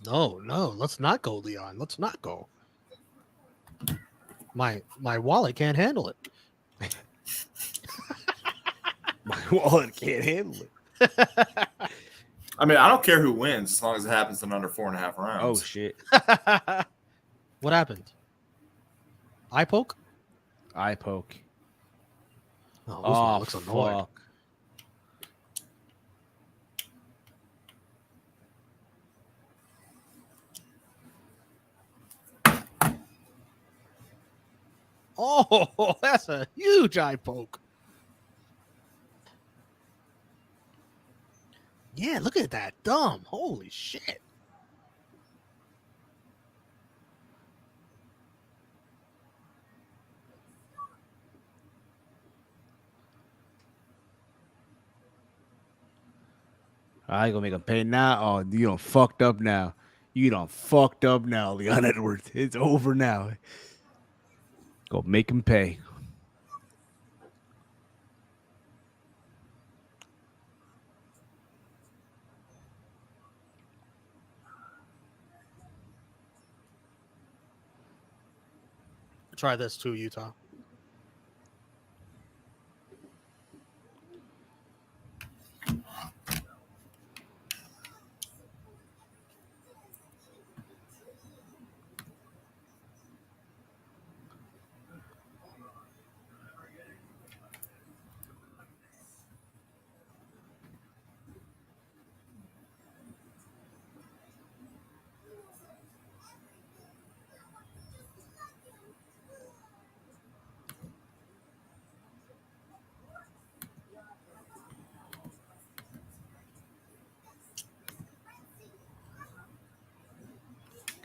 No, let's not go, Leon. Let's not go. My wallet can't handle it. My wallet can't handle it. I mean, I don't care who wins as long as it happens in under 4.5 rounds. Oh shit! What happened? Eye poke? Eye poke. Oh, Usman looks annoyed. Fuck. Oh, that's a huge eye poke. Yeah, look at that thumb. Holy shit. I gonna make him pay now. Oh, you done fucked up now. You done fucked up now, Leon Edwards. It's over now. Go make him pay. Try this too, Utah.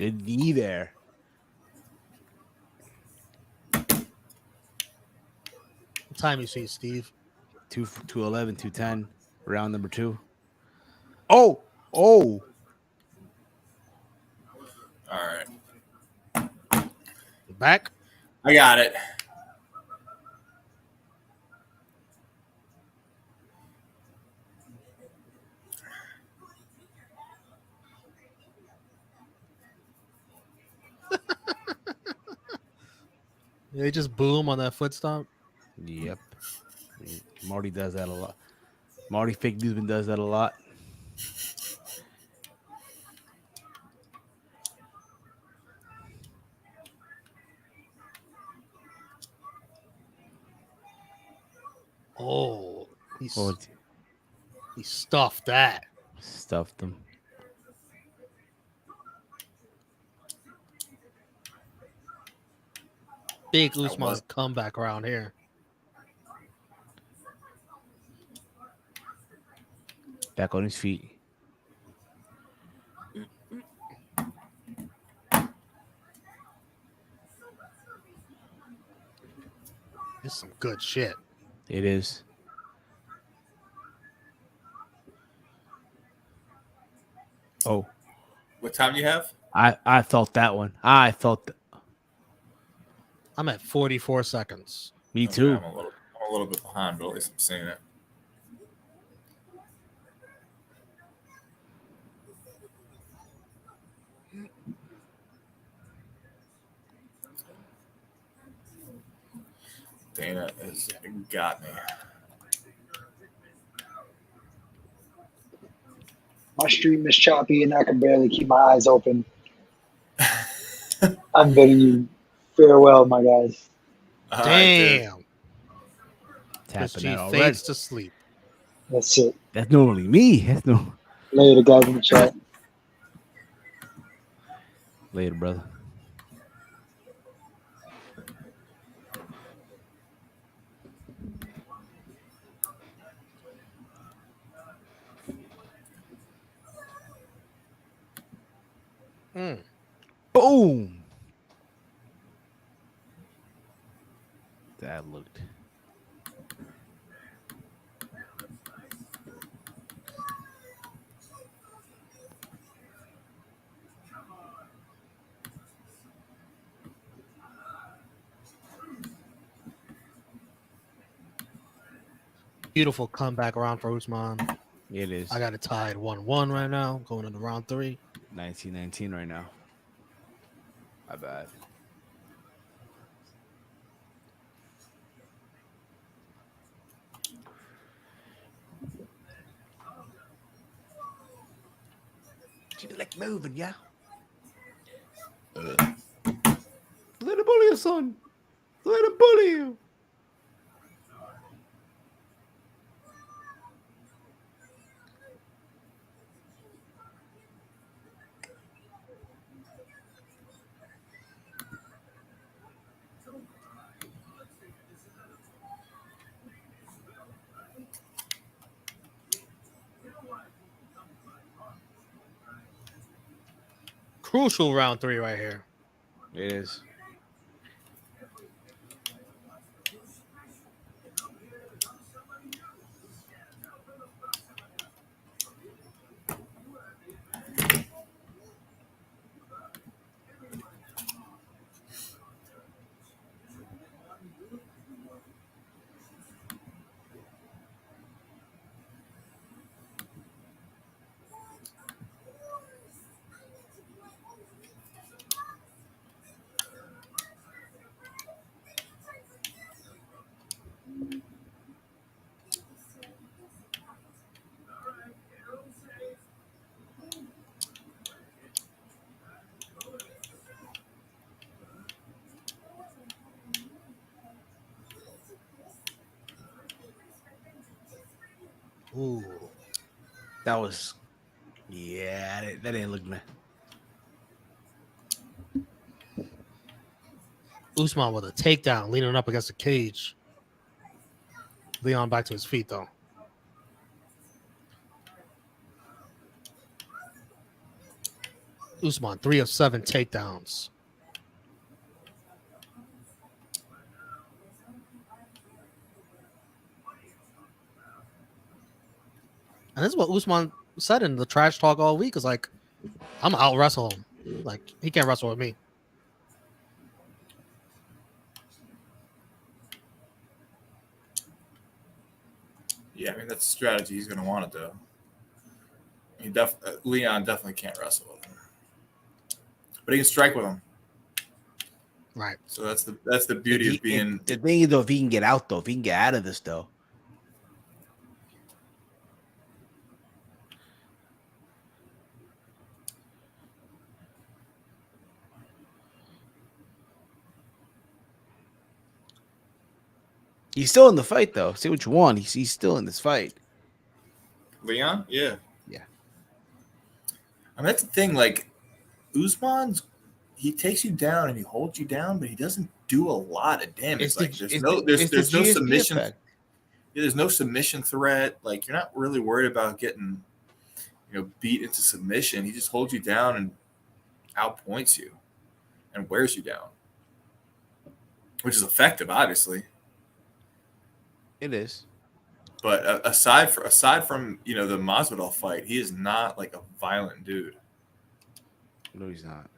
Good knee there. What time you see, Steve? 211, 210, round number 2. Oh. All right. Back. I got it. They just boom on that foot stomp. Yep. Marty does that a lot. Marty Fake Newsman does that a lot. Oh, he Oh, stuffed that. stuffed them. Big Usman's comeback around here. Back on his feet. This is some good shit. It is. Oh. What time do you have? I felt that one. I felt I'm at 44 seconds. Me too. I'm a little bit behind, but at least I'm seeing it. Dana has got me. My stream is choppy and I can barely keep my eyes open. I'm bidding you farewell, my guys. Damn. Tapping G that already. fades to sleep. That's it. That's normally me. That's no. Later, guys in the chat. Later, brother. Boom. That looked. Beautiful comeback round for Usman. It is. I got it tied 1-1 right now, going into round 3. 19-19 right now. My bad. You like moving, yeah? Let him bully you, son. Let him bully you. Crucial round 3 right here. It is. Ooh. That was. Yeah, that didn't look nice. Usman with a takedown, leaning up against the cage. Leon back to his feet, though. Usman, 3 of 7 takedowns. And this is what Usman said in the trash talk all week. Is like, I'm out wrestle him. Like, he can't wrestle with me. Yeah, I mean that's a strategy he's going to want to do. Leon definitely can't wrestle with him, but he can strike with him. Right. So that's the beauty of being. The thing is, though, if he can get out of this, though. He's still in the fight, though. Say what you want. He's still in this fight. Leon? Yeah. Yeah. I mean, that's the thing. Like, Usman's, he takes you down and he holds you down, but he doesn't do a lot of damage. There's no submission. Yeah, there's no submission threat. Like, you're not really worried about getting, beat into submission. He just holds you down and outpoints you and wears you down, which is effective, obviously. It is. But aside from the Masvidal fight, he is not like a violent dude. No, he's not.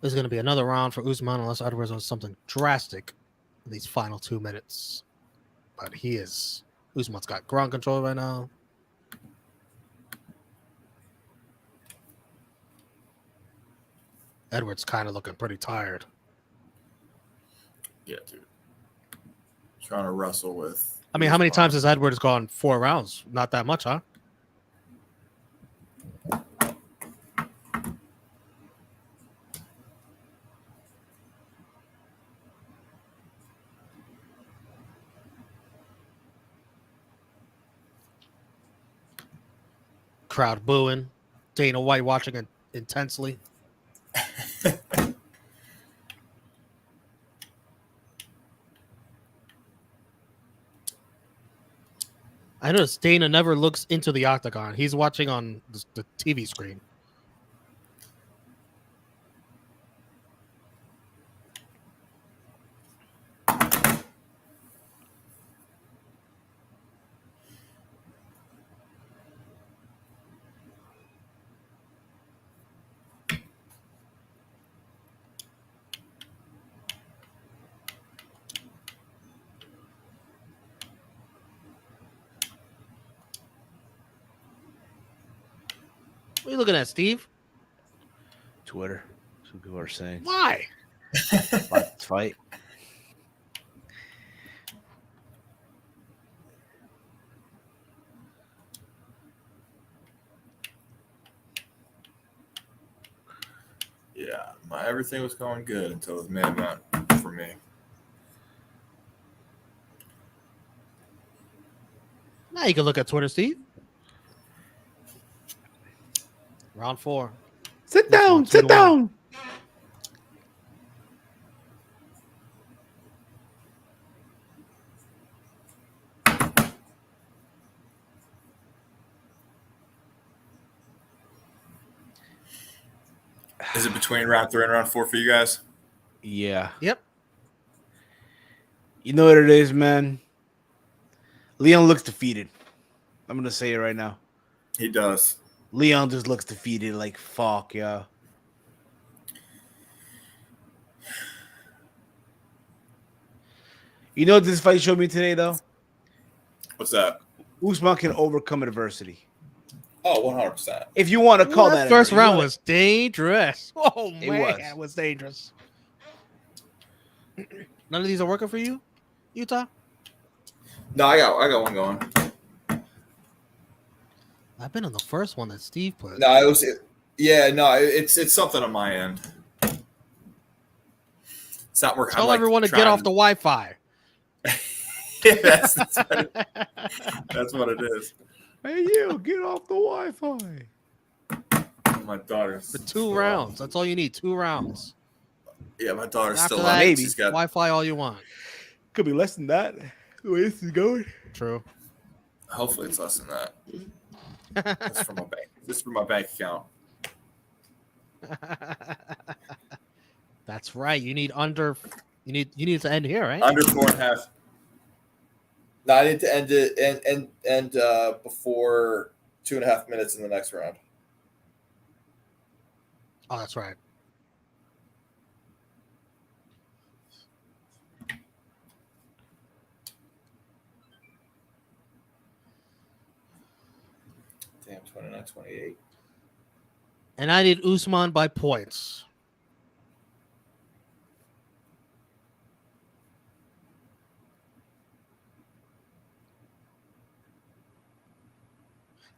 There's going to be another round for Usman unless Edwards does something drastic in these final 2 minutes. But Usman's got ground control right now. Edwards kind of looking pretty tired. Yeah, dude. Trying to wrestle with. I mean, how many times has Edwards gone 4 rounds? Not that much, huh? Crowd booing. Dana White watching it intensely. I noticed Dana never looks into the octagon. He's watching on the TV screen. What are you looking at, Steve? Twitter. Some people are saying. Why? About this fight. Yeah, everything was going good until the main event for me. Now you can look at Twitter, Steve. Round 4. Sit down. Sit down. Is it between round 3 and round 4 for you guys? Yeah. Yep. You know what it is, man? Leon looks defeated. I'm going to say it right now. He does. Leon just looks defeated like fuck, yeah. You know what this fight showed me today, though? What's that? Usman can overcome adversity. Oh, 100%. If you want to call that first round was dangerous. Oh, man. It was dangerous. None of these are working for you, Utah? No, I got one going. I've been on the first one that Steve put. No, it's something on my end. It's not working. Tell everyone to get off the Wi-Fi. Yeah, that's what it is. Hey, you, get off the Wi-Fi. My daughter's. For 2 rounds. That's all you need, 2 rounds. Yeah, my daughter's After still that, on. maybe. She's got. Wi-Fi all you want. Could be less than that. The way this is going. True. Hopefully, it's less than that. That's from my bank. This is from my bank account. That's right. You need under. You need to end here, right? Under 4.5. No, I need to end it and before 2.5 minutes in the next round. Oh, that's right. Damn, 29-28. And I need Usman by points.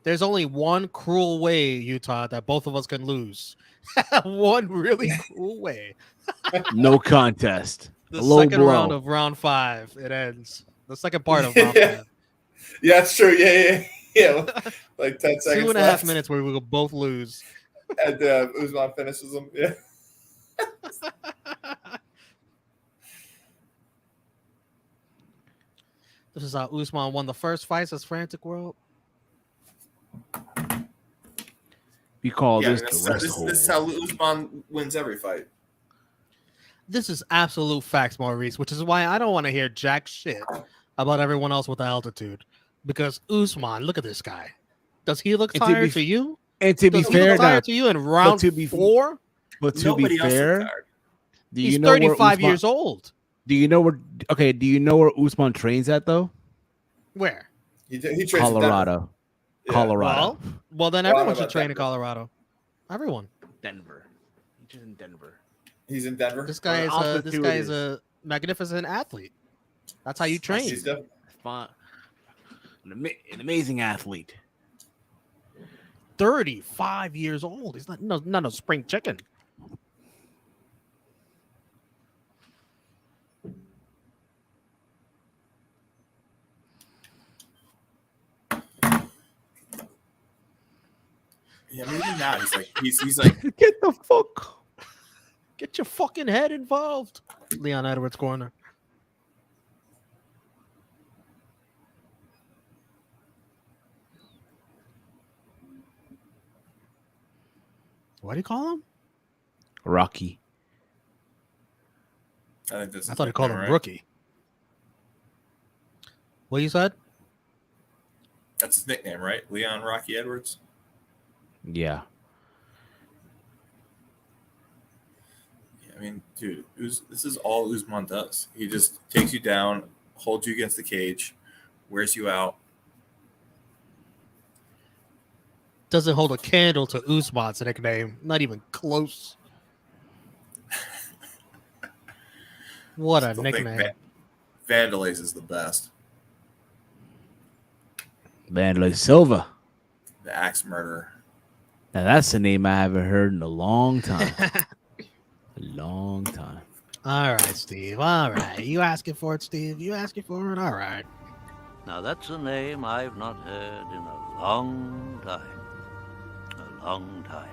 There's only one cruel way, Utah, that both of us can lose. One really cruel way. No contest. The Low second blow. round of round 5, it ends. The second part of round 5. Yeah, that's true. Yeah. Like 10 seconds 2.5 left. minutes where we will both lose. And Usman finishes him. Yeah. This is how Usman won the first fights as Frantic World. We call Yeah, this this, the rest this, hole. this is how Usman wins every fight. This is absolute facts, Maurice, which is why I don't want to hear jack shit about everyone else with the altitude. Because Usman, look at this guy. Does he look And to tired be- to you? And to be Does he fair, look now, tired to you in round to be- 4? but to Nobody be else is fair, tired. do He's you know where 35 Usman, years old. Do you know where? Okay, do you know where Usman trains at though? Where? He trains in Denver. Colorado. Yeah. Colorado. Well, then Well, I don't everyone know should about train in Denver. Colorado. Everyone. Denver. He's in Denver. He's in Denver. This guy is a magnificent athlete. That's how you train. He's definitely. Fun. An amazing athlete. 35 years old. He's not no spring chicken. Yeah, maybe not. He's like Get the fuck. Get your fucking head involved. Leon Edwards corner. What do you call him? Rocky. I think this. I thought he he called him Rookie. What you said? That's his nickname, right? Leon Rocky Edwards. Yeah. Yeah, I mean, dude, this is all Usman does. He just takes you down, holds you against the cage, wears you out. Doesn't hold a candle to Usman's nickname. Not even close. What a Still think nickname. Vandalase is the best. Vanderlei Silva. The axe murderer. Now that's a name I haven't heard in a long time. A long time. All right, Steve. All right. You asking for it, Steve? You asking for it? All right. Now that's a name I've not heard in a long time. A long time.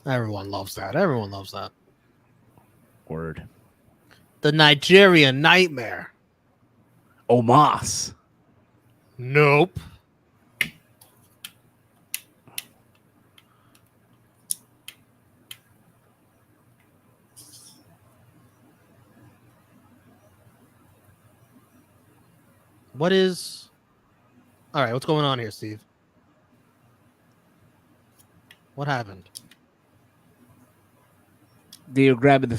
Everyone loves that. Everyone loves that. Word. The Nigerian Nightmare. Omas. Nope. What is... All right, what's going on here, Steve? What happened? They were grabbing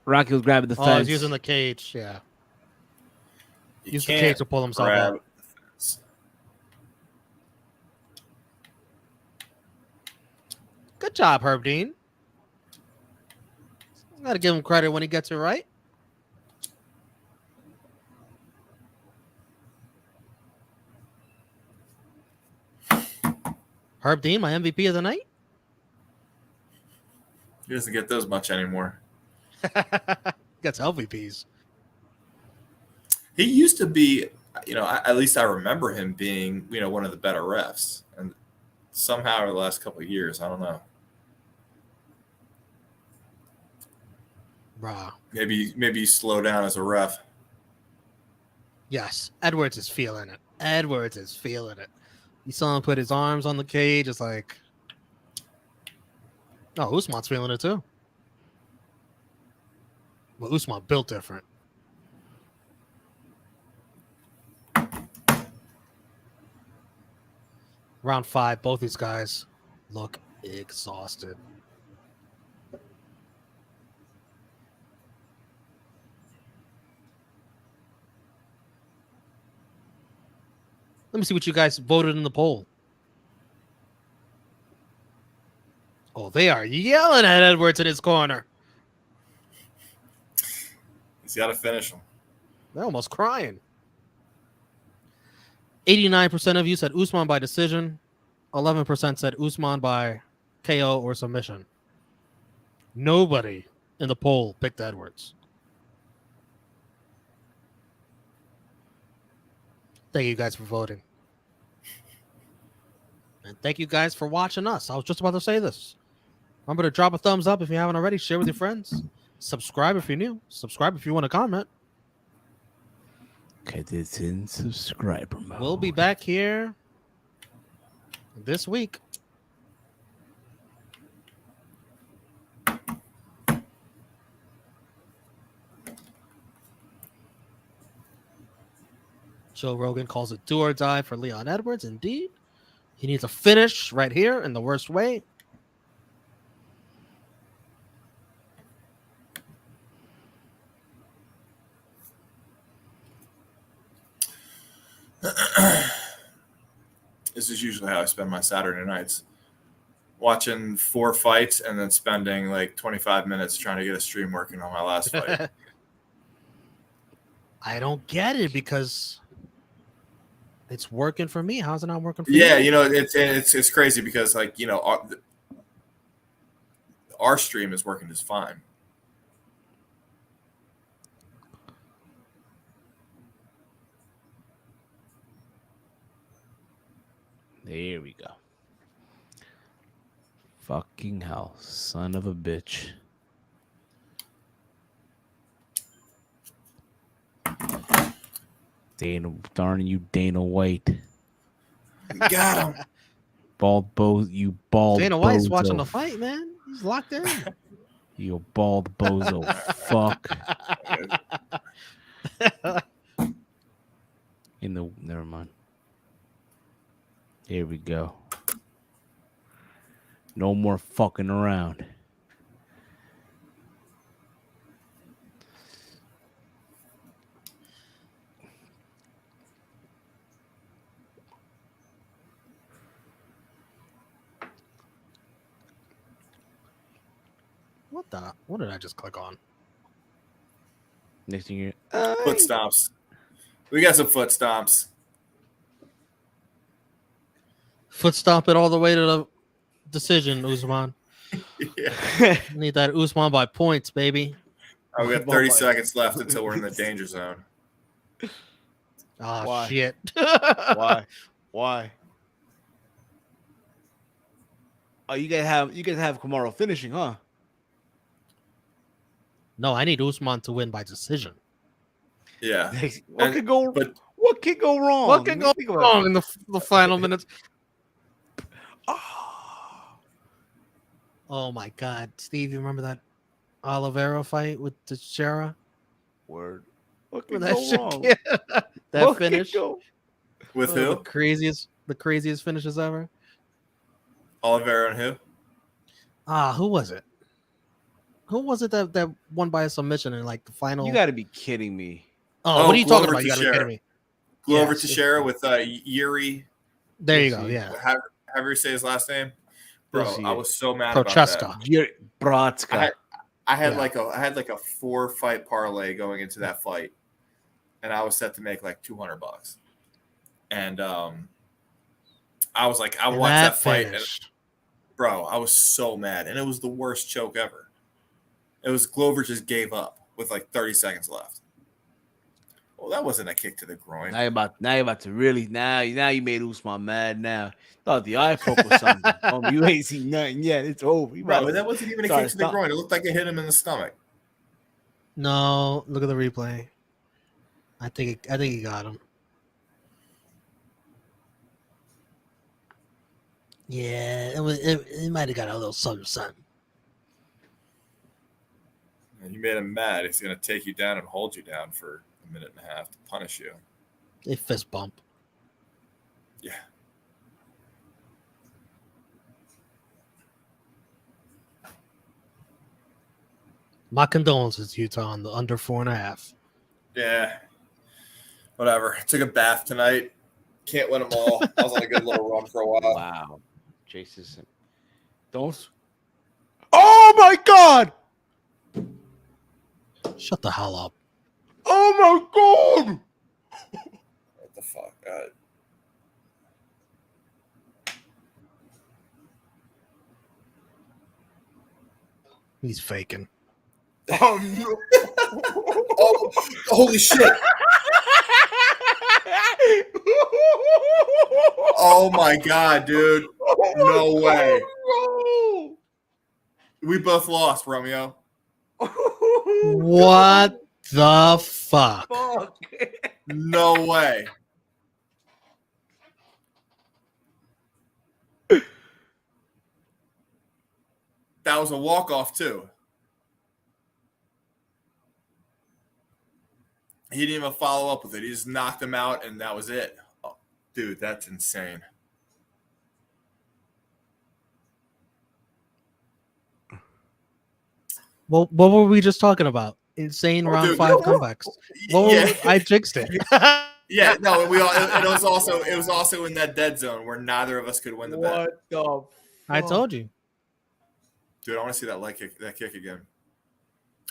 Rocky was grabbing the Oh, fence. he's using the cage. Yeah. You Use the can't cage to pull himself grab up. the fence. Good job, Herb Dean. Gotta give him credit when he gets it right. Herb Dean, my MVP of the night. He doesn't get those much anymore. Gets LVPs. He used to be, at least I remember him being, one of the better refs. And somehow over the last couple of years, I don't know. Bruh. Maybe slow down as a ref. Yes, Edwards is feeling it. Edwards is feeling it. You saw him put his arms on the cage. It's like, oh, Usman's feeling it too. But Usman built different. Round 5, both these guys look exhausted. Let me see what you guys voted in the poll. Oh, they are yelling at Edwards in his corner. He's got to finish him. They're almost crying. 89% of you said Usman by decision. 11% said Usman by KO or submission. Nobody in the poll picked Edwards. Thank you guys for voting. And thank you guys for watching us. I was just about to say this. Remember to drop a thumbs up if you haven't already. Share with your friends. Subscribe if you're new. Subscribe if you want to comment. Okay, it's in subscriber mode. We'll be back here this week. Joe Rogan calls it do or die for Leon Edwards. Indeed. He needs a finish right here in the worst way. This is usually how I spend my Saturday nights. Watching 4 fights and then spending like 25 minutes trying to get a stream working on my last fight. I don't get it because it's working for me. How's it not working for you? Yeah, you know, it's crazy because, like, you know, our stream is working just fine. There we go. Fucking hell, son of a bitch. Dana, darn you, Dana White. Got him. Bald bozo, you bald Dana White's bozo. watching the fight, man. He's locked in. You bald bozo. Fuck. Never mind. Here we go. No more fucking around. What did I just click on? Next thing you Foot stomps. We got some foot stomps. Foot stomp it all the way to the decision, Usman. Yeah. Need that Usman by points, baby. We got 30 seconds left until we're in the danger zone. Oh, Why? shit. Why? Oh, you guys have Kamaru finishing, huh? No, I need Usman to win by decision. Yeah. What could go wrong? What could go wrong in the final minutes? Oh my God, Steve! You remember that Oliveira fight with Teixeira? Word. What When could that go shit wrong? that What could finish go- With one of who? the craziest finishes ever. Oliveira and who? Who was it? Who was it that won by a submission in like the final? You got to be kidding me. what are you talking about? You got to be Teixeira. kidding me. Glover Yes. Teixeira with Yuri. There you go. Yeah. However you say his last name. Bro, We'll see I it. was so mad Prochaska. about that. Bratska. I had Yeah. like a 4-fight parlay going into that fight, and I was set to make like $200. And I was like, I watched that fight, and, bro, I was so mad, and it was the worst choke ever. It was Glover just gave up with like 30 seconds left. Well, that wasn't a kick to the groin. Now you're about to really now you made Usman mad now. Thought the eye poke was something. You ain't seen nothing yet. It's over. Bro, that wasn't even a kick to the groin. It looked like it hit him in the stomach. No, look at the replay. I think he got him. Yeah, it might have got a little something. And you made him mad. He's going to take you down and hold you down for a minute and a half to punish you. A fist bump. Yeah. My condolences, Utah, on the under 4.5. Yeah. Whatever. Took a bath tonight. Can't win them all. I was on a good little run for a while. Wow. Chases him. Don't. Oh my God! Shut the hell up. Oh my God! What the fuck? He's faking. Oh, no. Oh, holy shit. Oh my God, dude. No way. We both lost, Romeo. What the fuck? No way. That was a walk-off, too. He didn't even follow up with it. He just knocked him out, and that was it. Oh, dude, that's insane. Well, what were we just talking about? Insane round dude, 5 comebacks. Yeah. I jinxed it. Yeah, no, it was also in that dead zone where neither of us could win the bet. What the? I told you. Dude, I want to see that kick again.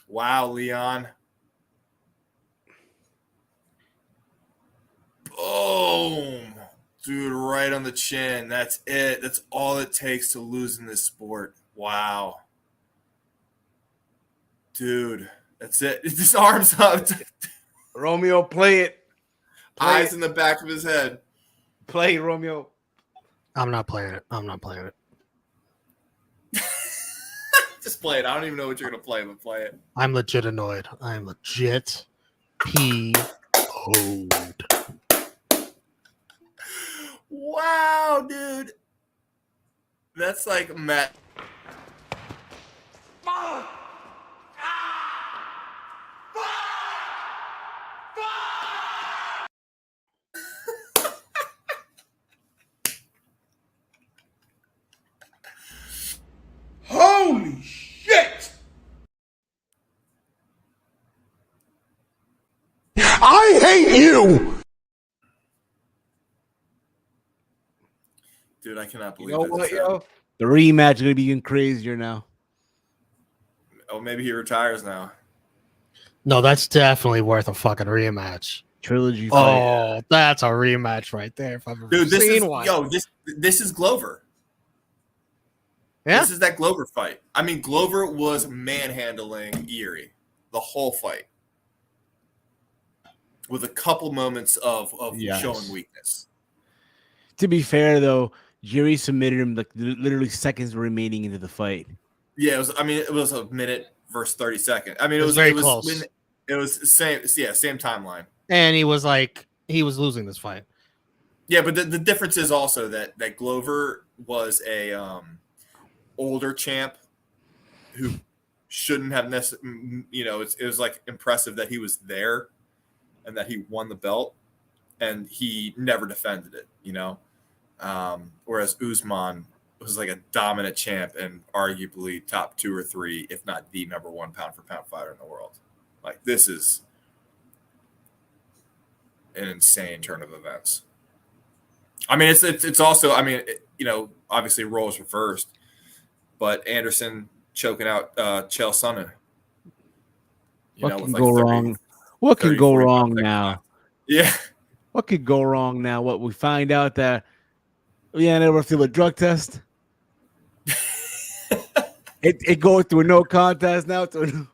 Wow, Leon. Boom. Dude, right on the chin. That's it. That's all it takes to lose in this sport. Wow. Dude, that's it. His arms up. Romeo, play it. Eyes in the back of his head. Play, Romeo. I'm not playing it. Just play it. I don't even know what you're going to play, but play it. I'm legit annoyed. I'm legit P.O.'d. Wow, dude. That's like Matt. Holy shit! I hate you! Dude, I cannot believe You know what, yo? The rematch is gonna be even crazier now. Oh, maybe he retires now. No, that's definitely worth a fucking rematch. Trilogy. Oh, that's a rematch right there. If I've ever Dude, seen one. This is Glover. Yeah? This is that Glover fight. I mean, Glover was manhandling Erie the whole fight with a couple moments of Yes. showing weakness. To be fair, though, Jerry submitted him like literally seconds remaining into the fight. Yeah, it was a minute versus 30 seconds. I mean, It was very close. It was same timeline. And he was losing this fight. Yeah, but the difference is also that Glover was a older champ who shouldn't have necessarily, it was like impressive that he was there and that he won the belt and he never defended it, whereas Usman was like a dominant champ and arguably top 2 or 3, if not the number 1 pound for pound fighter in the world. Like, this is an insane turn of events. I mean, it's also, obviously roles reversed, but Anderson choking out Chael Sonnen. What can go wrong? What can go wrong now? Yeah. What could go wrong now? What we find out that never feel a drug test. it goes through a no contest now. Dude.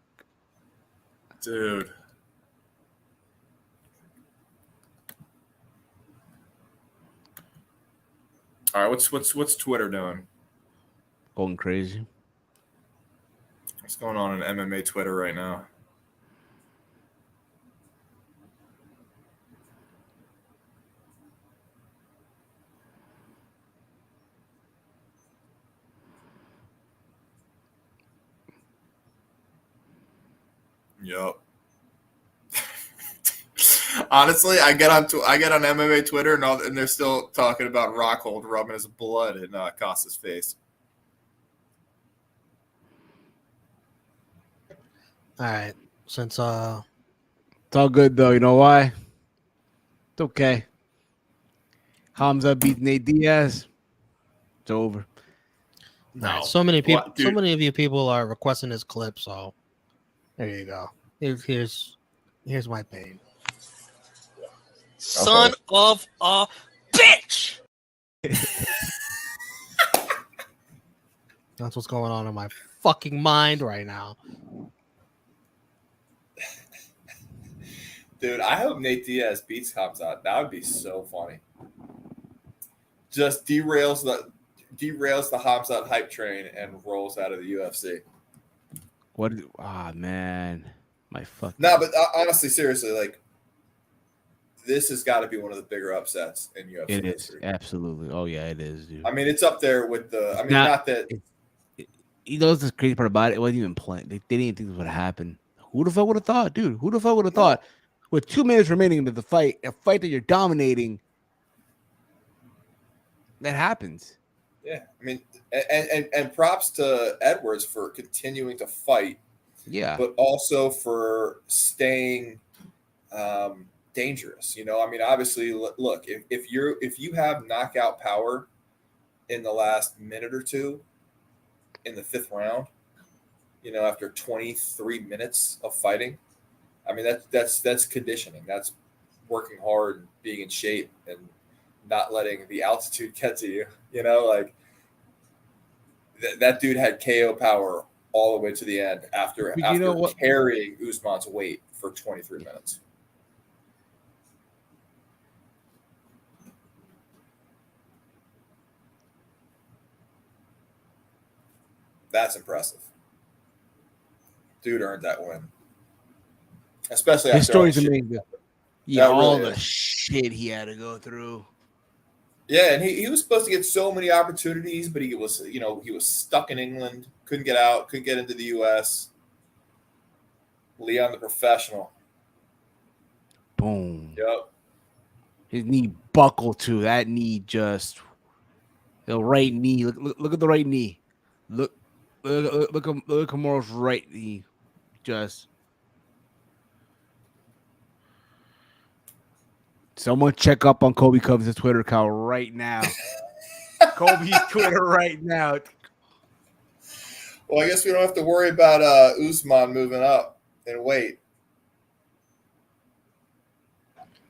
All right, what's Twitter doing? Going crazy. What's going on in MMA Twitter right now? Yep. Honestly, I get on MMA Twitter and they're still talking about Rockhold rubbing his blood in Costa's face. All right, since It's all good though. You know why? It's okay. Hamza beat Nate Diaz. It's over. all right, so many people, so many of you people are requesting this clip, so there you go. Here's my pain. Son of a bitch! That's what's going on in my fucking mind right now. Dude, I hope Nate Diaz beats Hamza. That would be so funny. Just derails the Hamza hype train and rolls out of the UFC. What? Ah, man, my fucking. No, but honestly, seriously, like this has got to be one of the bigger upsets in UFC It is history. absolutely. Oh yeah, it is, dude. I mean, it's up there with the. I mean, not that. You know what's the crazy part about it? It wasn't even planned. They didn't even think this would happen. Who the fuck would have thought, dude? Who the fuck would have thought? With 2 minutes remaining into the fight, a fight that you're dominating, that happens. Yeah, I mean, and props to Edwards for continuing to fight. Yeah, but also for staying dangerous. You know, I mean, obviously, look, if you have knockout power in the last minute or two in the 5th round, you know, after 23 minutes of fighting, I mean, that's conditioning. That's working hard, and being in shape, and not letting the altitude get to you. You know, like that dude had KO power all the way to the end after carrying Usman's weight for 23 minutes. That's impressive. Dude earned that win. Especially his after all story's the shit. amazing. Yeah, That all really the shit he had to go through. Yeah, and he was supposed to get so many opportunities, but he was stuck in England, couldn't get out, couldn't get into the US. Leon the professional. Boom. Yep. His knee buckled too. That knee just the right knee. Look at the right knee. Look at Kamaru's right knee. Just someone check up on Kobe Covington's Twitter account right now. Kobe's Twitter right now. Well, I guess we don't have to worry about Usman moving up in weight.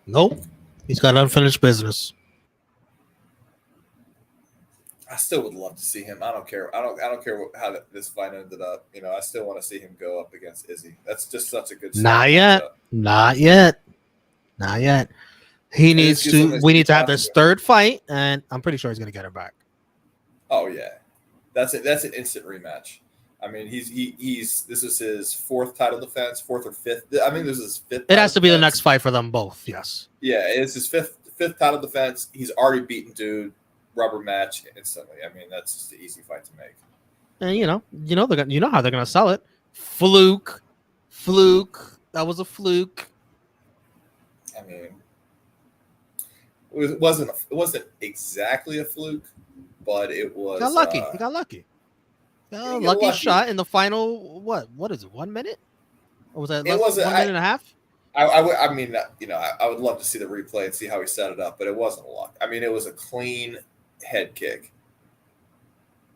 Nope, he's got unfinished business. I still would love to see him. I don't care. I don't care how this fight ended up. You know, I still want to see him go up against Izzy. That's just such a good. Not yet. Not yet. Not yet. He needs to. We need to have this 3rd fight, and I'm pretty sure he's going to get it back. Oh yeah, that's it. That's an instant rematch. I mean, he's this is his 4th title defense, 4th or 5th. I mean, this is his 5th. It has to be the next fight for them both. Yes. Yeah, it's his 5th title defense. He's already beaten dude. Rubber match instantly. I mean, that's just an easy fight to make. And you know how they're gonna sell it. Fluke. That was a fluke. I mean, it wasn't exactly a fluke, but it was. He got lucky. He got lucky. Lucky shot in the final. What is it? 1 minute? Or was that? It wasn't 1 minute and a half. I mean, you know, I would love to see the replay and see how he set it up, but it wasn't a luck. I mean, it was a clean head kick.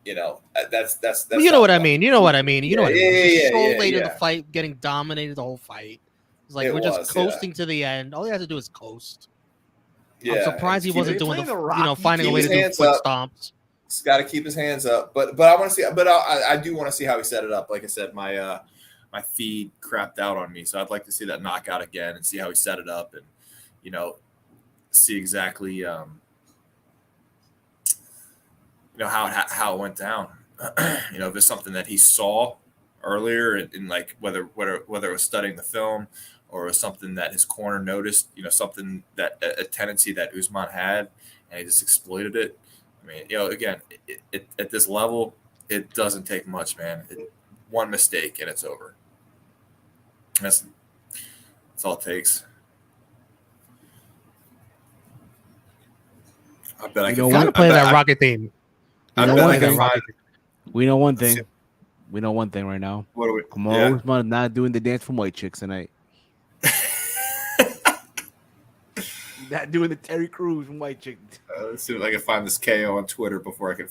You know, that's. You know what I mean. You know what I mean. You know what I mean. Yeah, so late in the fight, getting dominated the whole fight. It's like we're just coasting to the end. All you have to do is coast. Yeah, I'm surprised he wasn't doing finding a way to do foot stomps. He's got to keep his hands up, but I want to see. But I do want to see how he set it up. Like I said, my feed crapped out on me, so I'd like to see that knockout again and see how he set it up, and you know, see exactly how it went down. You know, if it's something that he saw earlier, and like whether it was studying the film or it was something that his corner noticed. You know, something that a tendency that Usman had, and he just exploited it. I mean, you know, again, at this level, it doesn't take much, man. One mistake and it's over. That's all it takes. I bet I can Gotta play that rocket theme. I bet I can thing. find. We know one thing. We know one thing right now. What are we? Kamal Usman not doing the dance from white chicks tonight. Not doing the Terry Crews from white chicks. Let's see if I can find this KO on Twitter before I can.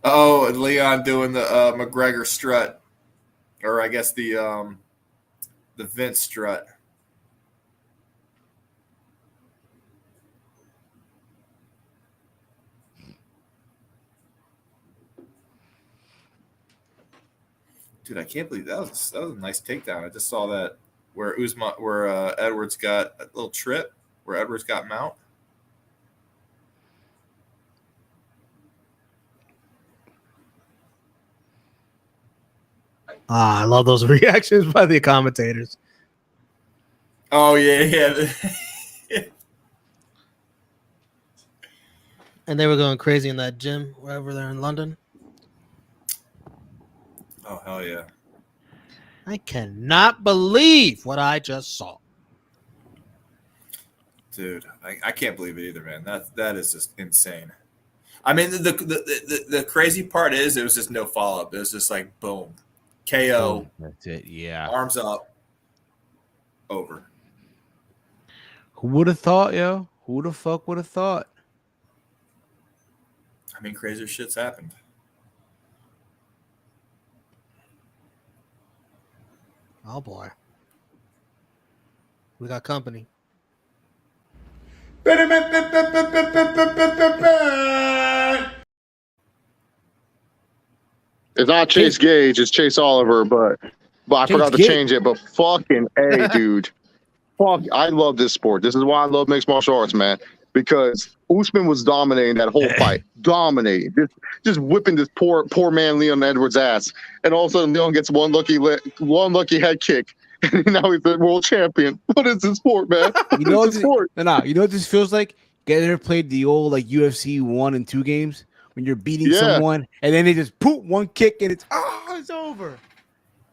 Oh, and Leon doing the McGregor strut, or I guess the Vince strut. Dude, I can't believe that was a nice takedown. I just saw that where Edwards got a little trip, where Edwards got mount. I love those reactions by the commentators. Oh yeah. And they were going crazy in that gym wherever they're in London. Oh hell yeah! I cannot believe what I just saw. Dude, I can't believe it either, man. That is just insane. I mean, the crazy part is it was just no follow up. It was just like boom, KO. Boom. That's it. Yeah. Arms up. Over. Who would have thought, yo? Who the fuck would have thought? I mean, crazier shit's happened. Oh boy, we got company. It's not Chase Gage, it's Chase Oliver, but I forgot to change it. But fucking A, dude. Fuck, I love this sport. This is why I love mixed martial arts, man. Because Usman was dominating that whole fight. Dominating. Just whipping this poor man Leon Edwards' ass. And all of a sudden Leon gets one lucky head kick. And now he's the world champion. What is this sport, man? You know what sport? No. You know what this feels like? You guys ever played the old like UFC 1 and 2 games when you're beating someone and then they just poop one kick and it's over.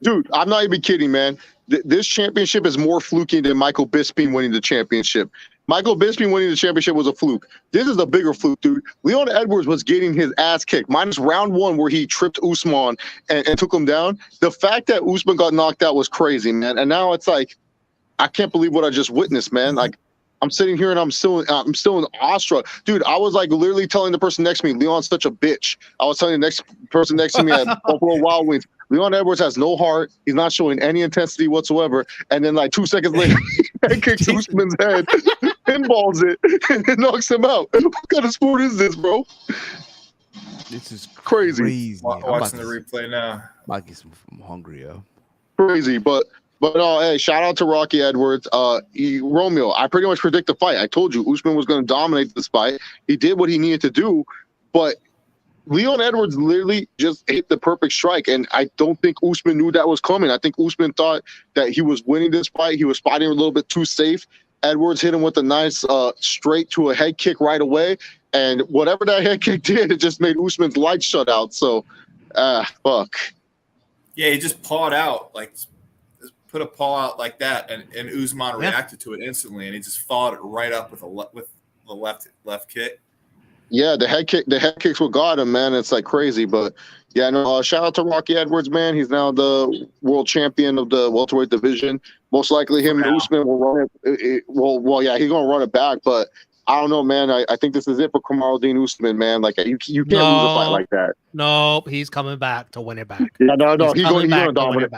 Dude, I'm not even kidding, man. This championship is more fluky than Michael Bisping winning the championship. Michael Bisping winning the championship was a fluke. This is a bigger fluke, dude. Leon Edwards was getting his ass kicked, minus round 1 where he tripped Usman and took him down. The fact that Usman got knocked out was crazy, man. And now it's like, I can't believe what I just witnessed, man. Like, I'm sitting here and I'm still in awestruck. Dude, I was like literally telling the person next to me, Leon's such a bitch. I was telling the next person next to me at Buffalo Wild Wings, Leon Edwards has no heart. He's not showing any intensity whatsoever. And then like 2 seconds later, he kicks Usman's head, pinballs it, and then knocks him out. What kind of sport is this, bro? This is crazy. Watching the replay now. I'm hungry, yo. Crazy, but hey, shout out to Rocky Edwards. Romeo, I pretty much predict the fight. I told you Usman was going to dominate this fight. He did what he needed to do, but Leon Edwards literally just hit the perfect strike, and I don't think Usman knew that was coming. I think Usman thought that he was winning this fight. He was fighting a little bit too safe. Edwards hit him with a nice straight to a head kick right away, and whatever that head kick did, it just made Usman's lights shut out. So, fuck. Yeah, he just pawed out, like put a paw out like that, and Usman reacted to it instantly, and he just followed it right up with the left kick. Yeah, the head kicks what got him, man. It's like crazy, but yeah, no. Shout out to Rocky Edwards, man. He's now the world champion of the welterweight division. Most likely, him and Usman will run it. Well, yeah, he's gonna run it back, but I don't know, man. I think this is it for Kamaruddin Usman, man. Like you can't lose a fight like that. No, he's coming back to win it back. Yeah, no, he's going to dominate.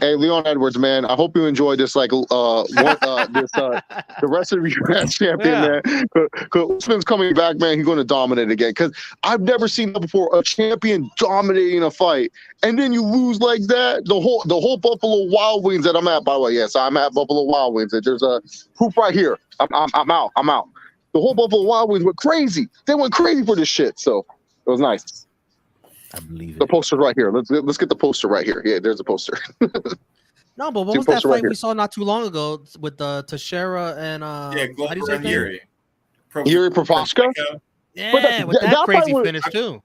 Hey, Leon Edwards, man. I hope you enjoyed this. Like, the rest of you as champion, man. Because Usman's coming back, man. He's going to dominate again. Because I've never seen that before. A champion dominating a fight, and then you lose like that. The whole Buffalo Wild Wings that I'm at. By the way, yes, I'm at Buffalo Wild Wings. There's a proof right here. I'm out. The whole Buffalo Wild Wings went crazy. They went crazy for this shit. So it was nice. I believe it. The poster's right here. Let's get the poster right here. Yeah, there's a poster. No, but what was that fight we saw not too long ago with the Teixeira and Glover and Yuri? Yuri Prochazka? Yeah, with that crazy finish too.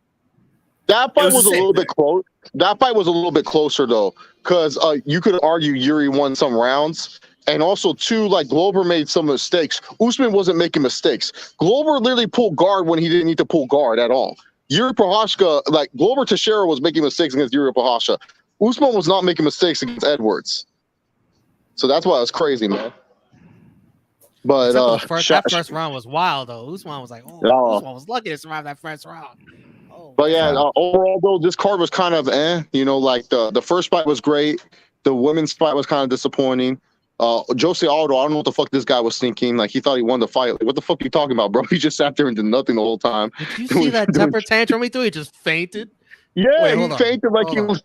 That fight was the was a same little bit thing. close. That fight was a little bit closer though, because you could argue Yuri won some rounds, and also too, like Glover made some mistakes. Usman wasn't making mistakes. Glover literally pulled guard when he didn't need to pull guard at all. Yuri Prochazka, like Glover Teixeira, was making mistakes against Yuri Prochazka. Usman was not making mistakes against Edwards. So that's why it was crazy, man. But Except for that first round was wild though. Usman was like, Usman was lucky to survive that first round. But yeah, overall though, this card was kind of like the first fight was great. The women's fight was kind of disappointing. Jose Aldo, I don't know what the fuck this guy was thinking. Like he thought he won the fight. Like, what the fuck are you talking about, bro? He just sat there and did nothing the whole time. Did you see that temper tantrum he threw? He just fainted. Yeah, Wait, he fainted like he was.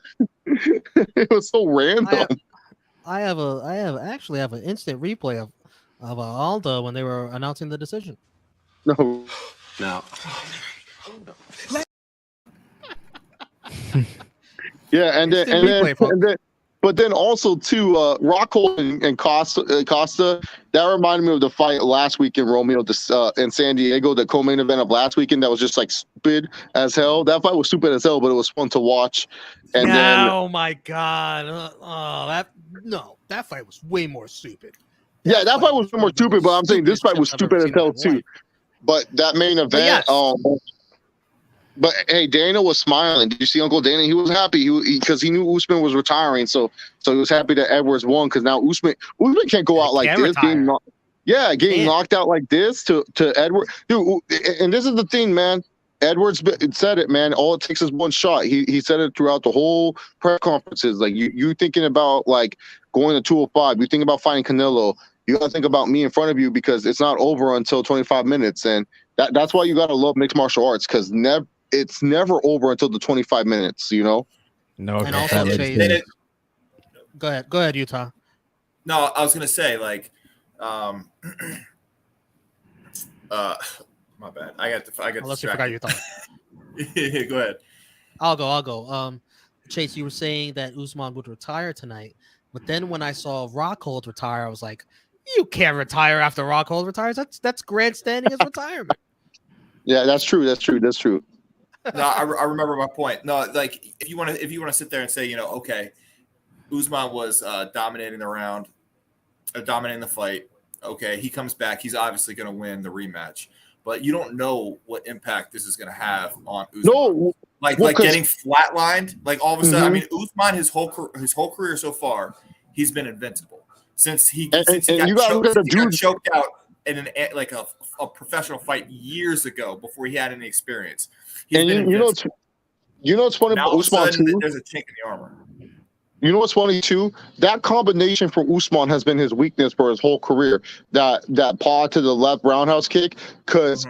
It was so random. I actually have an instant replay of Aldo when they were announcing the decision. No. Yeah, but then also too, Rockhold and Costa. That reminded me of the fight last week in Romeo in San Diego, the co-main event of last weekend. That was just like stupid as hell. That fight was stupid as hell, but it was fun to watch. And oh my god! That fight was way more stupid. That fight was way more stupid. But I'm saying this fight was stupid as hell too. But that main event, But hey, Dana was smiling. Did you see Uncle Dana? He was happy because he knew Usman was retiring. So he was happy that Edwards won because now Usman can't go out like this. Getting knocked out like this to Edwards. Dude, and this is the thing, man. Edwards said it, man. All it takes is one shot. He said it throughout the whole press conferences. Like you thinking about like going to 205. You think about fighting Canelo. You gotta think about me in front of you because it's not over until 25 minutes, and that's why you gotta love mixed martial arts because it's never over until the 25 minutes, you know? No, and also Chase, go ahead, Utah. No, I was gonna say, like, my bad. I got unless you forgot your thought. Yeah, go ahead. I'll go. Chase, you were saying that Usman would retire tonight, but then when I saw Rockhold retire, I was like, you can't retire after Rockhold retires. That's grandstanding as retirement. Yeah, that's true. No, I remember my point. No, like if you want to sit there and say, okay, Usman was dominating the round, dominating the fight. Okay, he comes back. He's obviously going to win the rematch, but you don't know what impact this is going to have on Usman. No, like getting flatlined. Like all of a sudden, I mean, Usman his whole career so far, he's been invincible since he got choked out in a professional fight years ago before he had any experience. And you know what's funny about Usman too? There's a chink in the armor. You know what's funny too? That combination for Usman has been his weakness for his whole career. That paw to the left roundhouse kick, because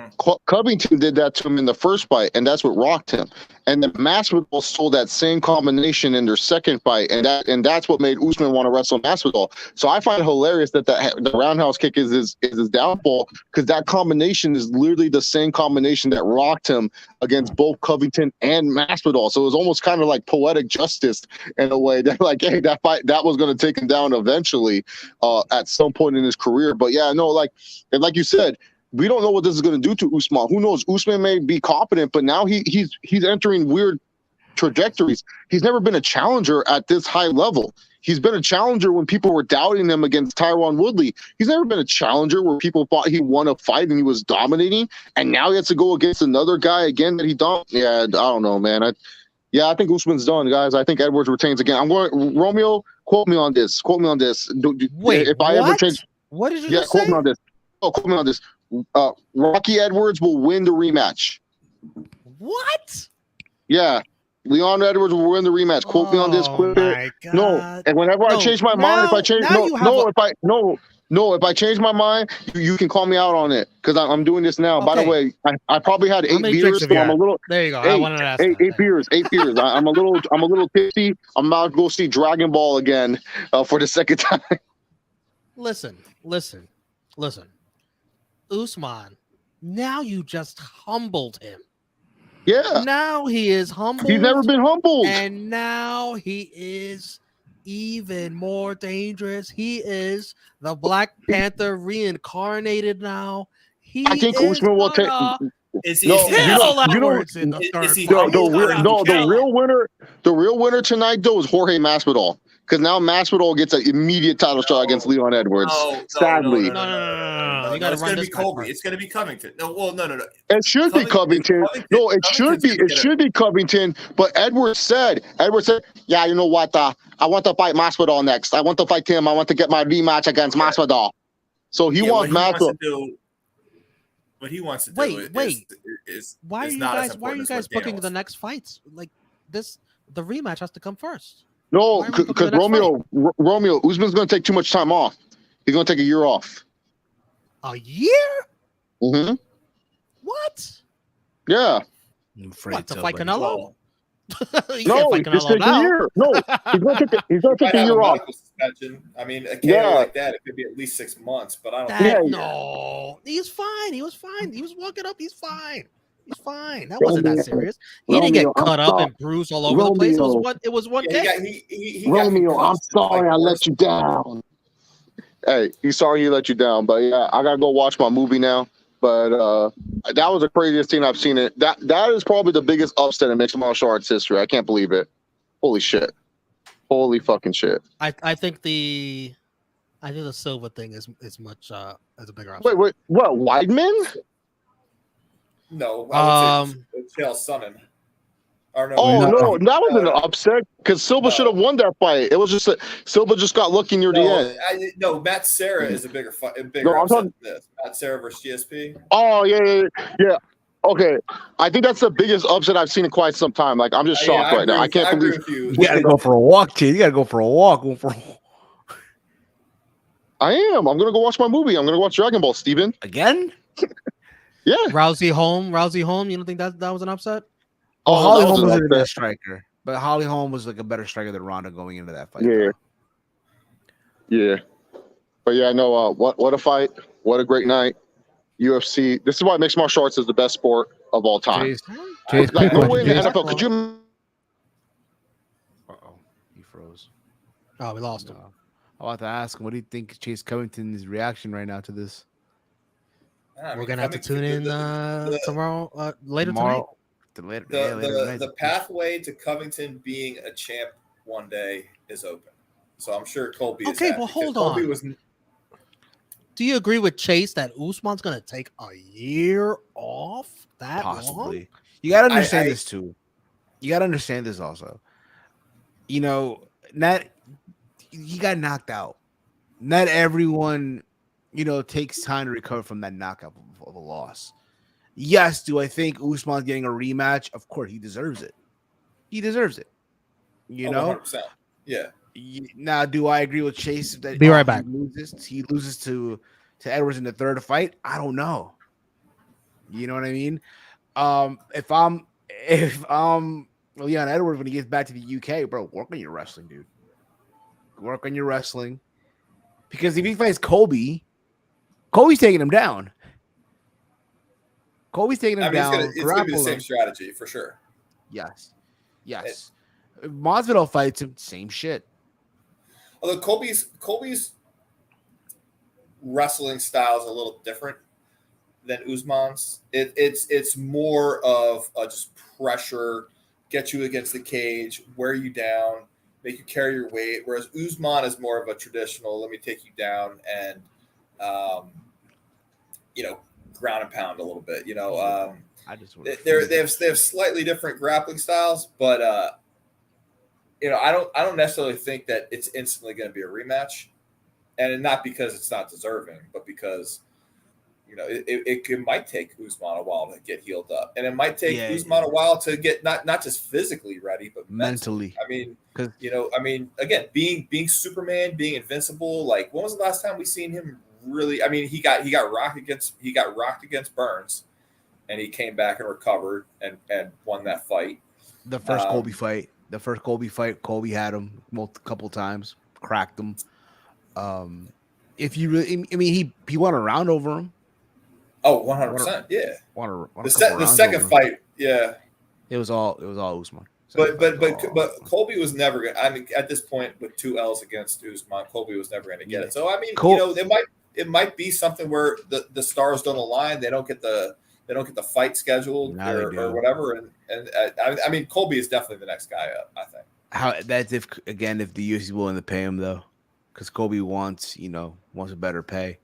Covington did that to him in the first fight, and that's what rocked him. And then Masvidal stole that same combination in their second fight, and that's what made Usman want to wrestle Masvidal. So I find it hilarious that the roundhouse kick is his downfall, because that combination is literally the same combination that rocked him against both Covington and Masvidal. So it was almost kind of like poetic justice in a way that like, hey, that fight that was going to take him down eventually at some point in his career. But yeah, no, like you said, we don't know what this is going to do to Usman. Who knows? Usman may be competent, but now he's entering weird trajectories. He's never been a challenger at this high level. He's been a challenger when people were doubting him against Tyron Woodley. He's never been a challenger where people thought he won a fight and he was dominating, and now he has to go against another guy again that he don't. Yeah, I don't know, man. I think Usman's done, guys. I think Edwards retains again. I'm going Romeo. Quote me on this. Wait, if I ever change, what did you just say? Quote me on this. Oh, quote me on this. Rocky Edwards will win the rematch. What? Yeah. Leon Edwards will win the rematch. Quote me on this. Quit it. God. No. And whenever I change my mind, if I change my mind, you can call me out on it because I'm doing this now. Okay. By the way, I probably had 8 beers, so I'm a little. There you go. I wanted to ask. Eight beers. I'm a little tipsy. I'm about to go see Dragon Ball again for the second time. Listen. Usman, now you just humbled him. Yeah. Now he is humbled. He's never been humbled. And now he is even more dangerous. He is the Black Panther reincarnated now. I think Usman will take. Is No, he, the real winner tonight though is Jorge Masvidal, because now Masvidal gets an immediate title shot against Leon Edwards. Sadly, no, it's going to be Colby. It's going to be Covington. No. It should be Covington. No, it should be. It should be Covington. But Edwards said, yeah, you know what? I want to fight Masvidal next. I want to fight him. I want to get my rematch against Masvidal. So he wants Masvidal. What he wants to do is why are you guys booking the next fights? Like this, the rematch has to come first. No, because Romeo, Usman's going to take too much time off. He's going to take a year off. A year? Mm-hmm. What? Yeah. What, to fight Canelo? No, he's taking a year. No, he's going to take a year off. Suspension. I mean, a KO like that, it could be at least 6 months, but I don't think. No, he's fine. He was fine. He was walking up. He's fine. He's fine. That wasn't that serious. He didn't get cut up and bruised all over the place. It was one day. Romeo, I'm sorry I let you down. Hey, he's sorry he let you down, but yeah, I gotta go watch my movie now. But that was the craziest thing I've seen. That is probably the biggest upset in mixed martial arts history. I can't believe it. Holy shit. Holy fucking shit. I think the Silva thing is much as a bigger upset. Wait, what? Weidman? No, I would say Chael Sonnen. No, that was an upset because Silva should have won that fight. It was just Silva just got lucky near the end. No, Matt Serra is a bigger upset than this. Matt Serra versus GSP. Oh yeah. Okay, I think that's the biggest upset I've seen in quite some time. Like I'm just shocked right now. I can't believe you gotta go for a walk, kid. You gotta go for a walk. I am. I'm gonna go watch my movie. I'm gonna watch Dragon Ball. Steven. Again? Yeah. Rousey home. You don't think that was an upset? Oh, Holly Holm was a better striker, but Holly Holm was like a better striker than Ronda going into that fight. Yeah. But yeah, no. What a fight! What a great night. UFC. This is why mixed martial arts is the best sport of all time. Chase, like no way in the NFL. Could you? He froze. Oh, we lost him. I want to ask him, what do you think Chase Covington's reaction right now to this? We're gonna have to tune in tomorrow, later tonight. The pathway to Covington being a champ one day is open, so I'm sure Colby. Okay, well, hold on. Do you agree with Chase that Usman's gonna take a year off? That possibly. Long? You gotta understand this too. You gotta understand this also. You know, he got knocked out. Not everyone, takes time to recover from that knockout of a loss. Yes, do I think Usman's getting a rematch? Of course, he deserves it. He deserves it. 100%. Yeah. Now, do I agree with Chase that be right back? He loses to Edwards in the third fight? I don't know. You know what I mean? If I'm Leon Edwards when he gets back to the UK, bro, work on your wrestling, dude. Work on your wrestling. Because if he fights Colby's taking him down. Colby's taking him down. It's going to be the same strategy for sure. Yes. If Masvidal fights him, same shit. Although Colby's wrestling style is a little different than Usman's. It's more of just pressure, get you against the cage, wear you down, make you carry your weight. Whereas Usman is more of a traditional, let me take you down and, ground and pound a little bit. They have slightly different grappling styles, but I don't necessarily think that it's instantly going to be a rematch, and not because it's not deserving, but because it might take Usman a while to get healed up, and it might take Usman a while to get not just physically ready, but mentally. Again, being Superman, being invincible. Like, when was the last time we seen him really? I mean, he got rocked against Burns, and he came back and recovered and won that fight. The first Colby fight, Colby had him a couple times, cracked him. If you really, he won a round over him. Oh, 100%. Yeah. The second fight, yeah. It was all Usman. But Colby was never going to, at this point with 2 L's against Usman, Colby was never going to get it. So, it might be something where the stars don't align. They don't get the fight scheduled or whatever. And I mean, Colby is definitely the next guy up, I think. How that's if the UFC is willing to pay him though, because Colby wants a better pay.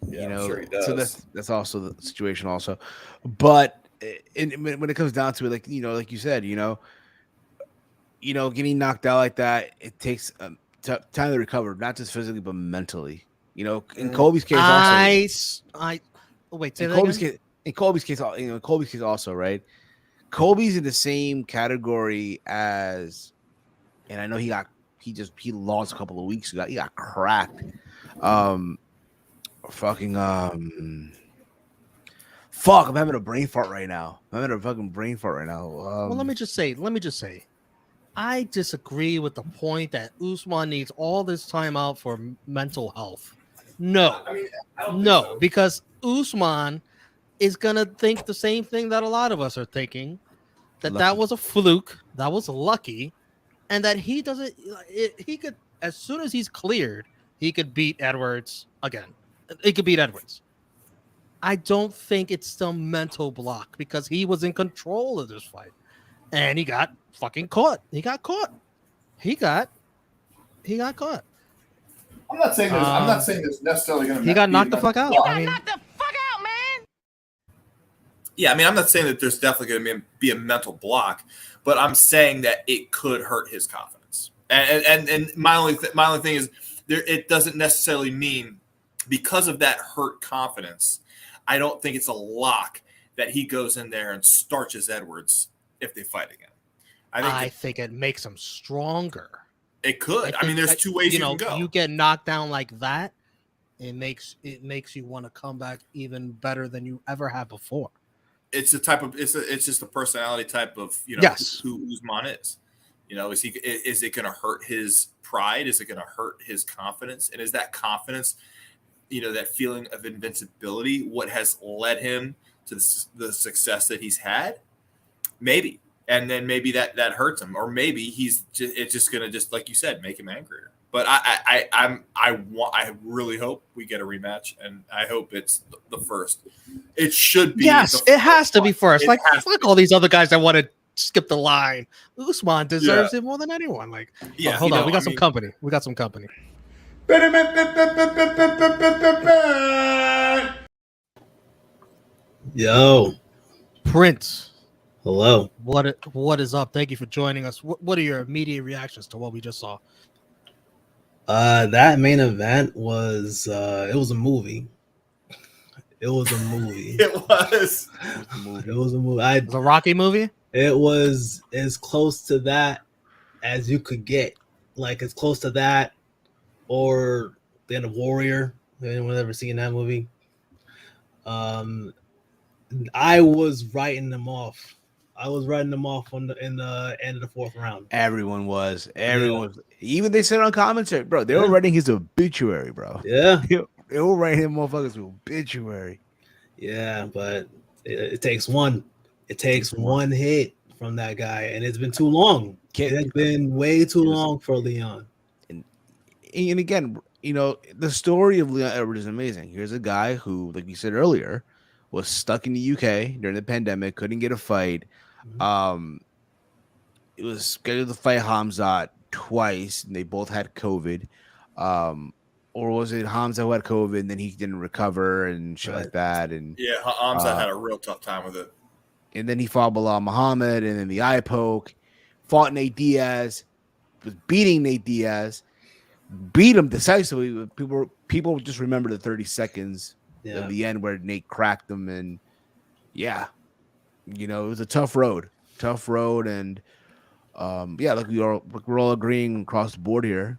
Yeah, I'm sure he does. So that's also the situation also, but when it comes down to it, like like you said, getting knocked out like that, it takes time to recover, not just physically but mentally. In Colby's case, also, wait. In Colby's case, also, right? Colby's in the same category as, and I know he lost a couple of weeks ago. He got cracked. Fuck! I'm having a brain fart right now. Well, let me just say, I disagree with the point that Usman needs all this time out for mental health. No, no, because Usman is gonna think the same thing that a lot of us are thinking, that was a fluke, that was lucky, and that he doesn't. He could, as soon as he's cleared, he could beat Edwards again. He could beat Edwards. I don't think it's some mental block because he was in control of this fight, and he got fucking caught. He got caught. I'm not saying there's necessarily going to. He got knocked the fuck out. Yeah, I mean, I'm not saying that there's definitely going to be a mental block, but I'm saying that it could hurt his confidence. And my only thing is, it doesn't necessarily mean because of that hurt confidence. I don't think it's a lock that he goes in there and starches Edwards if they fight again. I think it makes him stronger. It could. I mean, there's two ways you can go. You get knocked down like that, it makes you want to come back even better than you ever have before. It's it's just a personality type of who Usman is. Is it going to hurt his pride? Is it going to hurt his confidence? And is that confidence, that feeling of invincibility, what has led him to the success that he's had? Maybe. And then maybe that hurts him, or maybe it's just gonna, just like you said, make him angrier. But I really hope we get a rematch, and I hope it's the first. It should be. Yes, it has to be first. Like fuck all these other guys that want to skip the line. Usman deserves it more than anyone. Like, hold on, we got some company. Yo, Prince. Hello. What is up? Thank you for joining us. What are your immediate reactions to what we just saw? That main event was it was a movie. It was a movie. It was a movie. It was a Rocky movie? It was as close to that as you could get. Like as close to that or The End of Warrior. Anyone ever seen that movie? I was writing them off. in the end of the fourth round. Everyone was. Even they said on commentary, bro. They were writing his obituary, bro. Yeah, they were writing him motherfuckers' obituary. Yeah, but it takes one. It takes one hit from that guy, and it's been too long. It's been way too long for Leon. And again, the story of Leon Edwards is amazing. Here's a guy who, like you said earlier, was stuck in the UK during the pandemic, couldn't get a fight. It was scheduled to fight Hamzat twice, and they both had COVID. Or was it Hamzat who had COVID, and then he didn't recover and shit like that? And Hamzat had a real tough time with it. And then he fought Bilal Muhammad, and then the eye poke, fought Nate Diaz, was beating Nate Diaz, beat him decisively. People just remember the 30 seconds of the end where Nate cracked him, and it was a tough road, and we're all agreeing across the board here.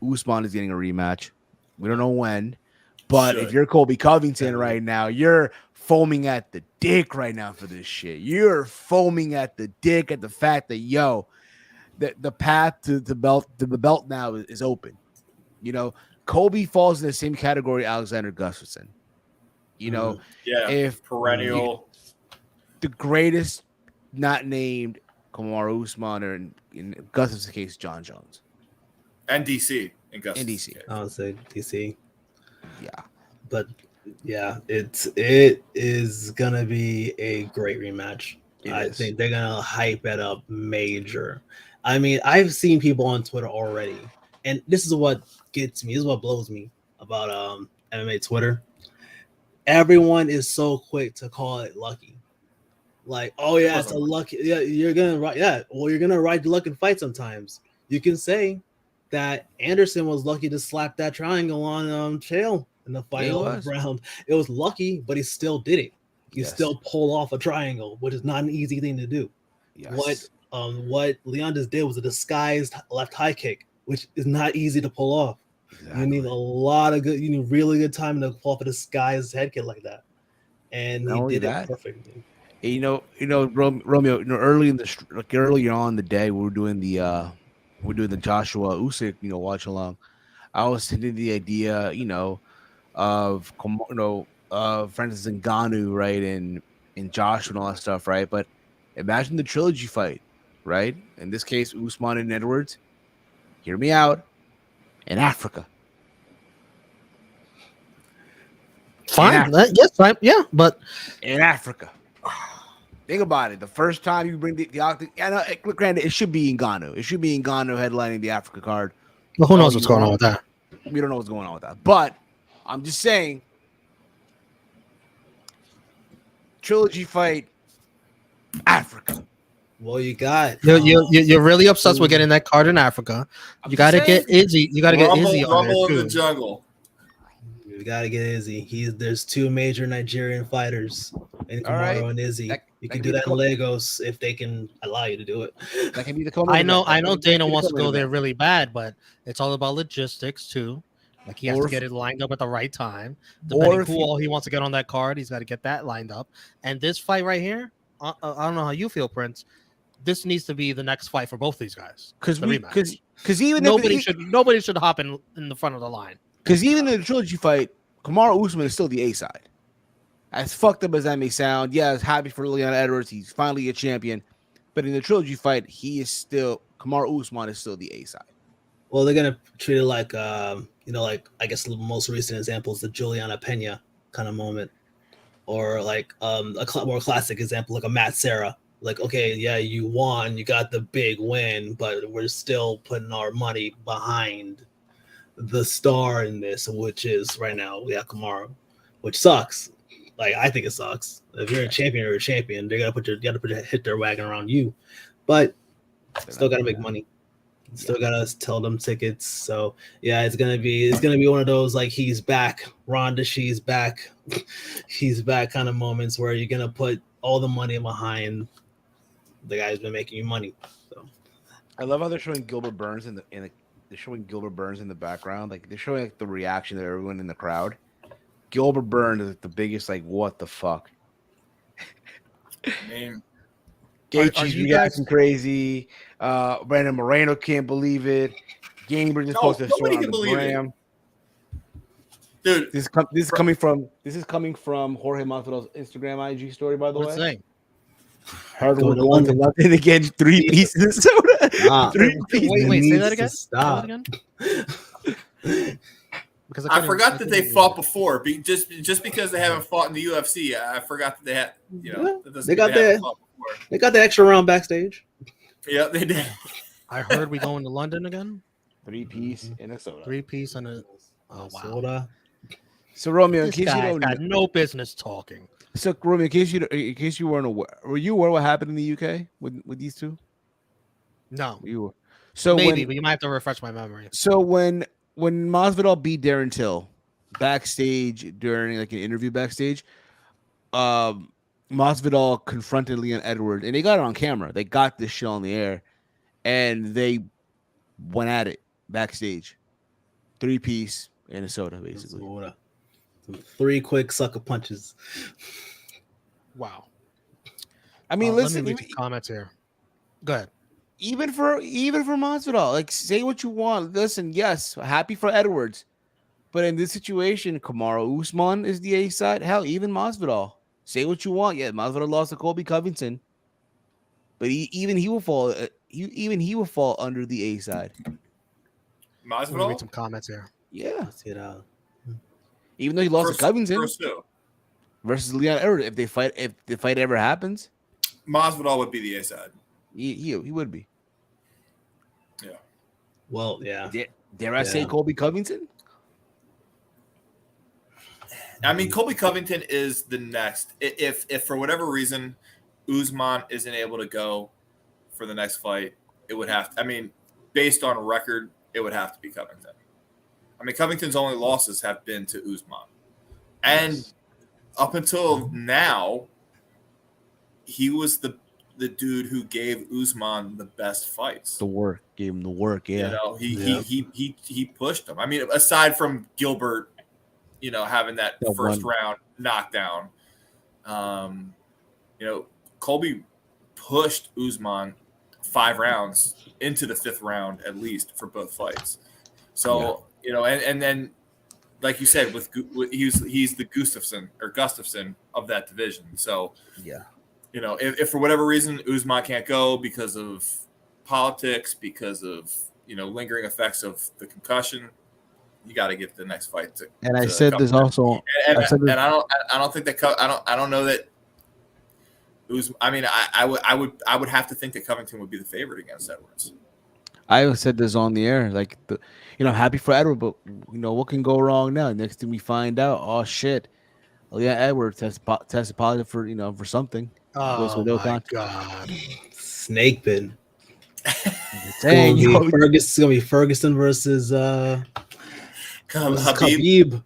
Usman is getting a rematch. We don't know when, but if you're Colby Covington right now, you're foaming at the dick right now for this shit. You're foaming at the dick at the fact that the path to the belt now is open. Colby falls in the same category Alexander Gustafsson. If perennial, the greatest not named Kamaru Usman, or in Gustafsson's case, John Jones, and DC. I would say DC. Yeah. But yeah, it is gonna be a great rematch. I think they're gonna hype it up major. I mean, I've seen people on Twitter already, and this is what gets me. This is what blows me about MMA Twitter. Everyone is so quick to call it lucky. Like, oh yeah, it's a lucky. Yeah, you're gonna ride. Yeah, well, you're gonna ride the luck and fight sometimes. You can say that Anderson was lucky to slap that triangle on Chael in the final round. It was lucky, but he still did it. He still pulled off a triangle, which is not an easy thing to do. Yes. What Leon just did was a disguised left high kick, which is not easy to pull off. Exactly. You need you need really good time to pull off a disguised head kick like that. And he did it perfectly. You know, Romeo. Early on in the day, we were doing the Joshua Usyk, watch along. I was thinking the idea, of for instance, Ngannou, right, and Joshua and all that stuff, right. But imagine the trilogy fight, right? In this case, Usman and Edwards. Hear me out. In Africa. Fine. Yes, fine. Yeah, but in Africa. Think about it. The first time you bring the granted, it should be Ngannou. It should be Ngannou headlining the Africa card. Well, who knows what's going on with that? We don't know what's going on with that. But I'm just saying, trilogy fight, Africa. Well, you got you're really obsessed with getting that card in Africa. You got to get Izzy. You got to get Izzy on Rumble there in the jungle. You got to get Izzy. There's two major Nigerian fighters, in Kamaru and Izzy. You can do that in Lagos if they can allow you to do it. That can be the I know Dana wants to go there really bad, but it's all about logistics too. Like he has to get it lined up at the right time. Depending who all he wants to get on that card, he's got to get that lined up. And this fight right here, I don't know how you feel, Prince. This needs to be the next fight for both these guys. Because even nobody should hop in the front of the line. Because even in the trilogy fight, Kamaru Usman is still the A side. As fucked up as that may sound, yeah, I was happy for Leon Edwards. He's finally a champion. But in the trilogy fight, Kamaru Usman is still the A side. Well, they're gonna treat it like like I guess the most recent example is the Juliana Pena kind of moment, or like a more classic example like a Matt Serra. Like, okay, yeah, you won, you got the big win, but we're still putting our money behind the star in this, which is right now we have Kamaru, which sucks. Like, I think it sucks. If you're a champion, you're a champion. They gotta hit their wagon around you, but still gotta make money. Still gotta tell them tickets. So yeah, it's gonna be one of those like he's back, Ronda, she's back, he's back kind of moments where you're gonna put all the money behind the guy who's been making you money. So I love how they're showing Gilbert Burns they're showing Gilbert Burns in the background. Like they're showing like the reaction of everyone in the crowd. Gilbert Burns is like the biggest, like, what the fuck? Man. Gaethje's reacting crazy. Brandon Moreno can't believe it. Gamber just posted a story on the gram. Dude, this is coming from Jorge Masvidal's Instagram IG story, by the way. What's saying? Heard we're going to London again. 3 pieces of soda. 3 pieces. Wait, say that again. Stop. Because I forgot that they fought before. Just because they haven't fought in the UFC, I forgot that they had. They got the extra round backstage. Yeah, they did. I heard we going to London again. 3-piece and a soda. 3-piece and a wow. Soda. So Romeo, in This case you guy don't got no business talking. So Romeo, in case you weren't aware, were you aware what happened in the UK with these two? No, you were. So maybe, but you might have to refresh my memory. So when Masvidal beat Darren Till backstage during like an interview backstage, Masvidal confronted Leon Edwards, and they got it on camera. They got this shit on the air, and they went at it backstage. 3-piece and a soda, basically. Soda. 3 quick sucker punches. Wow. I mean, listen. Let me read some comments here. Go ahead. Even for Masvidal, like, say what you want. Listen, yes, happy for Edwards, but in this situation, Kamaru Usman is the A side. Hell, even Masvidal. Say what you want. Yeah, Masvidal lost to Colby Covington, but even he will fall. Even he will fall under the A side. Masvidal. Read some comments here. Yeah. Let's get out. Even though he lost to Covington First two. versus Leon Edwards, if the fight ever happens, Masvidal would be the A side. He would be. Yeah. Well, yeah. Dare I say Colby Covington? I mean, Colby Covington is the next. If for whatever reason Usman isn't able to go for the next fight, it would have to, I mean, based on record, it would have to be Covington. I mean, Covington's only losses have been to Usman. And up until now, he was the dude who gave Usman the best fights. Gave him the work, yeah. You know, he pushed him. I mean, aside from Gilbert, you know, having that first round knockdown, you know, Colby pushed Usman 5 rounds into the 5th round at least for both fights. So, you know, and then like you said, he's the Gustafsson of that division. So, you know, if for whatever reason Usman can't go because of politics, because of, you know, lingering effects of the concussion, you got to give the next fight to. And I said this also. I don't think that I don't know that. I mean, I would have to think that Covington would be the favorite against Edwards. I said this on the air, like, you know, happy for Edward, but you know what can go wrong now? Next thing we find out, oh shit, Edwards tested positive for, you know, for something. Oh my god, snake bin. It's gonna be Ferguson versus Khabib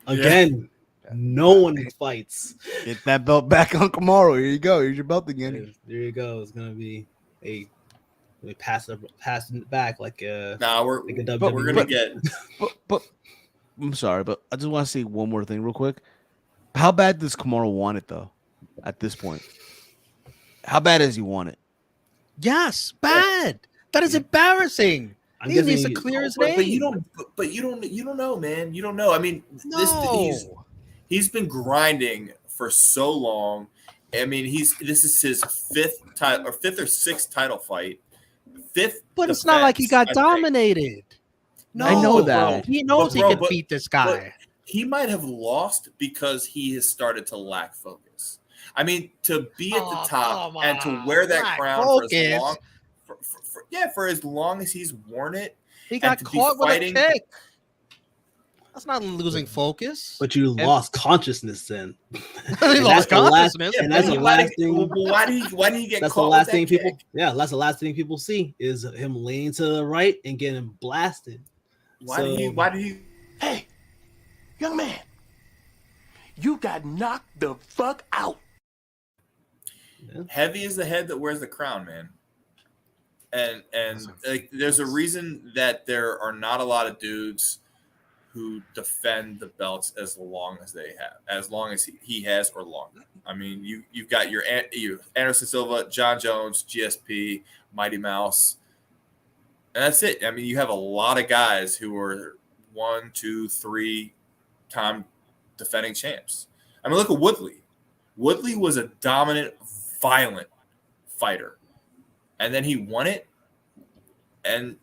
again. No one fights. Get that belt back on Kamaru. Here you go. Here's your belt again. There you go. It's gonna be passing it back like a we're gonna get. But I'm sorry, but I just want to say one more thing real quick. How bad does Kamaru want it though? At this point, how bad does he want it? Yes, bad. That is embarrassing. He needs to clear his name. But you don't know, man. You don't know. I mean, he's been grinding for so long. I mean, this is his 5th or 6th title fight. 5th, but it's not like he got dominated. No, I know that. He knows he can beat this guy. He might have lost because he has started to lack focus. I mean, to be at the top and to wear that crown for as long as he's worn it. He got caught with a kick. That's not losing focus. But you lost consciousness then. He lost consciousness. And that's the last thing. Why did he get that's caught? The last thing people. Yeah, that's the last thing people see is him leaning to the right and getting blasted. Why did he? Hey, young man, you got knocked the fuck out. Yeah. Heavy is the head that wears the crown, man. And like, there's a reason that there are not a lot of dudes who defend the belts as long as they have, as long as he has or longer. I mean, you've got your Anderson Silva, John Jones, GSP, Mighty Mouse, and that's it. I mean, you have a lot of guys who are 1, 2, 3 time defending champs. I mean, look at Woodley. Woodley was a dominant, violent fighter, and then he won it, and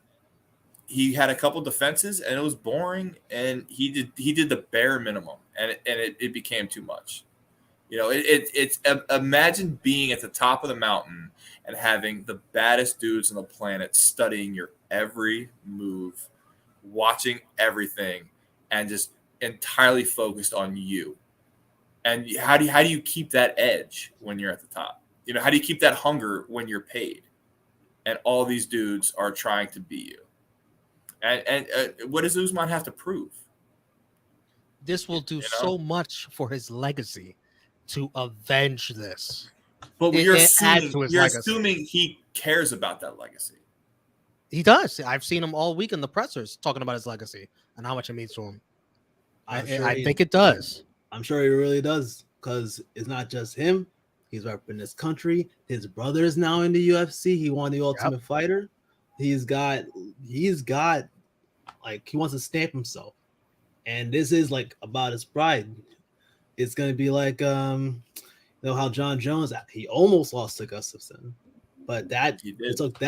he had a couple defenses, and it was boring, and he did the bare minimum, and it became too much. You know, it's imagine being at the top of the mountain and having the baddest dudes on the planet studying your every move, watching everything, and just entirely focused on you. And how do you keep that edge when you're at the top? You know, how do you keep that hunger when you're paid? And all these dudes are trying to beat you. And what does Usman have to prove? This will do so much for his legacy to avenge this. But you're assuming he cares about that legacy. He does. I've seen him all week in the pressers talking about his legacy and how much it means to him. I think it does. I'm sure he really does, because it's not just him. He's representing his country. His brother is now in the UFC. He won the Ultimate Fighter. He's got like, he wants to stamp himself. And this is like about his pride. It's gonna be like you know how John Jones, he almost lost to Gustafsson, but it took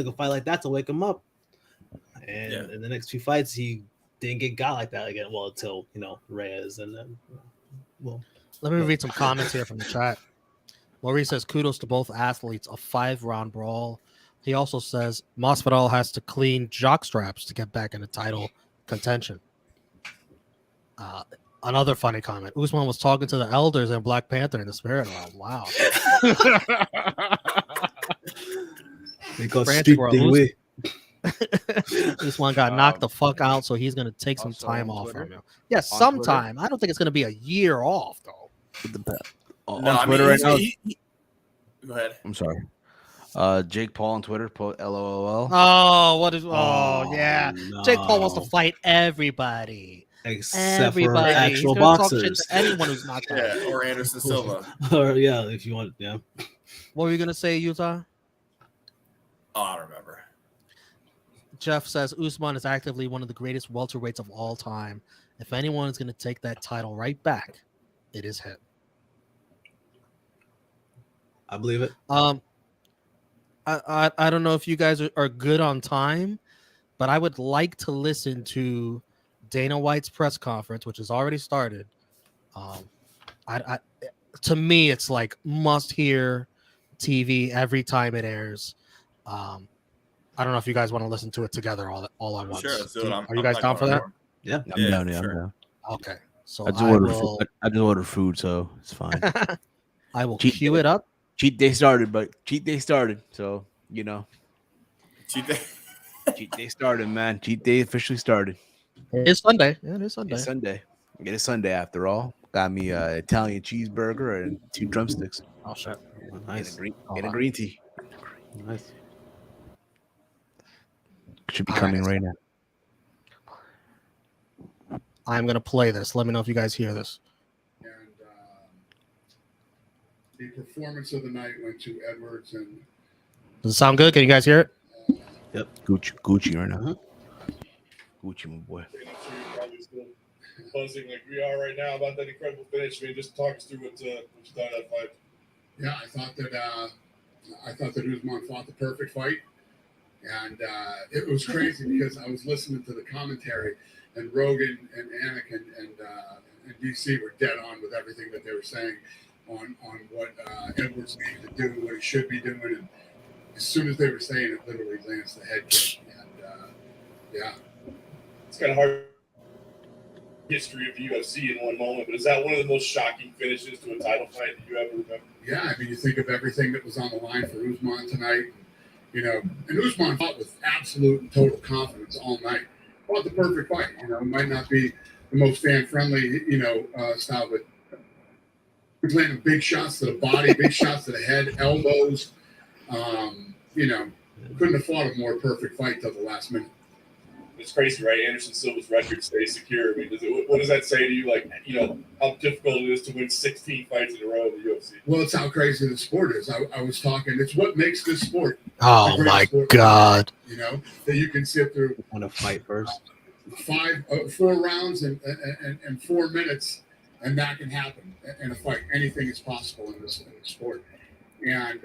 a fight like that to wake him up. And in the next few fights, he didn't get got like that again. Well, until Reyes and then. Well, let me read some comments here from the chat. Maurice says, "Kudos to both athletes. A 5-round brawl." He also says Masvidal has to clean jock straps to get back into title contention. Another funny comment. Usman was talking to the elders in Black Panther in the spirit realm. Wow. Usman got knocked the fuck out, so he's going to take some time off from him. Yes, sometime. Twitter? I don't think it's going to be a year off, though. On Twitter right now. Go ahead. I'm sorry. Jake Paul on Twitter, LOL. Oh, what is? Oh, yeah. No. Jake Paul wants to fight everybody. Except for actual boxers. Talk shit to anyone who's not that. Or Anderson Silva. Or if you want, yeah. What were you gonna say, Utah? Oh, I don't remember. Jeff says Usman is actively one of the greatest welterweights of all time. If anyone is gonna take that title right back, it is him. I believe it. I don't know if you guys are good on time, but I would like to listen to Dana White's press conference, which has already started. To me, it's like must hear TV every time it airs. I don't know if you guys want to listen to it together all at once. Sure, let's do it. Are you guys down for that? Yeah, I'm down. Sure. I'm down. Okay, so I just ordered food, so it's fine. I will cue it up. Cheat day started, so Cheat day started, man. Cheat day officially started. It is Sunday. Yeah, it is Sunday. It's Sunday. It is Sunday after all. Got me an Italian cheeseburger and 2 drumsticks. Oh shit! Nice. And a green tea. Nice. Should be coming right now. I'm gonna play this. Let me know if you guys hear this. And the performance of the night went to Edwards and. Does it sound good? Can you guys hear it? Yep. Gucci right now. Gucci, my boy. Probably still buzzing like we are right now about that incredible finish. I mean, just talk us through what you thought of that fight. Yeah, I thought that Usman fought the perfect fight, and it was crazy because I was listening to the commentary, and Rogan and Anik and DC were dead on with everything that they were saying on what Edwards needed to do, what he should be doing, and as soon as they were saying it, literally glanced the head kick, and yeah. It's kind of hard history of the UFC in one moment, but is that one of the most shocking finishes to a title fight that you ever remember? Yeah, I mean, you think of everything that was on the line for Usman tonight, and Usman fought with absolute and total confidence all night. Fought the perfect fight. It might not be the most fan-friendly, style, but we're landing big shots to the body, big shots to the head, elbows. Couldn't have fought a more perfect fight till the last minute. It's crazy, right? Anderson Silva's record stays secure. I mean, what does that say to you? Like, how difficult it is to win 16 fights in a row in the UFC. Well, it's how crazy the sport is. I was talking. It's what makes this sport. Oh my God! That you can sit through. Want to fight first? 4 rounds and 4 minutes, and that can happen in a fight. Anything is possible in this sport, and.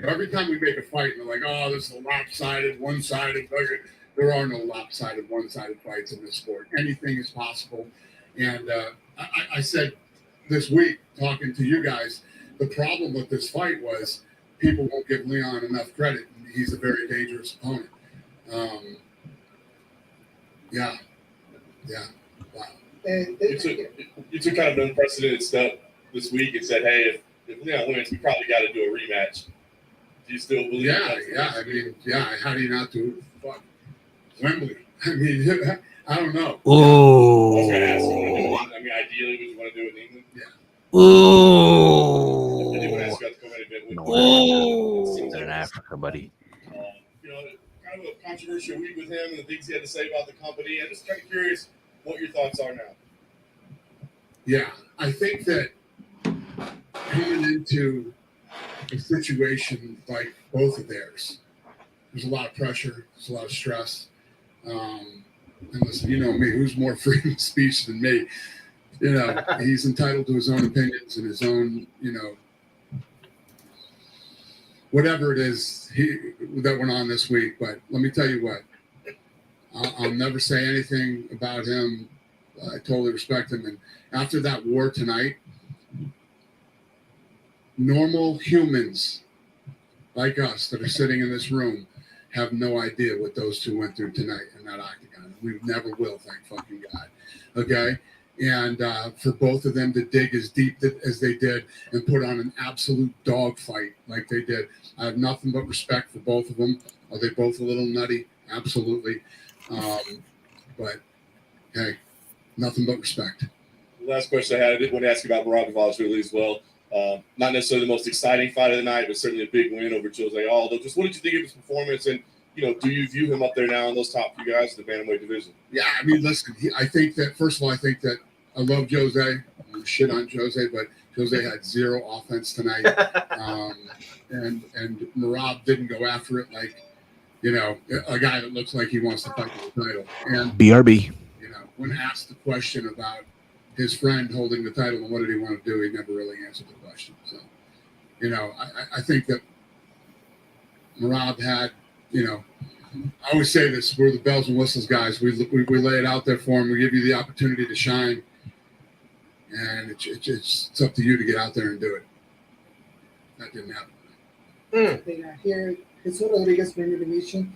Every time we make a fight, they're like, "Oh, this is a lopsided, one-sided." There are no lopsided, one-sided fights in this sport. Anything is possible. And I said this week, talking to you guys, the problem with this fight was people won't give Leon enough credit. He's a very dangerous opponent. Yeah. Wow. You took kind of an unprecedented step this week and said, "Hey, if Leon wins, we probably got to do a rematch." Do you still believe that? Yeah. I mean, how do you not do fuck Wembley? I mean, I don't know. Ooh. I was going to ask you, I mean, ideally, would you want to do it in England? Yeah. Ooh. Anyone ask you about the co-main event? Ooh. In Africa, buddy. Kind of a controversial week with him and the things he had to say about the company. I'm just kind of curious what your thoughts are now. Yeah, I think that coming into a situation like both of theirs, there's a lot of pressure, there's a lot of stress. And listen, me, who's more freedom of speech than me? He's entitled to his own opinions and his own, whatever it is that went on this week. But let me tell you what, I'll never say anything about him. I totally respect him. And after that war tonight, normal humans like us that are sitting in this room have no idea what those two went through tonight in that octagon. We never will, thank fucking God. Okay? And for both of them to dig as deep as they did and put on an absolute dogfight like they did, I have nothing but respect for both of them. Are they both a little nutty? Absolutely. But, hey, nothing but respect. Last question I had, I did want to ask you about Merab really as well. Not necessarily the most exciting fight of the night, but certainly a big win over Jose Aldo. Just what did you think of his performance? And, do you view him up there now in those top few guys in the bantamweight division? Yeah, I mean, listen, I think that, first of all, I love Jose. I'm shit on Jose, but Jose had zero offense tonight. And Merab didn't go after it like, a guy that looks like he wants to fight for the title. And BRB. When asked the question about his friend holding the title and what did he want to do, he never really answered the question. So, I think that Merab had, I always say this, we're the bells and whistles guys. We lay it out there for him. We give you the opportunity to shine. And it's up to you to get out there and do it. That didn't happen. Here, Jesus Rodriguez from Division.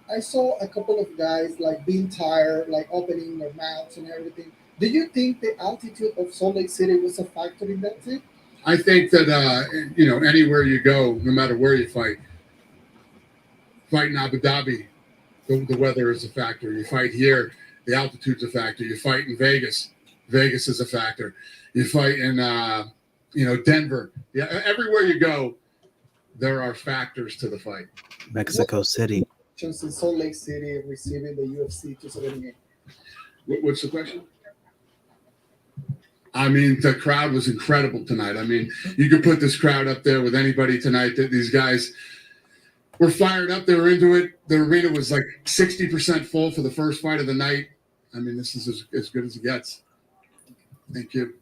I saw a couple of guys like being tired, like opening their mouths and everything. Do you think the altitude of Salt Lake City was a factor in that too? I think that, anywhere you go, no matter where you fight in Abu Dhabi, the weather is a factor. You fight here, the altitude's a factor. You fight in Vegas is a factor. You fight in, Denver. Yeah, everywhere you go, there are factors to the fight. Mexico City. In Salt Lake City receiving the UFC 278. What's the question? I mean, the crowd was incredible tonight. I mean, you could put this crowd up there with anybody tonight. That these guys were fired up. They were into it. The arena was like 60% full for the first fight of the night. I mean, this is as good as it gets. Thank you.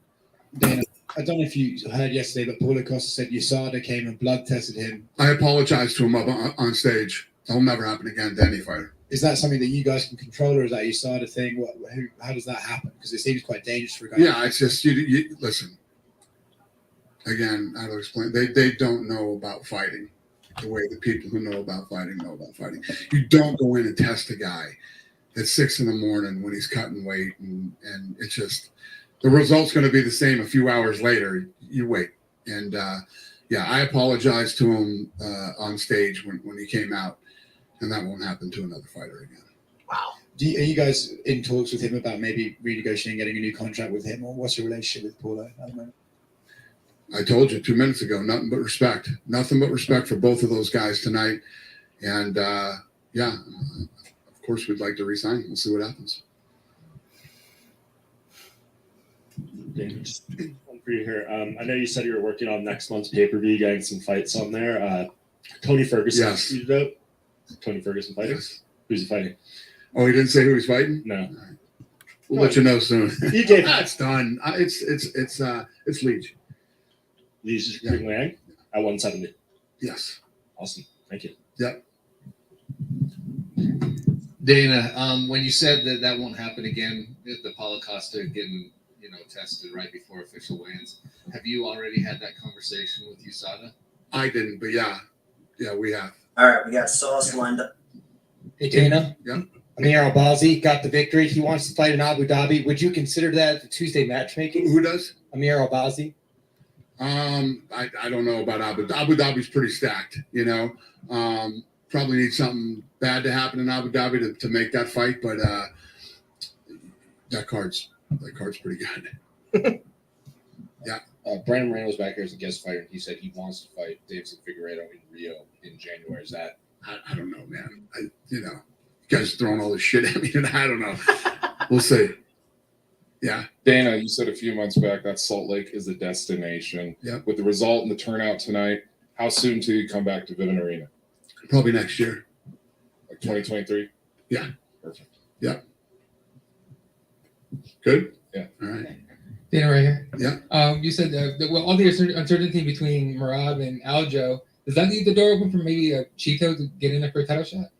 Dana, I don't know if you heard yesterday, but Paulo Costa said USADA came and blood tested him. I apologized to him up on stage. That'll never happen again to any fighter. Is that something that you guys can control, or is that a USADA thing? How does that happen? Because it seems quite dangerous for a guy. Yeah, it's just you listen. Again, how to explain? They don't know about fighting the way the people who know about fighting know about fighting. You don't go in and test a guy at 6 a.m. when he's cutting weight, and it's just the result's going to be the same a few hours later. You wait, and I apologized to him on stage when he came out, and that won't happen to another fighter again. Wow. Are you guys in talks with him about maybe renegotiating, getting a new contract with him, or what's your relationship with Paulo at the moment? I told you 2 minutes ago, nothing but respect. Nothing but respect for both of those guys tonight. And, of course, we'd like to resign. We'll see what happens. Just one for you here. I know you said you were working on next month's pay-per-view, getting some fights on there. Tony Ferguson. Yes. Tony Ferguson fighting? Yes. Who's he fighting? Oh, he didn't say who he's fighting? No. We'll let you know soon. You gave It's done. It's Leach. Leach Lang at 170. Yes. Awesome. Thank you. Yep. Dana, when you said that won't happen again, the Paulo Costa getting tested right before official weigh-ins, have you already had that conversation with USADA? I didn't, but yeah, we have. All right, we got Sauce lined up. Hey, Dana. Yeah. Amir Albazi got the victory. He wants to fight in Abu Dhabi. Would you consider that the Tuesday matchmaking? Who does? Amir Albazi. I don't know about Abu Dhabi's pretty stacked, probably need something bad to happen in Abu Dhabi to make that fight, but that card's pretty good. Yeah. Brandon Moreno's back here as a guest fighter, and he said he wants to fight Davidson Figueiredo in Rio in January. Is that? I don't know, man. You guys throwing all this shit at me, and I don't know. We'll see. Yeah. Dana, you said a few months back that Salt Lake is a destination. Yeah. With the result and the turnout tonight, how soon till you come back to Vivint Arena? Probably next year. Like 2023? Yeah. Perfect. Yeah. Good? Yeah. All right. Dana, right here. Yeah. You said all the uncertainty between Merab and Aldo, does that leave the door open for maybe a Cheeto to get in there for a title shot?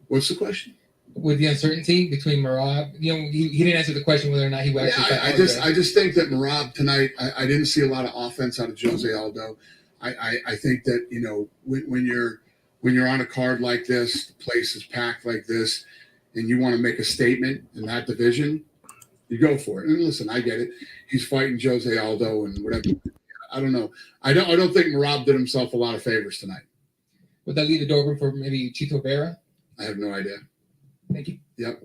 What's the question? with the uncertainty between Merab? He didn't answer the question whether or not he would actually. I just think that Merab tonight. I didn't see a lot of offense out of Jose Aldo. I think that when you're on a card like this, the place is packed like this, and you want to make a statement in that division, you go for it. And listen, I get it. He's fighting Jose Aldo and whatever. I don't know. I don't think Merab did himself a lot of favors tonight. Would that leave the door open for maybe Chito Vera? I have no idea. Thank you. Yep.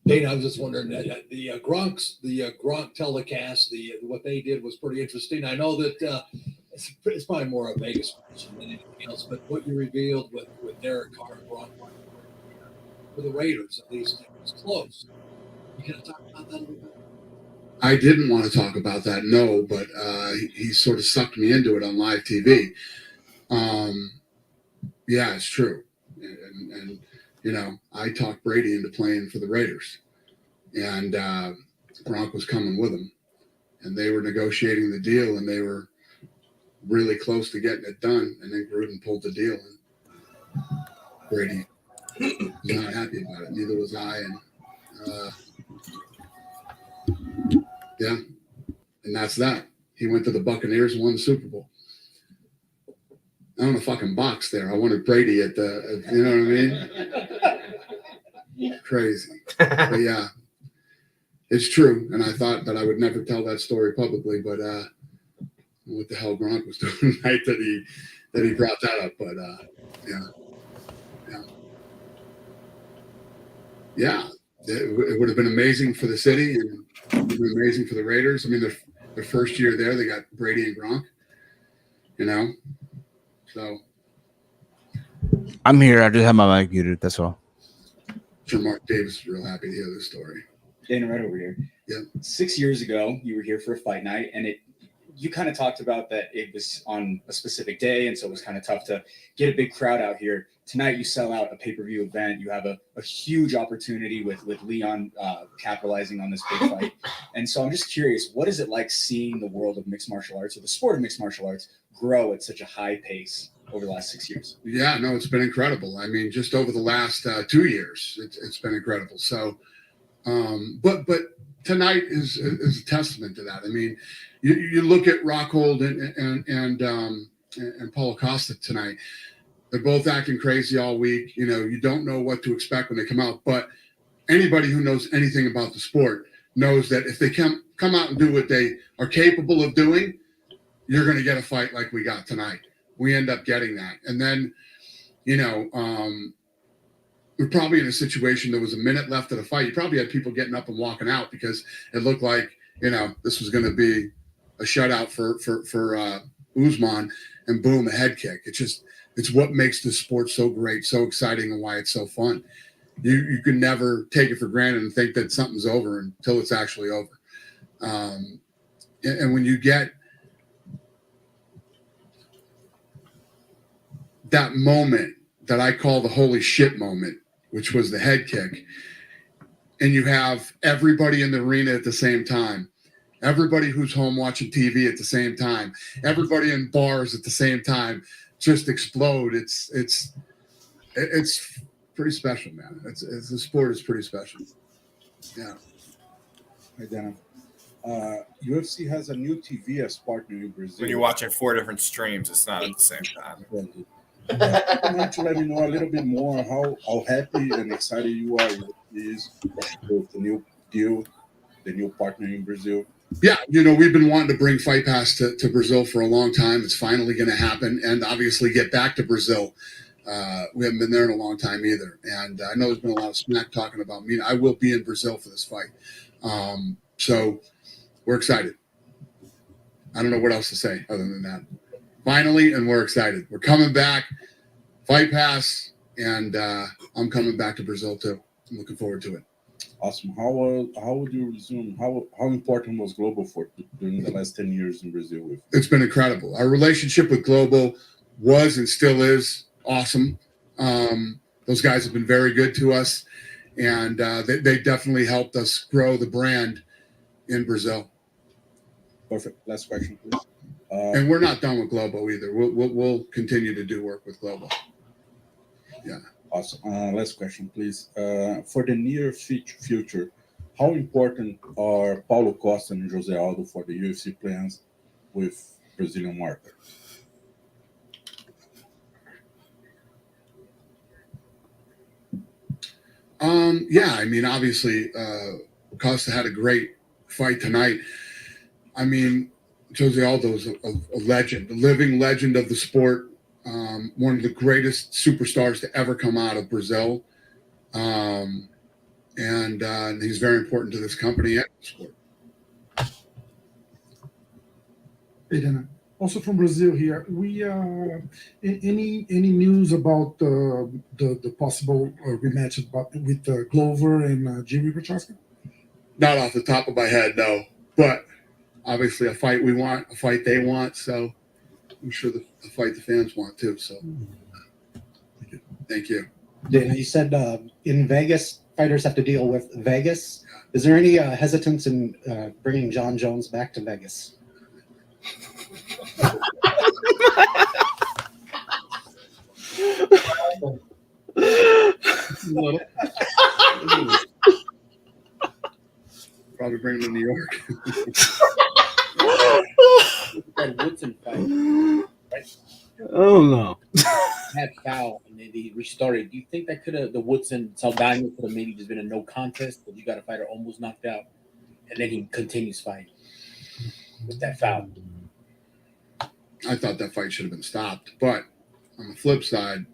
Dana, I was just wondering the Gronk telecast, what they did was pretty interesting. I know that it's probably more a Vegas question than anything else, but what you revealed with Derek Carr and Gronk for the Raiders, at least, it was close. You gonna talk about that a little bit? I didn't want to talk about that, no, but he sort of sucked me into it on live TV. Yeah, it's true. And I talked Brady into playing for the Raiders. And Gronk was coming with him. And they were negotiating the deal, and they were really close to getting it done. And then Gruden pulled the deal. And Brady was not happy about it. Neither was I. And yeah, and that's that. He went to the Buccaneers and won the Super Bowl. I don't know fucking box there. I wanted Brady at the, you know what I mean? Crazy. But yeah, it's true. And I thought that I would never tell that story publicly, but what the hell Gronk was doing tonight that he brought that up. But yeah, it would have been amazing for the city, and it would have been amazing for the Raiders. I mean, their first year there, they got Brady and Gronk, So I'm here. I just have my mic muted. That's all. I'm sure Mark Davis is real happy to hear this story. Dana, right over here. Yeah. 6 years ago, you were here for a fight night, and you kind of talked about that it was on a specific day, and so it was kind of tough to get a big crowd out here. Tonight, you sell out a pay-per-view event. You have a huge opportunity with Leon capitalizing on this big fight. And so I'm just curious, what is it like seeing the world of mixed martial arts, or the sport of mixed martial arts, grow at such a high pace over the last 6 years? Yeah, no, it's been incredible. I mean, just over the last 2 years, it's been incredible. So, but tonight is a testament to that. I mean, you look at Rockhold and Paulo Costa tonight. They're both acting crazy all week. You don't know what to expect when they come out. But anybody who knows anything about the sport knows that if they come out and do what they are capable of doing, you're going to get a fight like we got tonight. We end up getting that. And then, we're probably in a situation, there was a minute left of the fight. You probably had people getting up and walking out because it looked like, this was going to be a shutout for Usman, and boom, a head kick. It's what makes this sport so great, so exciting, and why it's so fun. You can never take it for granted and think that something's over until it's actually over. And when you get that moment that I call the holy shit moment, which was the head kick, and you have everybody in the arena at the same time, everybody who's home watching TV at the same time, everybody in bars at the same time, just explode. It's pretty special, man. The sport is pretty special. Yeah. Hey, Dana. UFC has a new TV as partner in Brazil. When you're watching 4 different streams, it's not at the same time. Can you let me know a little bit more how happy and excited you are with the new deal, the new partner in Brazil? Yeah, we've been wanting to bring Fight Pass to Brazil for a long time. It's finally going to happen, and obviously get back to Brazil. We haven't been there in a long time either. And I know there's been a lot of smack talking about me. I will be in Brazil for this fight. So we're excited. I don't know what else to say other than that. Finally, and we're excited. We're coming back, Fight Pass, and I'm coming back to Brazil too. I'm looking forward to it. Awesome. How would you resume? How important was Global for during the last 10 years in Brazil? It's been incredible. Our relationship with Global was and still is awesome. Those guys have been very good to us, and they definitely helped us grow the brand in Brazil. Perfect. Last question, please. And we're not done with Global either. We'll continue to do work with Global. Yeah. Awesome. Last question, please. For the near future, how important are Paulo Costa and Jose Aldo for the UFC plans with Brazilian market? Yeah, I mean, obviously, Costa had a great fight tonight. I mean, Jose Aldo's a legend, a living legend of the sport. One of the greatest superstars to ever come out of Brazil. And he's very important to this company and the sport. Hey, Dana. Also from Brazil here. We any news about the possible rematch with Glover and Jimmy Prochazka? Not off the top of my head, no. But obviously, a fight we want, a fight they want. So I'm sure the fight the fans want too. So thank you. Dana, you said in Vegas, fighters have to deal with Vegas. Is there any hesitance in bringing John Jones back to Vegas? Probably bring him to New York. That Woodson fight, right? Oh no. Had foul and then he restarted. Do you think that could have the Woodson Saldana could have maybe just been a no contest, but you got a fighter almost knocked out, and then he continues fighting with that foul? I thought that fight should have been stopped. But on the flip side,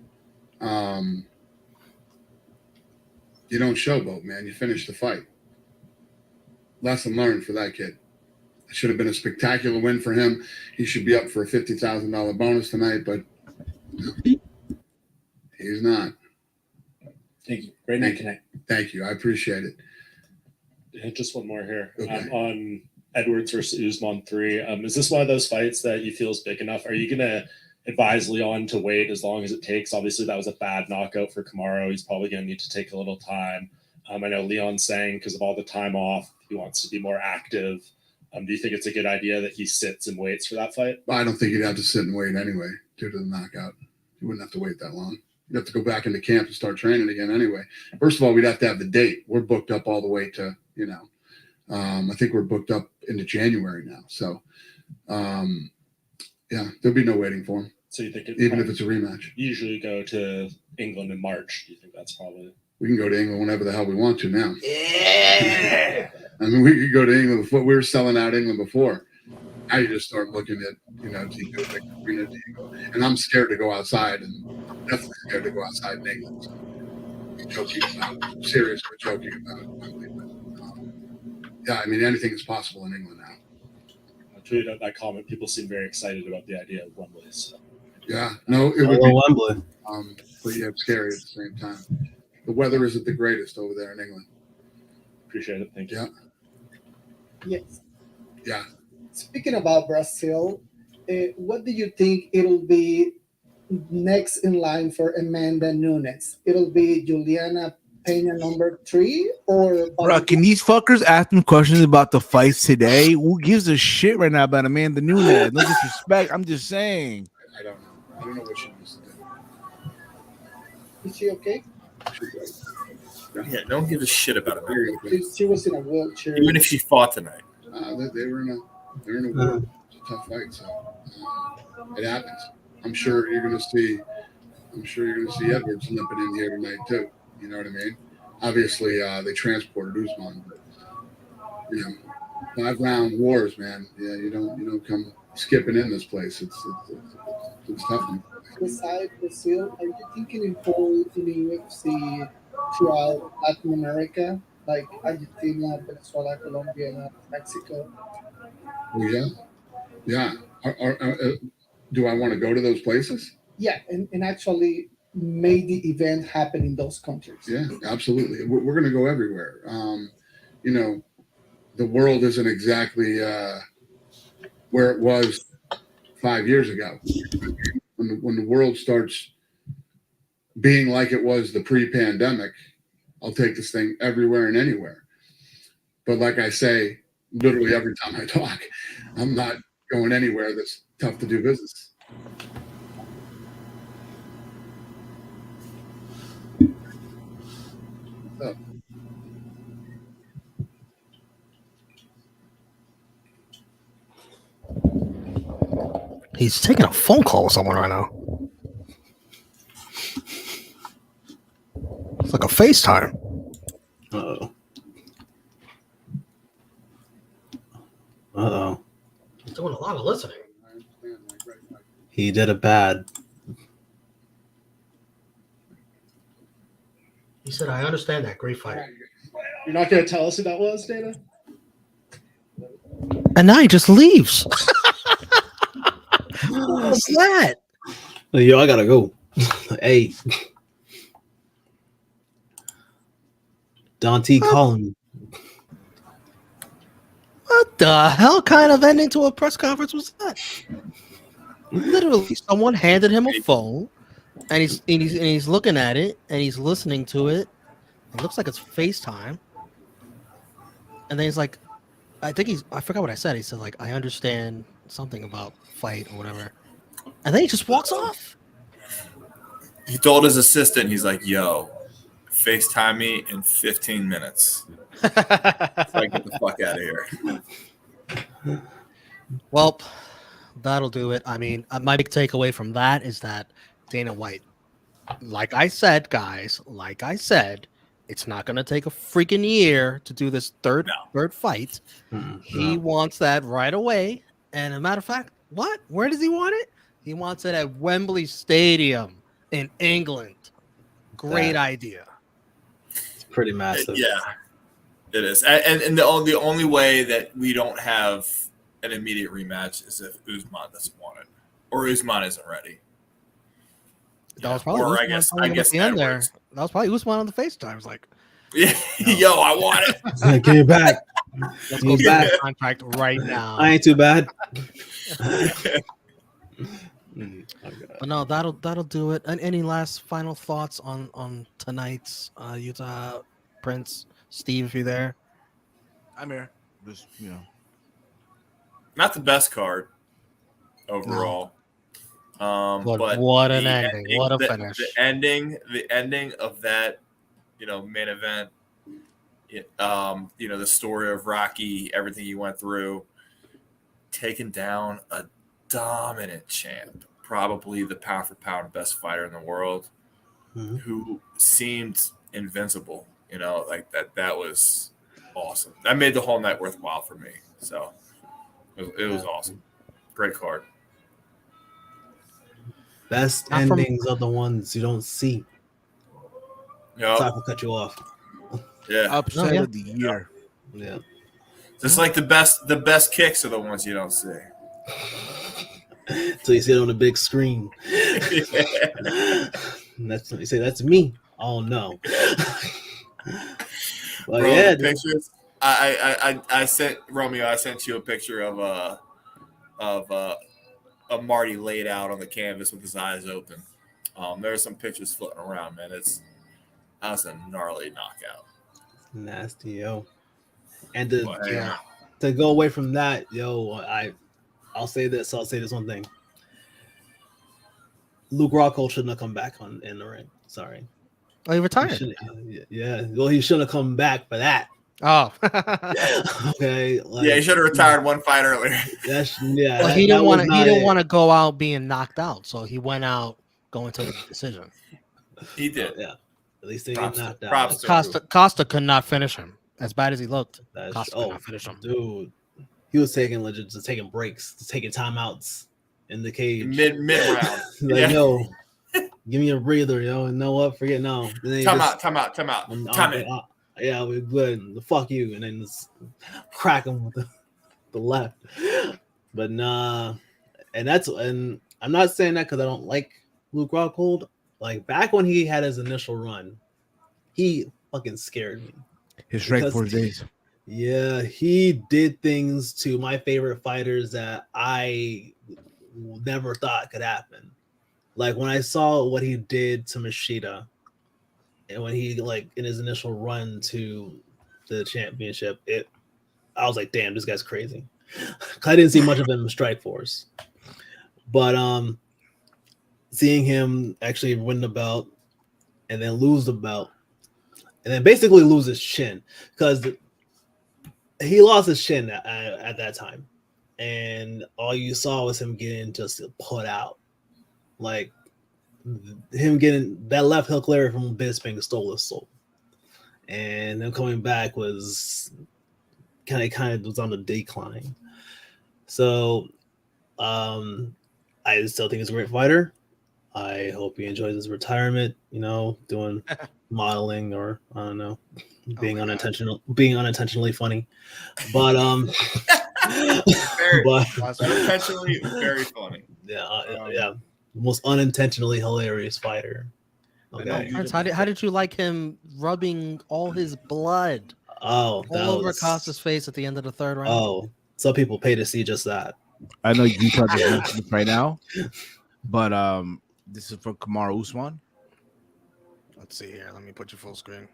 you don't showboat, man. You finish the fight. Lesson learned for that kid. It should have been a spectacular win for him. He should be up for a $50,000 bonus tonight, but he's not. Thank you. Great night tonight. Thank you. I appreciate it. Just one more here. Okay. On Edwards versus Usman 3. Is this one of those fights that you feel is big enough? Are you going to advise Leon to wait as long as it takes? Obviously, that was a bad knockout for Kamaru. He's probably going to need to take a little time. I know Leon's saying because of all the time off, he wants to be more active. Do you think it's a good idea that he sits and waits for that fight? I don't think he'd have to sit and wait anyway due to the knockout. He wouldn't have to wait that long. You'd have to go back into camp and start training again anyway. First of all, we'd have to have the date. We're booked up all the way to, I think we're booked up into January now. So, yeah, there'll be no waiting for him. So you think even if it's a rematch? Usually go to England in March. Do you think that's probably... We can go to England whenever the hell we want to now. Yeah. I mean, we could go to England before. We were selling out England before. Now you just start looking at, do you go like arena, do you go? And I'm scared to go outside, and definitely scared to go outside in England. So I'm joking about it. I'm serious, we're joking about it. But, yeah, I mean, anything is possible in England now. I tweeted out that comment. People seem very excited about the idea of Wembley. So. Yeah, no, it would be Wembley. But yeah, it's scary at the same time. The weather isn't the greatest over there in England. Appreciate it. Thank you. Yeah. Yes. Yeah. Speaking about Brazil, what do you think it'll be next in line for Amanda Nunes? It'll be Juliana Pena number 3 or... Bro, can these fuckers ask me questions about the fights today? Who gives a shit right now about Amanda Nunes? No disrespect. I'm just saying. I don't know. I don't know what she wants to do. Is she okay? Yeah, don't give a shit about it. She was in a wheelchair. Even if she fought tonight. They were in a war. It's a tough fight, so it happens. I'm sure you're gonna see Edwards limping in here tonight too. You know what I mean? Obviously, they transported Usman, but 5-round wars, man. Yeah, you don't come skipping in this place. It's tough. Besides Brazil, are you thinking in whole in the UFC throughout Latin America, like Argentina, Venezuela, Colombia, Mexico? Yeah. Do I want to go to those places? Yeah, and actually made the event happen in those countries. Yeah, absolutely. We're going to go everywhere. The world isn't exactly where it was 5 years ago. When the world starts being like it was the pre-pandemic, I'll take this thing everywhere and anywhere. But like I say, literally every time I talk, I'm not going anywhere that's tough to do business. up. He's taking a phone call with someone right now. It's like a FaceTime. Uh-oh. Uh-oh. He's doing a lot of listening. He did it bad. He said, I understand that. Great fight. You're not going to tell us who that was, Dana? And now he just leaves. What's that? Yo, I gotta go. Hey. Dante calling me. What the hell kind of ending to a press conference was that? Literally, someone handed him a phone, and he's looking at it, and he's listening to it. It looks like it's FaceTime. And then he's like, I forgot what I said. He said, like, I understand something about fight or whatever. And then he just walks off. He told his assistant, he's like, yo, FaceTime me in 15 minutes. So I get the fuck out of here. Well, that'll do it. I mean, my big takeaway from that is that Dana White, like I said, guys, it's not going to take a freaking year to do this third fight. He wants that right away. And a matter of fact, what? Where does he want it? He wants it at Wembley Stadium in England. Great idea. It's pretty massive. Yeah, it is. And the only way that we don't have an immediate rematch is if Usman doesn't want it or Usman isn't ready. That was probably or Usman I guess at the end there. Edwards. That was probably Usman on the FaceTime. I was like, yo, I want it. Get back. Let's go back contract right now. I ain't too bad. But no, that'll do it. And any last final thoughts on tonight's Utah Prince? Steve, if you're there. I'm here. Just, Not the best card overall. But what an ending. What a finish. The ending of that, main event, the story of Rocky, everything he went through, taking down a dominant champ, probably the pound for pound best fighter in the world, who seemed invincible. That was awesome. That made the whole night worthwhile for me. So it was awesome. Great card. Best endings are the ones you don't see. Yeah. Sorry to cut you off. Yeah. Upset of the year. Yeah. Just like the best kicks are the ones you don't see. So you see it on the big screen. That's you say that's me. Oh no. Well, Bro, yeah, the pictures. I sent Romeo. I sent you a picture of Marty laid out on the canvas with his eyes open. There are some pictures floating around, man. That was a gnarly knockout. Nasty, yo. And to go away from that, I'll say this. I'll say this one thing. Luke Rockhold shouldn't have come back in the ring. Sorry. Oh, he retired. Yeah. Well, he shouldn't have come back for that. Oh. Okay. He should have retired one fight earlier. Well, he didn't want to go out being knocked out, so he went out going to the decision. He did. Yeah. At least they got knocked out. Costa could not finish him. As bad as he looked, Costa could not finish him. Dude, he was taking taking breaks, taking timeouts in the cage. Mid round. Yo, give me a breather, yo. You know what? Forget no. Time out. Yeah, we're good. Fuck you, and then just crack him with the left. But nah, and I'm not saying that because I don't like Luke Rockhold. Like back when he had his initial run, he fucking scared me. His strike force days. Yeah, he did things to my favorite fighters that I never thought could happen. Like when I saw what he did to Machida, and when he in his initial run to the championship, I was like, damn, this guy's crazy. I didn't see much of him in Strikeforce. But seeing him actually win the belt and then lose the belt, and then basically lose his chin because he lost his chin at that time, and all you saw was him getting just put out, like him getting that left hook Larry from Bisping stole his soul, and him coming back was kind of was on the decline. So, I still think he's a great fighter. I hope he enjoys his retirement. Doing modeling or I don't know, being unintentionally funny. But unintentionally very funny. Yeah, most unintentionally hilarious fighter. Okay. How did you like him rubbing all his blood all over Costa's face at the end of the third round? Oh, some people pay to see just that. I know Utah just mentioned it right now, but this is from Kamaru Usman. Let's see here. Let me put you full screen.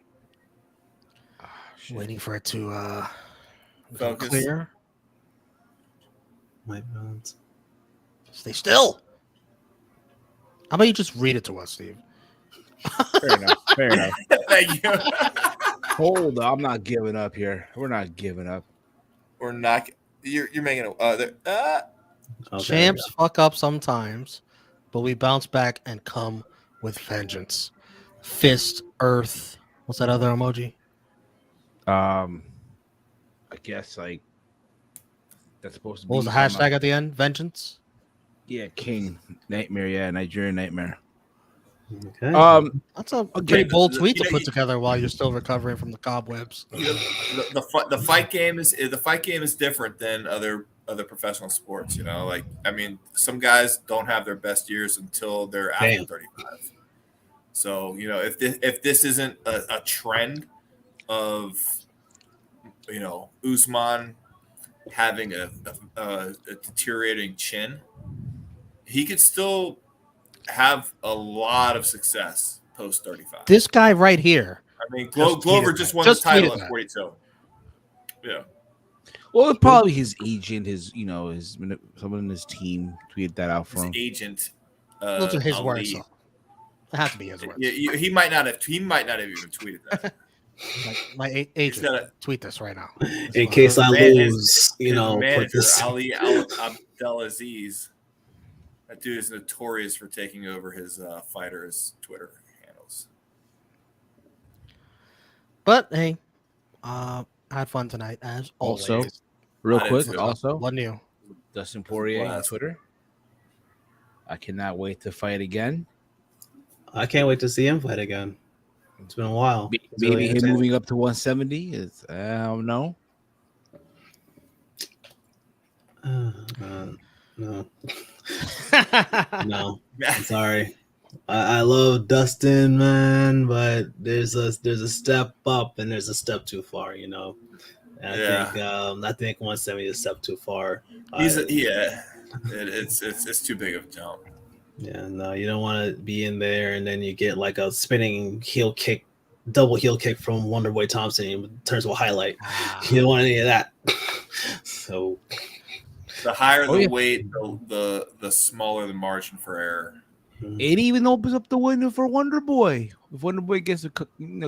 Waiting for it to clear. My balance. Stay still. How about you just read it to us, Steve? Fair enough. Fair enough. Thank you. Hold on, I'm not giving up here. We're not giving up. We're not. You're making it. Okay, champs fuck up sometimes, but we bounce back and come with vengeance. Fist, earth. What's that other emoji? I guess like that's supposed to be. What was the hashtag at the end? Vengeance. Yeah, King Nightmare. Yeah, Nigerian Nightmare. Okay. That's a great bold tweet to put together while you're still recovering from the cobwebs. The fight game is different than other professional sports. Some guys don't have their best years until they're after 35. So if this isn't a trend of Usman having a deteriorating chin, he could still have a lot of success post 35. This guy right here. Glover just won the title at 42. Yeah. Well, probably his agent, someone in his team tweeted that out from his agent. Those are his words. It has to be his words. He might not have even tweeted that. My agent tweet this right now. In case I lose, his manager, put this. Ali Abdelaziz. That dude is notorious for taking over his fighters' Twitter handles. But hey, I had fun tonight as also, always. Real quick, also, what new? Dustin Poirier on Twitter. I cannot wait to fight again. I can't wait to see him fight again. It's been a while. Maybe him moving up to 170 is I don't know. No. No, I'm sorry. I love Dustin, man, but there's a step up and there's a step too far, I think 170 is a step too far. It's too big of a jump. Yeah, no, you don't want to be in there and then you get like a spinning heel kick, double heel kick from Wonderboy Thompson and it turns to a highlight. You don't want any of that. So the higher the weight, the smaller the margin for error. It even opens up the window for Wonderboy. If Wonderboy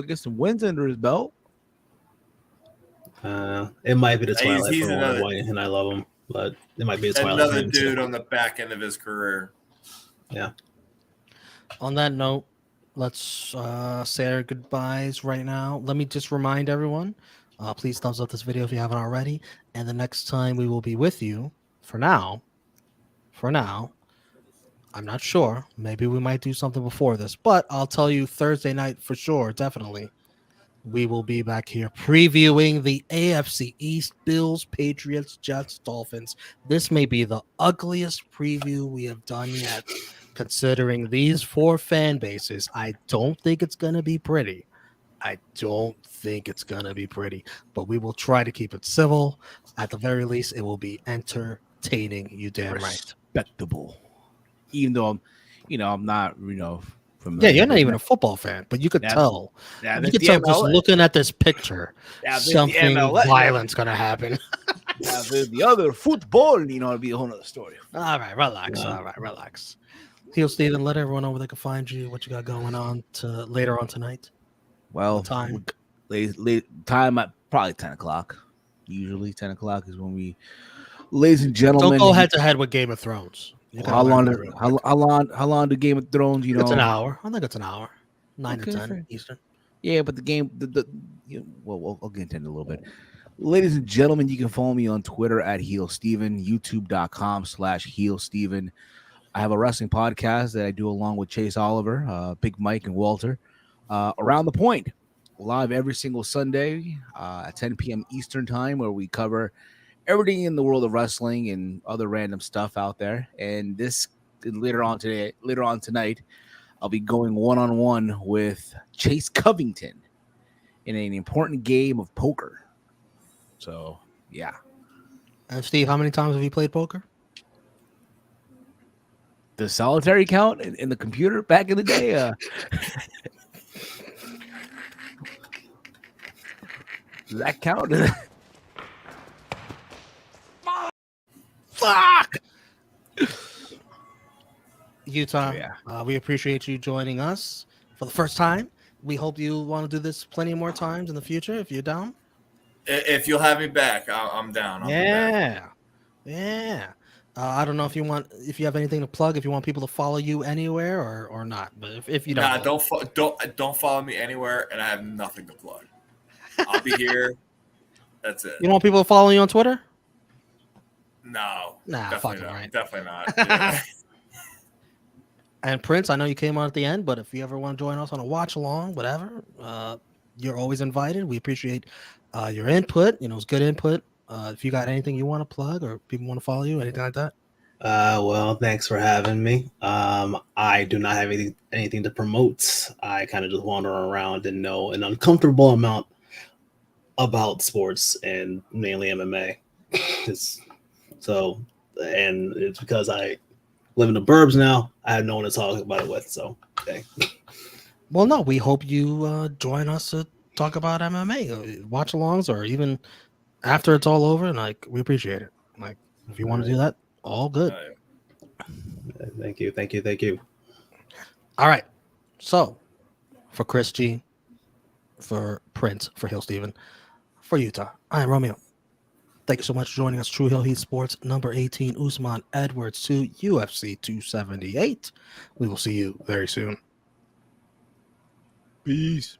gets some wins under his belt, it might be the twilight for Wonderboy, and I love him, but it might be a twilight. Another dude on the back end of his career. Yeah. On that note, let's say our goodbyes right now. Let me just remind everyone, please thumbs up this video if you haven't already. And the next time we will be with you, for now, I'm not sure. Maybe we might do something before this, but I'll tell you Thursday night for sure, definitely. We will be back here previewing the AFC East, Bills, Patriots, Jets, Dolphins. This may be the ugliest preview we have done yet, considering these four fan bases. I don't think it's going to be pretty. But we will try to keep it civil. At the very least, it will be entertaining. You damn right. Respectable. Even though I'm not, from you're not even a football fan, but you could tell. You could tell just looking at this picture, something violent's gonna happen. The other football, it'll be a whole other story. All right, relax. All right, relax. Heel Steven, let everyone know where they can find you, what you got going on later on tonight. Well, time? late time at probably 10 o'clock. Usually 10 o'clock is when we, ladies and gentlemen. Don't go head to head with Game of Thrones. How long? How long do Game of Thrones? You know, it's an hour. I think it's an hour, 9 to 10 fair. Eastern. Yeah, but the game, well, I'll get into it in a little bit. Ladies and gentlemen, you can follow me on Twitter at HeelSteven, YouTube.com/HeelSteven. I have a wrestling podcast that I do along with Chase Oliver, Big Mike, and Walter. Around the Point, live every single Sunday at 10 p.m. Eastern time, where we cover everything in the world of wrestling and other random stuff out there. And later on tonight, I'll be going one-on-one with Chase Covington in an important game of poker. So, yeah. And Steve, how many times have you played poker? The solitary count in the computer back in the day? Does that count? Fuck! Utah, we appreciate you joining us for the first time. We hope you want to do this plenty more times in the future if you're down. If you'll have me back, I'm down. I'll be back. Yeah. I don't know if you have anything to plug, if you want people to follow you anywhere or not. But if you don't, don't follow me anywhere, and I have nothing to plug. I'll be here. That's it. You don't want people to follow you on Twitter? No, definitely not. Right. Definitely not. Yeah. And Prince, I know you came on at the end, but if you ever want to join us on a watch along, whatever, you're always invited. We appreciate your input. It's good input. If you got anything you want to plug or people want to follow you, anything like that. Well, thanks for having me. I do not have anything to promote. I kind of just wander around and know an uncomfortable amount about sports and mainly MMA. And it's because I live in the burbs now. I have no one to talk about it with. So, okay. Well, no, we hope you join us to talk about MMA, watch alongs, or even after it's all over. And we appreciate it. If you want to do that, all good. Thank you. All right. So, for Chris G, for Prince, for Hill Steven, for Utah, I am Romeo. Thank you so much for joining us. True Hill Heat Sports, number 18, Usman Edwards to UFC 278. We will see you very soon. Peace.